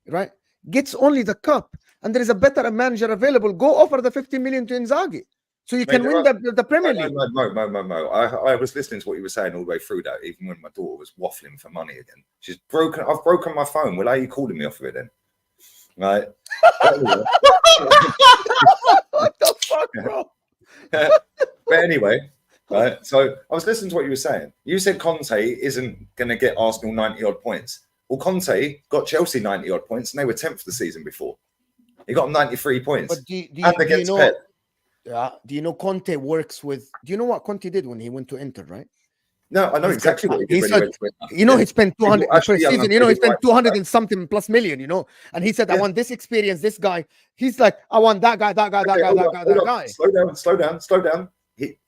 right, gets only the cup and there is a better manager available, go offer the 50 million to Inzaghi. So you can win the Premier League. No. I was listening to what you were saying all the way through that, even when my daughter was waffling for money again. She's broken. I've broken my phone. Well, how are you calling me off of it then? Right. What the fuck, bro? But anyway, right. So I was listening to what you were saying. You said Conte isn't going to get Arsenal 90 odd points. Well, Conte got Chelsea 90 odd points, and they were 10th the season before. He got them 93 points. But do you know? Pep. Yeah. Do you know Conte works with? Do you know what Conte did when he went to Inter? Right. No, I know exactly what he did when he went to Inter. You know, he spent 200 for a season. You know, he spent 200 and something plus million. You know, and he said, "I want this experience. This guy." He's like, "I want that guy, that guy." Slow down.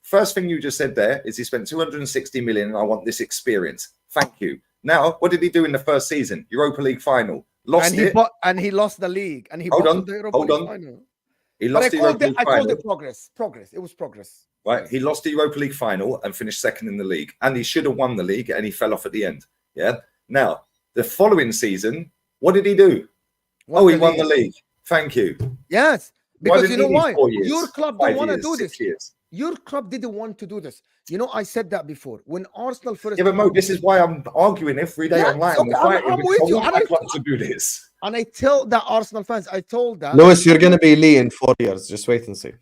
First thing you just said there is he spent 260 million, and I want this experience. Thank you. Now, what did he do in the first season? Europa League final. Lost it. And he lost the league. And he hold on. Final. He lost the Europa League final. I called it progress. It was progress. Right. He lost the Europa League final and finished second in the league. And he should have won the league, and he fell off at the end. Yeah. Now, the following season, what did he do? He won the league. Thank you. Yes. Because you know why? Your club don't want to do this. 6 years. Your club didn't want to do this. You know, I said that before. When Arsenal first... Yeah, but Mo, this is why I'm arguing every day online. Okay, I'm with you. I want my club to do this. And I tell the Arsenal fans, I told that... Lewis, you're going to be Lee in 4 years. Just wait and see.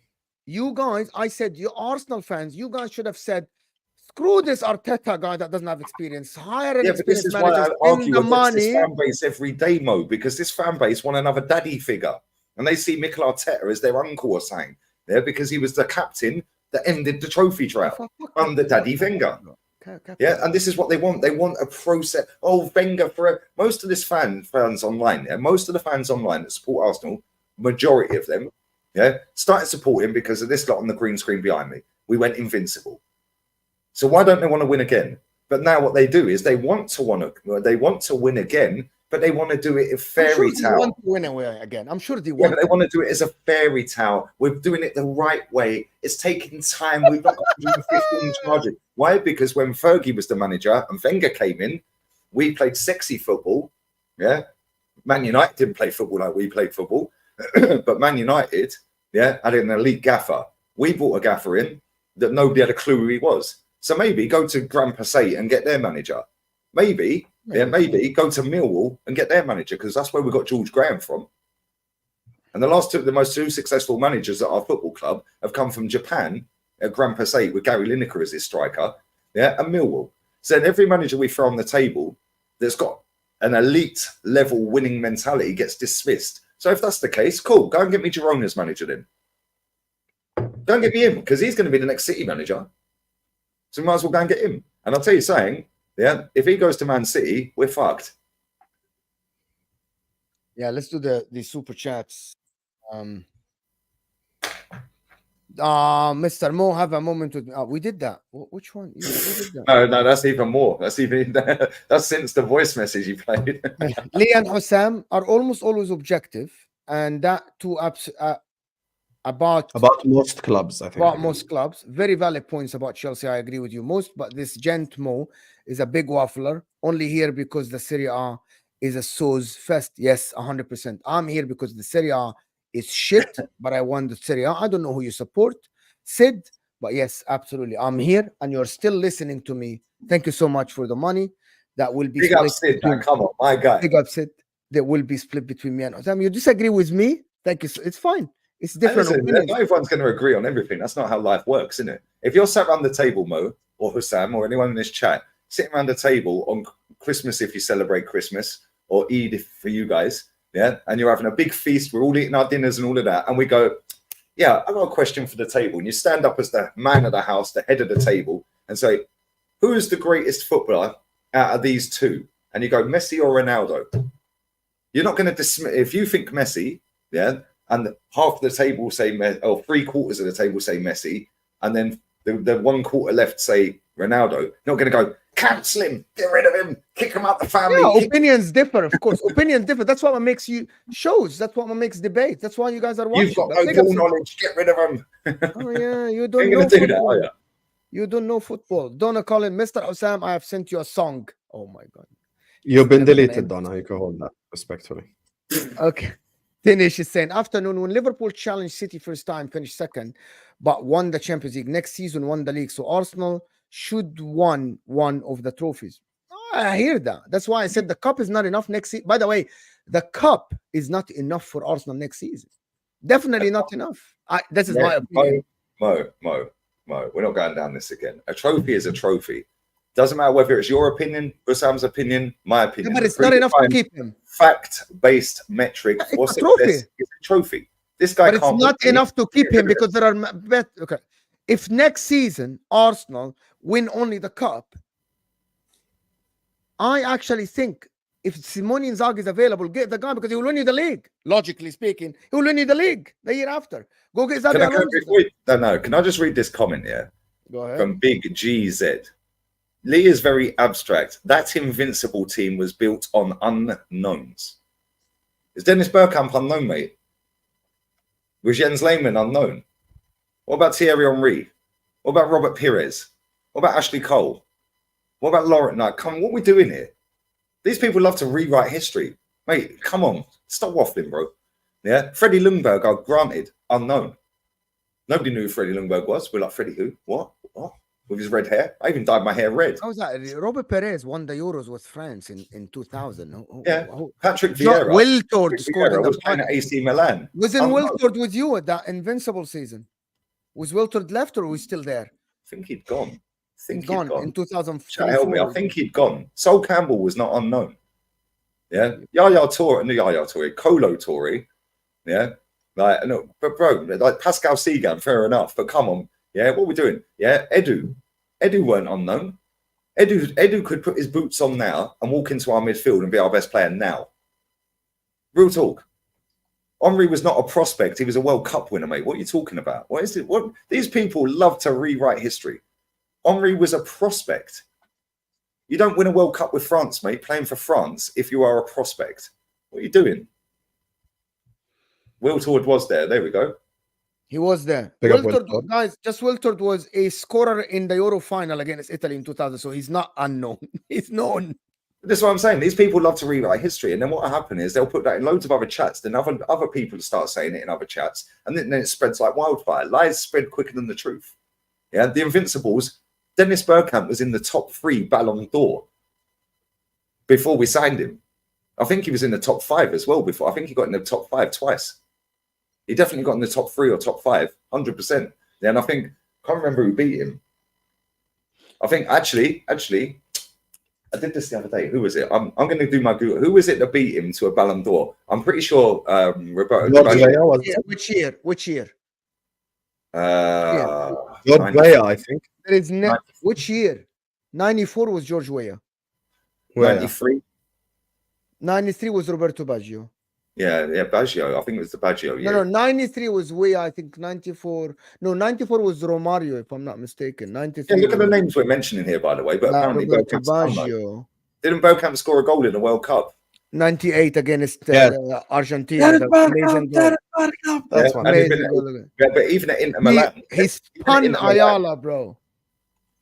You guys, I said, you Arsenal fans, you guys should have said, screw this Arteta guy that doesn't have experience. Hire an experienced manager in the money. This fan base every day, Mo, because this fan base want another daddy figure. And they see Mikel Arteta as their uncle or something. Yeah, because he was the captain that ended the trophy drought under Daddy Wenger. Yeah, and this is what they want. They want a process. Oh, Wenger for most of this fans online. Yeah, most of the fans online that support Arsenal, majority of them, yeah, started supporting because of this lot on the green screen behind me. We went invincible. So why don't they want to win again? But now what they do is they want to win again, but they want to do it in fairy tale. They want to win again. I'm sure they want. Yeah, but they want to do it as a fairy tale. We're doing it the right way. It's taking time. We've not got to do the 15 charges. Why? Because when Fergie was the manager and Wenger came in, we played sexy football. Yeah, Man United didn't play football like we played football, but Man United, yeah, had an elite gaffer. We brought a gaffer in that nobody had a clue who he was. So maybe go to Grand Passat and get their manager. Maybe go to Millwall and get their manager, because that's where we got George Graham from. And the most two successful managers at our football club have come from Japan at Grand Passat with Gary Lineker as his striker, yeah, and Millwall. So then every manager we throw on the table that's got an elite level winning mentality gets dismissed. So if that's the case, cool. Go and get me Girona as manager then. Go and get me him, because he's going to be the next City manager. So we might as well go and get him. And I'll tell you something, yeah, if he goes to Man City, we're fucked. Yeah, let's do the super chats. Mr. Mo, have a moment with me. We did that. Which one? Yeah, we did that. No, that's even more. That's since the voice message you played. Lee and Husam are almost always objective, and that too about most clubs, I think. about most clubs. Very valid points about Chelsea. I agree with you most, but this gent Mo is a big waffler. Only here because the Serie A is a so's fest. Yes, 100%. I'm here because the Serie A is shit, but I want the Serie A. I don't know who you support, Sid, but yes, absolutely. I'm here, and you're still listening to me. Thank you so much for the money. That will be Big up Sid, man. Come on, my guy. Big up Sid. That will be split between me and Husam. You disagree with me? Thank you. It's fine. It's different opinions. Not everyone's going to agree on everything. That's not how life works, isn't it? If you're sat around the table, Mo, or Husam, or anyone in this chat, sitting around the table on Christmas if you celebrate Christmas, or Eid if for you guys, yeah, and you're having a big feast, we're all eating our dinners and all of that, and we go, yeah, I've got a question for the table. And you stand up as the man of the house, the head of the table, and say, who is the greatest footballer out of these two? And you go, Messi or Ronaldo? You're not going to dismiss, if you think Messi, yeah, and half the table say, or 3/4 of the table say Messi, and then the 1/4 left say Ronaldo, you're not going to go, cancel him, get rid of him, kick him out the family. Yeah, opinions differ, of course. Opinions differ. That's what makes you shows. That's what makes debate. That's why you guys are watching. You've got no ball knowledge, get rid of him. Oh yeah, you don't You're know going to do football. that, are you? You don't know football. Donna Colin, Mr. Husam, I have sent you a song. Oh my God. You've been Never gonna deleted, end. Donna. You can hold that respectfully. Okay. Danish is saying, afternoon, when Liverpool challenged City first time, finished second, but won the Champions League. Next season, won the league. So Arsenal should won one of the trophies. Oh, I hear that. That's why I said the cup is not enough next season. By the way, the cup is not enough for Arsenal next season. Definitely not enough. This is my opinion. Mo, we're not going down this again. A trophy is a trophy. Doesn't matter whether it's your opinion, Husam's opinion, my opinion. Yeah, but it's not enough to keep him. Fact-based metric It's for a trophy. success is a trophy. This guy But can't. it's not enough to keep him because there are okay. If next season Arsenal win only the cup, I actually think if Simone Inzaghi is available, get the guy because he will win you the league. Logically speaking, he will win you the league the year after. Go get Xabi Alonso. Can I just read this comment here? Go ahead. From Big GZ. Lee is very abstract. That Invincible team was built on unknowns. Is Dennis Bergkamp unknown, mate? Was Jens Lehmann unknown? What about Thierry Henry? What about Robert Pires? What about Ashley Cole? What about Laurent Knight? Come on, what are we doing here? These people love to rewrite history. Mate, come on. Stop waffling, bro. Yeah? Freddie Ljungberg, granted, unknown. Nobody knew who Freddie Ljungberg was. We're like, Freddie who? What? With his red hair? I even dyed my hair red. How was that? Robert Perez won the Euros with France in 2000. Patrick Vieira. Wiltord scored in was the playing at AC Milan. Wasn't Wiltord with you at that Invincible season? Was Wiltord left or was still there? I think he'd gone. In 2004. Help me. I think he'd gone. Sol Campbell was not unknown. Yeah. Yaya Toure, Kolo Toure. Yeah. Like, no, but bro, like Pascal Segan, fair enough. But come on. Yeah. What are we doing? Yeah. Edu weren't unknown. Edu could put his boots on now and walk into our midfield and be our best player now. Real talk. Henry was not a prospect. He was a World Cup winner, mate. What are you talking about? What is it? What these people love to rewrite history. Henry was a prospect. You don't win a World Cup with France, mate, playing for France if you are a prospect. What are you doing? Wiltord was there. There we go. He was there. Wiltord. Guys, just Wiltord was a scorer in the Euro final against Italy in 2000, so he's not unknown. He's known. That's what I'm saying. These people love to rewrite history, and then what will happen is they'll put that in loads of other chats. Then other people start saying it in other chats, and then it spreads like wildfire. Lies spread quicker than the truth. Yeah, the Invincibles. Dennis Bergkamp was in the top 3 Ballon d'Or before we signed him. I think he was in the top 5 as well before. I think he got in the top 5 twice. He definitely got in the top 3 or top 5, 100%. Yeah, and I think, can't remember who beat him. I think actually, I did this the other day. Who was it? I'm going to do my Google. Who was it that beat him to a Ballon d'Or? I'm pretty sure Roberto. George Weah was Yeah, which year? Which year? George Weah, I think. There is which year? 94 was George Weah. Weah. 93. 93 was Roberto Baggio. Yeah, Baggio. I think it was the Baggio. Yeah. No, 93 was Weah. I think 94. No, 94 was Romario, if I'm not mistaken. 93. Yeah, look at the names we're mentioning here, by the way. But apparently, Roberto Bergkamp's done, though. Baggio. Didn't Bergkamp score a goal in the World Cup? 98 against Yes. Argentina. That's one. and he's Amazing been- goal. Yeah, but even at Inter Milan, He spun Inter Milan. Ayala, bro.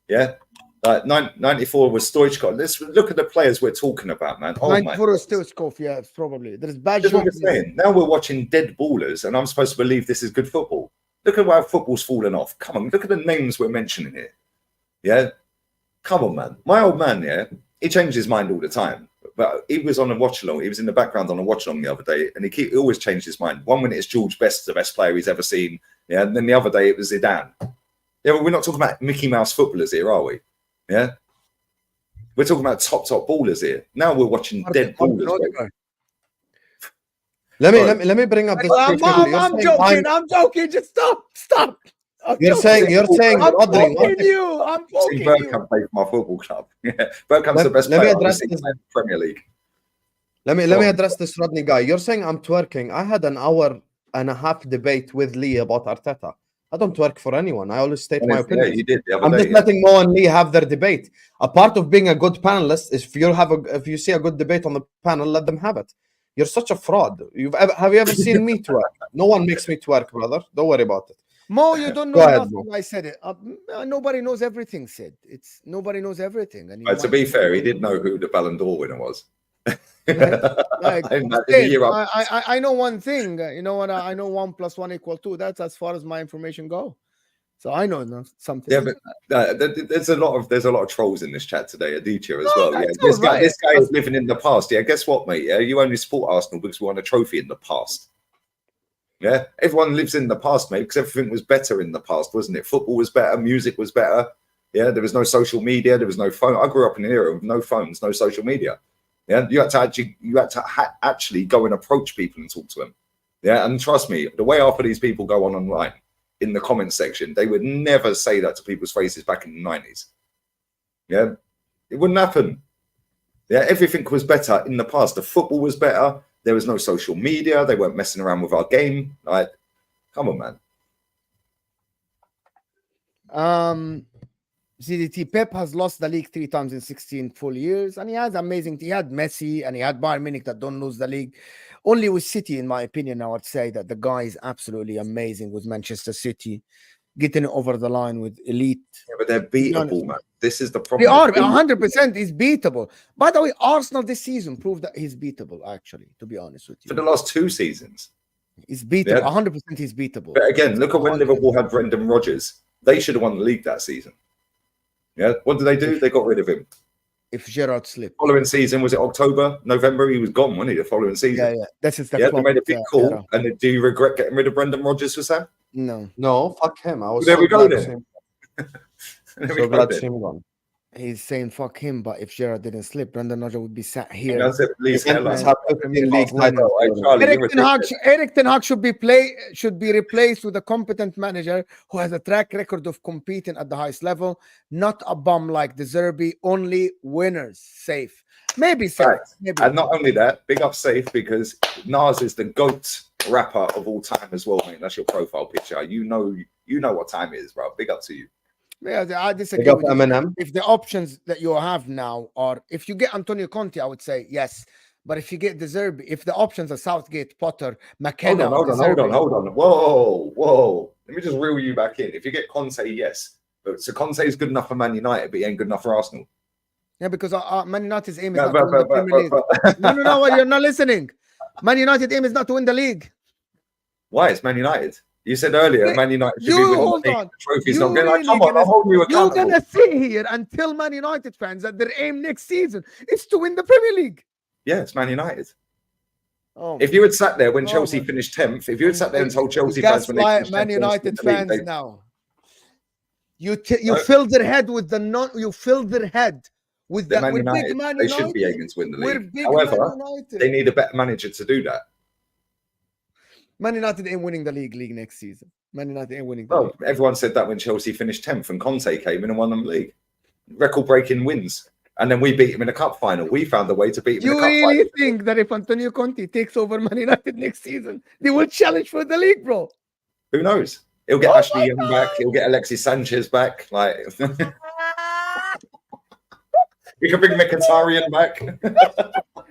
Yeah, 94 was Stoichkov. Let's look at the players we're talking about, man. Oh my 94 was Stoichkov, yeah, probably. There's That's Baggio. what we're saying. Now we're watching dead ballers, and I'm supposed to believe this is good football. Look at how football's fallen off. Come on, look at the names we're mentioning here. Yeah, come on, man. My old man, yeah, he changed his mind all the time. But he was on a watch along. He was in the background on a watch along the other day, and he always changed his mind. One minute it's George Best, the best player he's ever seen. Yeah, and then the other day it was Zidane. Yeah, but we're not talking about Mickey Mouse footballers here, are we? Yeah, we're talking about top ballers here. Now we're watching dead ballers. bro. Let me bring up this. I'm joking. Just stop. You're saying I'm Rodri. poking you. I'm poking See you. Bergkamp play for my football club. Yeah, Bergkamp's the best let me player I've address seen in this. the Premier League. Let me address this Rodney guy. You're saying I'm twerking. I had an hour and a half debate with Lee about Arteta. I don't twerk for anyone. I always state my Yeah, opinion. you did the other I'm day. just letting Mo and Lee have their debate. A part of being a good panelist is if you see a good debate on the panel, let them have it. You're such a fraud. Have you ever seen me twerk? No one makes me twerk, brother. Don't worry about it. Mo, you don't know Go ahead, nothing. Mo. I said it. Nobody knows everything, Sid. Nobody knows everything. And To be fair, he did know who the Ballon d'Or winner was. Like, In the Sid, year up. I know one thing. You know what? I know 1 + 1 = 2. That's as far as my information go. So I know something. Yeah, but there's a lot of trolls in this chat today, Aditya as No, well. Yeah, that's all right. this guy is living in the past. Yeah, guess what, mate? Yeah, you only support Arsenal because we won a trophy in the past. Yeah, everyone lives in the past, mate, because everything was better in the past, wasn't it? Football was better, music was better. Yeah, there was no social media, there was no phone. I grew up in an era of no phones, no social media. Yeah, you had to actually go and approach people and talk to them. Yeah, and trust me, the way half of these people go on online in the comment section, they would never say that to people's faces back in the 90s. Yeah, it wouldn't happen. Yeah, everything was better in the past. The football was better. There was no social media. They weren't messing around with our game. Like, come on, man. CDT Pep has lost the league 3 times in 16 full years, and he had amazing. He had Messi and he had Bayern Munich that don't lose the league. Only with City, in my opinion, I would say that the guy is absolutely amazing with Manchester City, getting over the line with elite. Yeah, but they're beatable, man. This is the They problem. are 100%. He's beatable. By the way, Arsenal this season proved that he's beatable. Actually, to be honest with For you, the last 2 seasons. he's beatable. Yeah. 100%. He's beatable. But again, look at when Liverpool had Brendan Rodgers. They should have won the league that season. Yeah, what did they do? They got rid of him. If Gerrard slipped, Following season, was it October, November? He was gone, wasn't he? The following season. yeah. This is the Yeah, they Klopp, made a big call. era. And do you regret getting rid of Brendan Rodgers for Sam? No, Fuck him. I was There so we go glad to then. see him. There we So go glad to then. see him gone. he's saying fuck him. But if Gerrard didn't slip, Brendan Rodgers would be sat here. And that's it, please, He Helen. has 15 league Hey, titles. Charlie, you're Eric Ten Hag should be replaced with a competent manager who has a track record of competing at the highest level, not a bum like De Zerbi. Only winners. Safe. Maybe safe. Right. Maybe. And not only that, big up Safe, because Nas is the GOAT rapper of all time as well, mate. That's your profile picture. You know what time it is, bro. Big up to you. Yeah, I disagree Big up with you. Eminem. If the options that you have now are, if you get Antonio Conte, I would say yes. But if you get De Zerbi, if the options are Southgate, Potter, McKenna, Hold on. Whoa. Let me just reel you back in. If you get Conte, yes. But so Conte is good enough for Man United, but he ain't good enough for Arsenal. Yeah, because Man United's aim is No, not to win the Premier League. No, you're not listening. Man United aim is not to win the league. Why? It's Man United. You said earlier, Man United should be winning hold the league. on. The trophy's You not going. Like, really come on, gonna- I'm holding you You're accountable. gonna sit here and tell Man United fans that their aim next season is to win the Premier League. Yeah, it's Man United. Oh, If you had sat there when Oh, Chelsea man. finished 10th, if you had sat there and told Chelsea you fans when they gaslight finished Man 10th, United Chelsea won the fans league, now. You No. fill their head with the you fill their head With They're that, Man we're big United. Man They should be United. aiming to win the We're league. big However, Man United. they need a better manager to do that. Man United ain't winning the league next season. Man United ain't winning the Well, league. everyone said that when Chelsea finished 10th and Conte came in and won them the league. Record-breaking wins. And then we beat him in a cup final. We found a way to beat him in You a cup really final. think that if Antonio Conte takes over Man United next season, they will challenge for the league, bro? Who knows? He'll get Oh Ashley my Young back. He'll get Alexis Sanchez back. Like, we can bring Mkhitaryan back.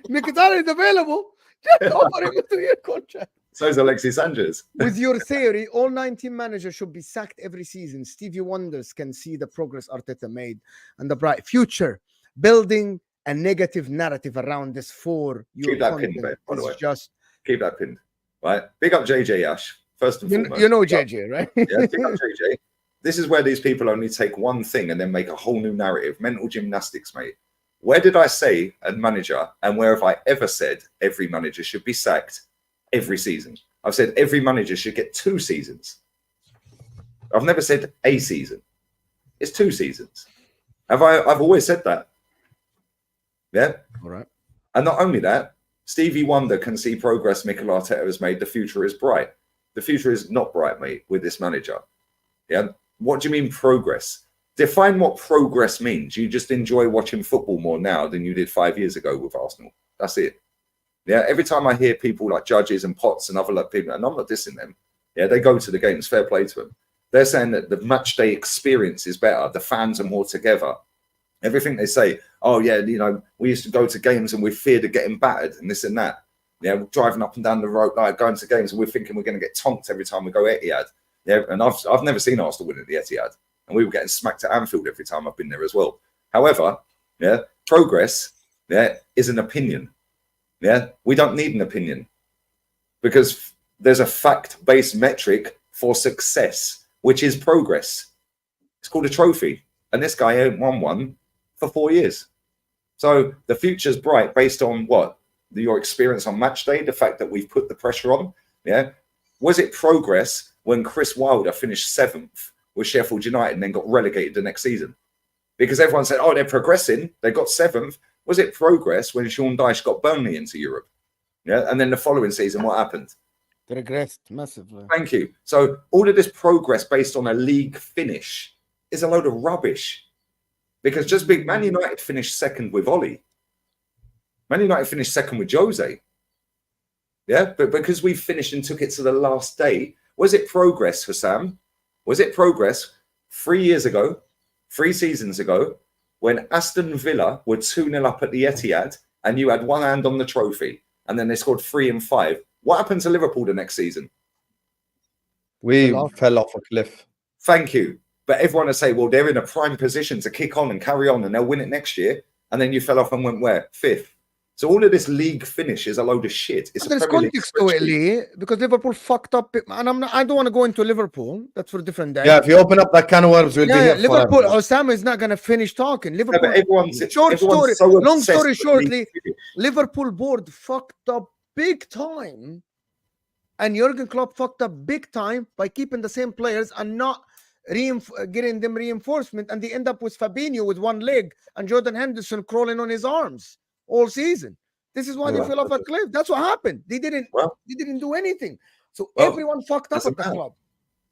Mkhitaryan is available. Just offer him a 2-year contract. So is Alexis Sanchez. With your theory, all 19 managers should be sacked every season. Stevie Wonders can see the progress Arteta made and the bright future. Building a negative narrative around this for your Keep that content pinned, by the is way. just... Keep that pinned. Right? Big up JJ Ash, first and foremost. You know Big up. JJ, right? Yeah, big up JJ. This is where these people only take one thing and then make a whole new narrative. Mental gymnastics, mate. Where did I say a manager, and where have I ever said every manager should be sacked every season? I've said every manager should get 2 seasons. I've never said a season. It's 2 seasons. I've always said that. Yeah. All right. And not only that, Stevie Wonder can see progress Mikel Arteta has made. The future is bright. The future is not bright, mate, with this manager. Yeah. What do you mean progress? Define what progress means. You just enjoy watching football more now than you did 5 years ago with Arsenal. That's it. Yeah. Every time I hear people like Judges and Potts and other like people, and I'm not dissing them. Yeah. They go to the games. Fair play to them. They're saying that the match day experience is better. The fans are more together. Everything they say, oh, yeah, you know, we used to go to games and we feared of getting battered and this and that. Yeah, we're driving up and down the road, like going to games and we're thinking we're going to get tonked every time we go Etihad. Yeah, and I've never seen Arsenal win at the Etihad. And we were getting smacked at Anfield every time I've been there as well. However, yeah, progress, yeah, is an opinion. Yeah, we don't need an opinion because there's a fact-based metric for success, which is progress. It's called a trophy. And this guy ain't won one for 4 years. So the future's bright based on what? Your experience on match day, the fact that we've put the pressure on. Yeah. Was it progress when Chris Wilder finished 7th with Sheffield United and then got relegated the next season? Because everyone said, oh, they're progressing. They got 7th. Was it progress when Sean Dyche got Burnley into Europe? Yeah. And then the following season, what happened? They regressed massively. Thank you. So all of this progress based on a league finish is a load of rubbish. Because just big Man United finished 2nd with Ollie. Man United finished 2nd with Jose. Yeah, but because we finished and took it to the last day, was it progress, Husam? Was it progress 3 years ago, 3 seasons ago, when Aston Villa were 2-0 up at the Etihad and you had one hand on the trophy and then they scored 3 and 5? What happened to Liverpool the next season? We fell off a cliff. Thank you. But everyone will say, well, they're in a prime position to kick on and carry on and they'll win it next year. And then you fell off and went where? 5th. So all of this league finish is a load of shit. It's There's context to it, Lee, because Liverpool fucked up. And I don't want to go into Liverpool. That's for a different day. Yeah, if you open up that can of worms, we'll be here Liverpool, forever. Osama is not going to finish talking. Liverpool, but everyone's long story shortly, Liverpool board fucked up big time. And Jurgen Klopp fucked up big time by keeping the same players and not getting them reinforcement, and they end up with Fabinho with one leg and Jordan Henderson crawling on his arms all season. This is why they fell off a cliff. That's what happened. They didn't do anything. So everyone fucked up at the club.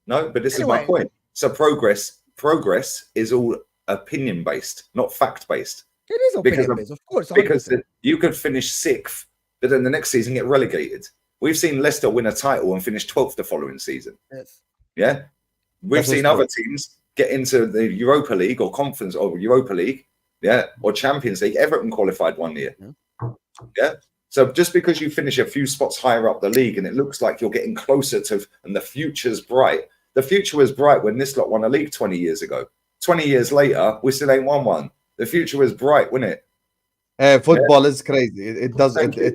No, but this is my point. So progress is all opinion based, not fact based. It is opinion based, of course. 100%. Because you could finish 6th, but then the next season get relegated. We've seen Leicester win a title and finish 12th the following season. Yes. Yeah. We've seen other teams get into the Europa League or Conference or Europa League, yeah, or Champions League. Everton qualified 1 year. Yeah. So just because you finish a few spots higher up the league and it looks like you're getting closer to, and the future's bright. The future was bright when this lot won a league 20 years ago. 20 years later, we still ain't won one. The future was bright, wasn't it? Football is crazy. It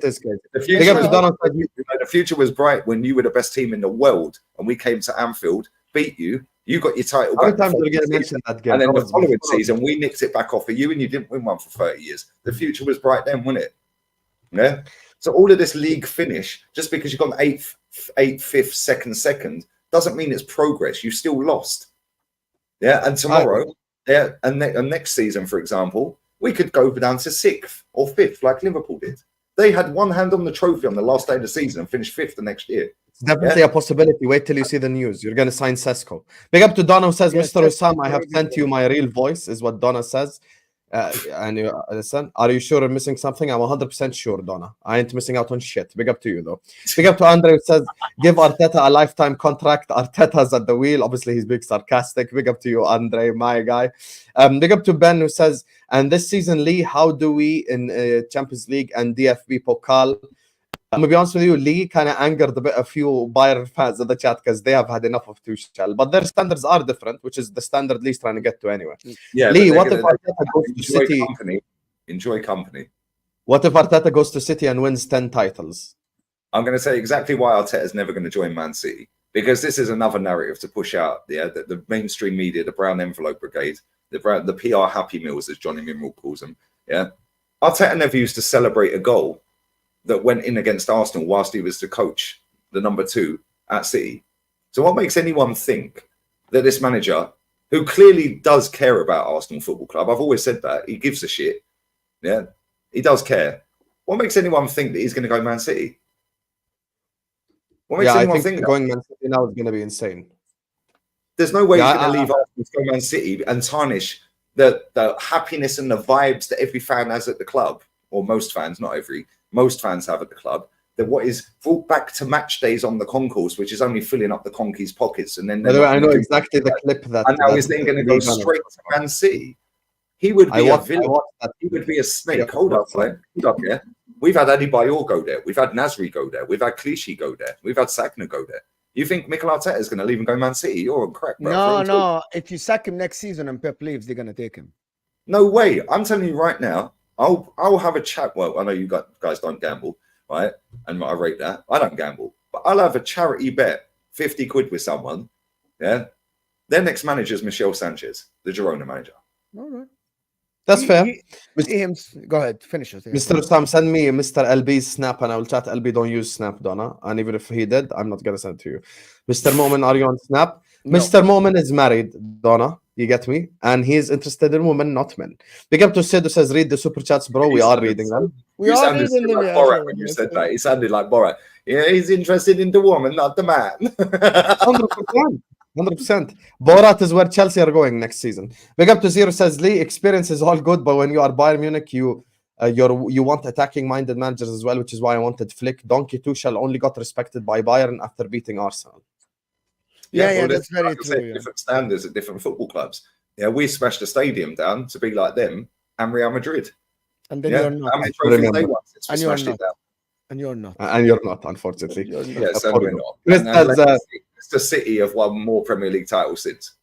is crazy. The future was bright when you were the best team in the world and we came to Anfield, beat you. You got your title back. How many times do we get mentioned that game? And then the following season, we nicked it back off of you and you didn't win one for 30 years. The future was bright then, wasn't it? Yeah. So all of this league finish, just because you got 8th, 5th, 2nd, doesn't mean it's progress. You still lost. Yeah. And tomorrow, and next season, for example, we could go down to 6th or 5th like Liverpool did. They had one hand on the trophy on the last day of the season and finished 5th the next year. It's definitely a possibility. Wait till you see the news. You're going to sign Sesko. Big up to Donna who says, Yes, Mr. Sesko Husam, I have already sent you my real voice, is what Donna says. And you listen, are you sure I'm missing something? I'm 100% sure, Donna. I ain't missing out on shit. Big up to you, though. Big up to Andre who says, give Arteta a lifetime contract. Arteta's at the wheel. Obviously, he's big sarcastic. Big up to you, Andre, my guy. Big up to Ben who says, and this season, Lee, how do we in Champions League and DFB Pokal? I'm gonna be honest with you, Lee kind of angered a few Bayern fans in the chat because they have had enough of Tuchel, but their standards are different, which is the standard Lee's trying to get to anyway. Yeah, Lee, what if Arteta goes to City? Enjoy company. What if Arteta goes to City and wins 10 titles? I'm going to say exactly why Arteta's never going to join Man City, because this is another narrative to push out. Yeah, the mainstream media, the brown envelope brigade, the PR happy meals, as Johnny Mineral calls them. Yeah, Arteta never used to celebrate a goal that went in against Arsenal whilst he was the coach, the number 2 at City. So what makes anyone think that this manager, who clearly does care about Arsenal Football Club, I've always said that, he gives a shit, yeah, he does care. What makes anyone think that he's going to go Man City? What makes anyone think that? Going Man City now is going to be insane. There's no way he's going to leave Arsenal to go Man City and tarnish the happiness and the vibes that every fan has at the club, or most fans, not every, most fans have at the club, that what is brought back to match days on the concourse, which is only filling up the conky's pockets. And then by the way, I know exactly the clip that. And now he's then going to go straight to Man City. He would be a villain. He would be a snake. Yeah, hold up, man. Hold up, yeah. We've had Adebayor go there. We've had Nasri go there. We've had Clichy go there. We've had Sagna go there. You think Mikel Arteta is going to leave and go Man City? You're on crack, bro. No. If you sack him next season and Pep leaves, they're going to take him. No way. I'm telling you right now. I'll have a chat. Well, I know you guys don't gamble, right? And I rate that. I don't gamble, but I'll have a charity bet, 50 quid with someone. Yeah, their next manager is Michel Sanchez, the Girona manager. All right, that's fair. Go ahead, finish it. Mr. Sam, send me Mr. LB's snap, and I will chat. LB don't use Snap, Donna, and even if he did, I'm not gonna send it to you. Mr. Momin, are you on Snap? No. Mr. Momin is married, Donna. You get me? And he's interested in women, not men. Big up to Sid who says, read the super chats, bro. We are reading them. We are reading them. Like Borat when you said that. He sounded like Borat. Yeah, he's interested in the woman, not the man. 100%. Borat is where Chelsea are going next season. Big up to Zero says, Lee, experience is all good, but when you are Bayern Munich, you want attacking-minded managers as well, which is why I wanted Flick. Donkey Tuchel only got respected by Bayern after beating Arsenal. Yeah, that's very true. Yeah. Different standards at different football clubs. Yeah, we smashed the stadium down to be like them and Real Madrid. And then you're not. How many trophies they won since we and smashed it down? And you're not. And you're not, unfortunately. Yeah, so we're not. It's the City have won more Premier League titles since.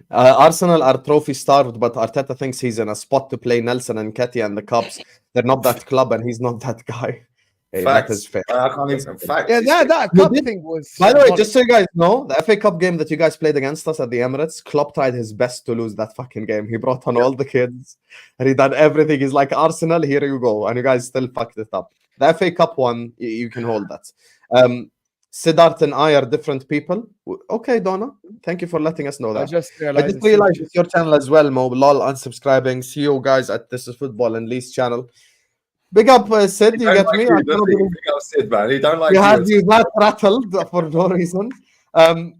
Arsenal are trophy starved, but Arteta thinks he's in a spot to play Nelson and Ketty and the Cubs. They're not that club, and he's not that guy. Hey, that is fair. I can't even fact. Yeah, that cup thing was. By the way, just so you guys know, the FA Cup game that you guys played against us at the Emirates, Klopp tried his best to lose that fucking game. He brought on all the kids, and he done everything. He's like, Arsenal, here you go, and you guys still fucked it up. The FA Cup one, you can hold that. Siddharth and I are different people. Okay, Donna, thank you for letting us know that. I just realized it's your channel as well, Mo. Lol, unsubscribing. See you guys at This Is Football and Lee's channel. Big up, Sid. You get me? Big up, Sid, man. He don't like you. Had you that rattled for no reason.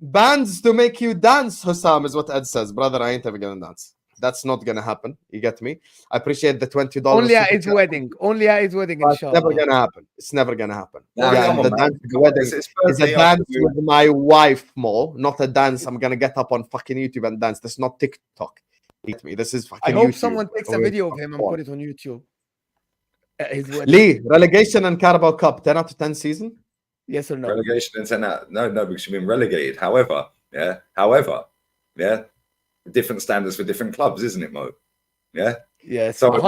Bands to make you dance, Husam, is what Ed says. Brother, I ain't ever gonna dance. That's not gonna happen. You get me? I appreciate the $20. Only at his wedding. Only at his wedding. It's never gonna happen. It's never gonna happen. The dance at the wedding is a dance with my wife, Mo. Not a dance. I'm gonna get up on fucking YouTube and dance. This is not TikTok. You get me? This is fucking. I hope YouTube. someone takes a video of him and put it on YouTube. Lee, relegation and Carabao Cup, 10 out of 10 season? Yes or no? Relegation and 10 out. No, because you've been relegated. However, different standards for different clubs, isn't it, Mo? Yeah. Yeah. So by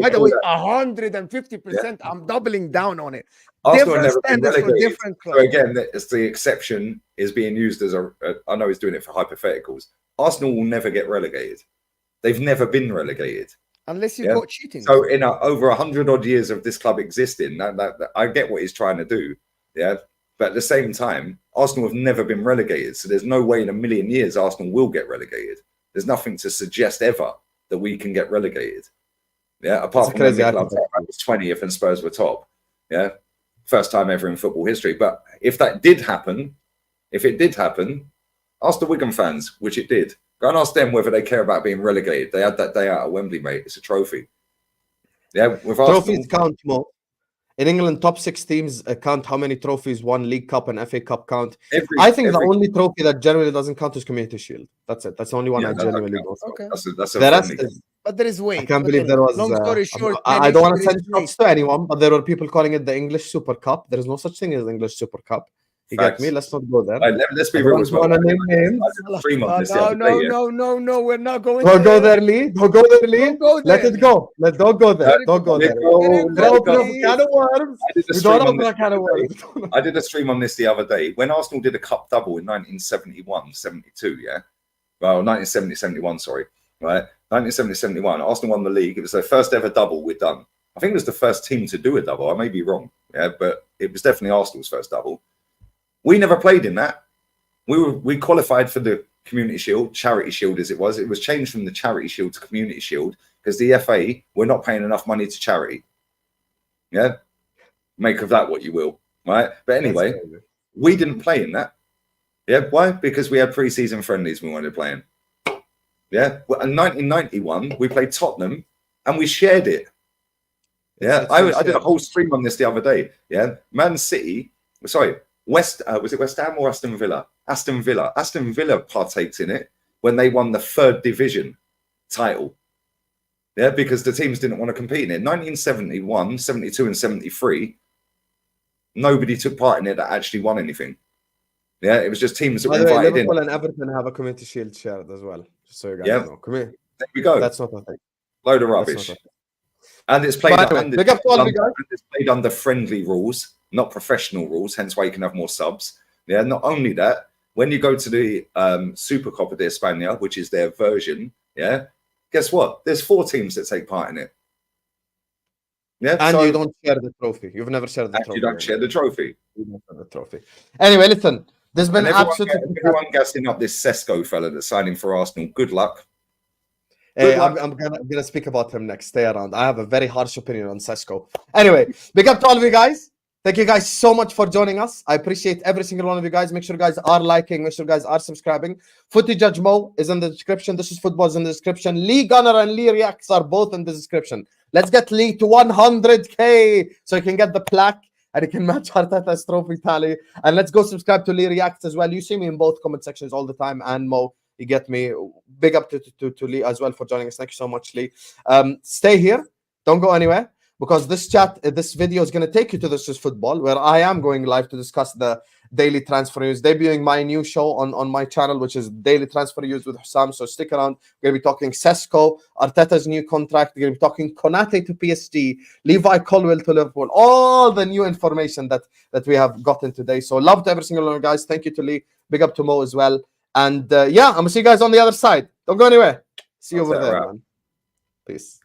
the way, 150%. I'm doubling down on it. Arsenal different standards for different clubs. So again, it's the exception is being used as I know he's doing it for hypotheticals. Arsenal will never get relegated. They've never been relegated. Unless you've got cheating. So in over 100 odd years of this club existing, that I get what he's trying to do. Yeah. But at the same time, Arsenal have never been relegated. So there's no way in a million years Arsenal will get relegated. There's nothing to suggest ever that we can get relegated. Yeah, apart It's a from when crazy the club article. was 20th and Spurs were top. Yeah, first time ever in football history. But if that did happen, ask the Wigan fans, which it did. Go and ask them whether they care about being relegated. They had that day out at Wembley, mate. It's a trophy. Yeah, with Trophies Arsenal, count more. In England, top 6 teams count how many trophies won. League Cup and FA Cup count. I think the only trophy that generally doesn't count is Community Shield. That's it. That's the only one I genuinely go for. Okay. That's a The rest friendly. is, But there is weight. I can't but believe there- there was. Long story short, I don't want to there send is weight. shots to anyone, but there were people calling it the English Super Cup. There is no such thing as the English Super Cup. You get me? Facts. Let's not go there. Let's be real as well. Want to name names? I did a stream on this the No, other no, day. Yeah. no, we're not going Don't go there. there, Lee. Don't go there, Lee. Don't go Let there. it go. Don't go there. Don't go there. Let it Don't open go, up a can of worms. I did a We stream don't on open this a can of the other day. worms. I did a stream on this the other day when Arsenal did a cup double in 1971, 72, yeah? Well, 1970, 71, sorry. Right? 1970, 71. Arsenal won the league. It was their first ever double we'd done. I think it was the first team to do a double. I may be wrong, yeah, but it was definitely Arsenal's first double. We never played in that. We qualified for the Community Shield, Charity Shield as it was. It was changed from the Charity Shield to Community Shield because the FA were not paying enough money to charity. Yeah? Make of that what you will, right? But anyway, we didn't play in that. Yeah, why? Because we had pre-season friendlies we wanted to play in. Yeah, well, in 1991, we played Tottenham and we shared it. Yeah, I did a whole stream on this the other day. Yeah, Man City, sorry, was it West Ham or Aston Villa? Aston Villa partakes in it when they won the 3rd division title. Yeah, because the teams didn't want to compete in it. 1971, 72 and 73, nobody took part in it that actually won anything. Yeah, it was just teams that By were the way, invited Liverpool in. and Everton have a Community Shield shared as well. Just so you guys Yeah. know. Come here. There we go. That's not a thing. Load of That's rubbish. not a thing. And it's played, By the way, big up to all of you guys. it's played under friendly rules, not professional rules, hence why you can have more subs. Yeah, not only that, when you go to the Super Copa de España, which is their version, yeah, guess what? There's 4 teams that take part in it. Yeah, And so you don't share the trophy. You've never shared the and trophy. you don't share the trophy. You don't share the trophy. Anyway, listen. There's been And absolutely. everyone gassing up this Sesko fella that's signing for Arsenal. Good luck. Hey, Good luck. I'm gonna speak about him next. Stay around. I have a very harsh opinion on Sesko. Anyway, big up to all of you guys. Thank you guys so much for joining us. I appreciate every single one of you guys. Make sure you guys are liking. Make sure you guys are subscribing. Footy Judge Mo is in the description. This is Football is in the description. Lee Gunner and Lee Reacts are both in the description. Let's get Lee to 100K so he can get the plaque and he can match Arteta's trophy tally. And let's go subscribe to Lee Reacts as well. You see me in both comment sections all the time. And Mo, you get me. Big up to Lee as well for joining us. Thank you so much, Lee. Stay here. Don't go anywhere. Because this video is going to take you to This Is Football, where I am going live to discuss the daily transfer news, debuting my new show on my channel, which is Daily Transfer News with Husam. So stick around. We're going to be talking Sesko, Arteta's new contract. We're going to be talking Konate to PSG, Levi Colwill to Liverpool, all the new information that we have gotten today. So love to every single one of you guys. Thank you to Lee. Big up to Mo as well. And yeah, I'm going to see you guys on the other side. Don't go anywhere. See you over there, man. Peace.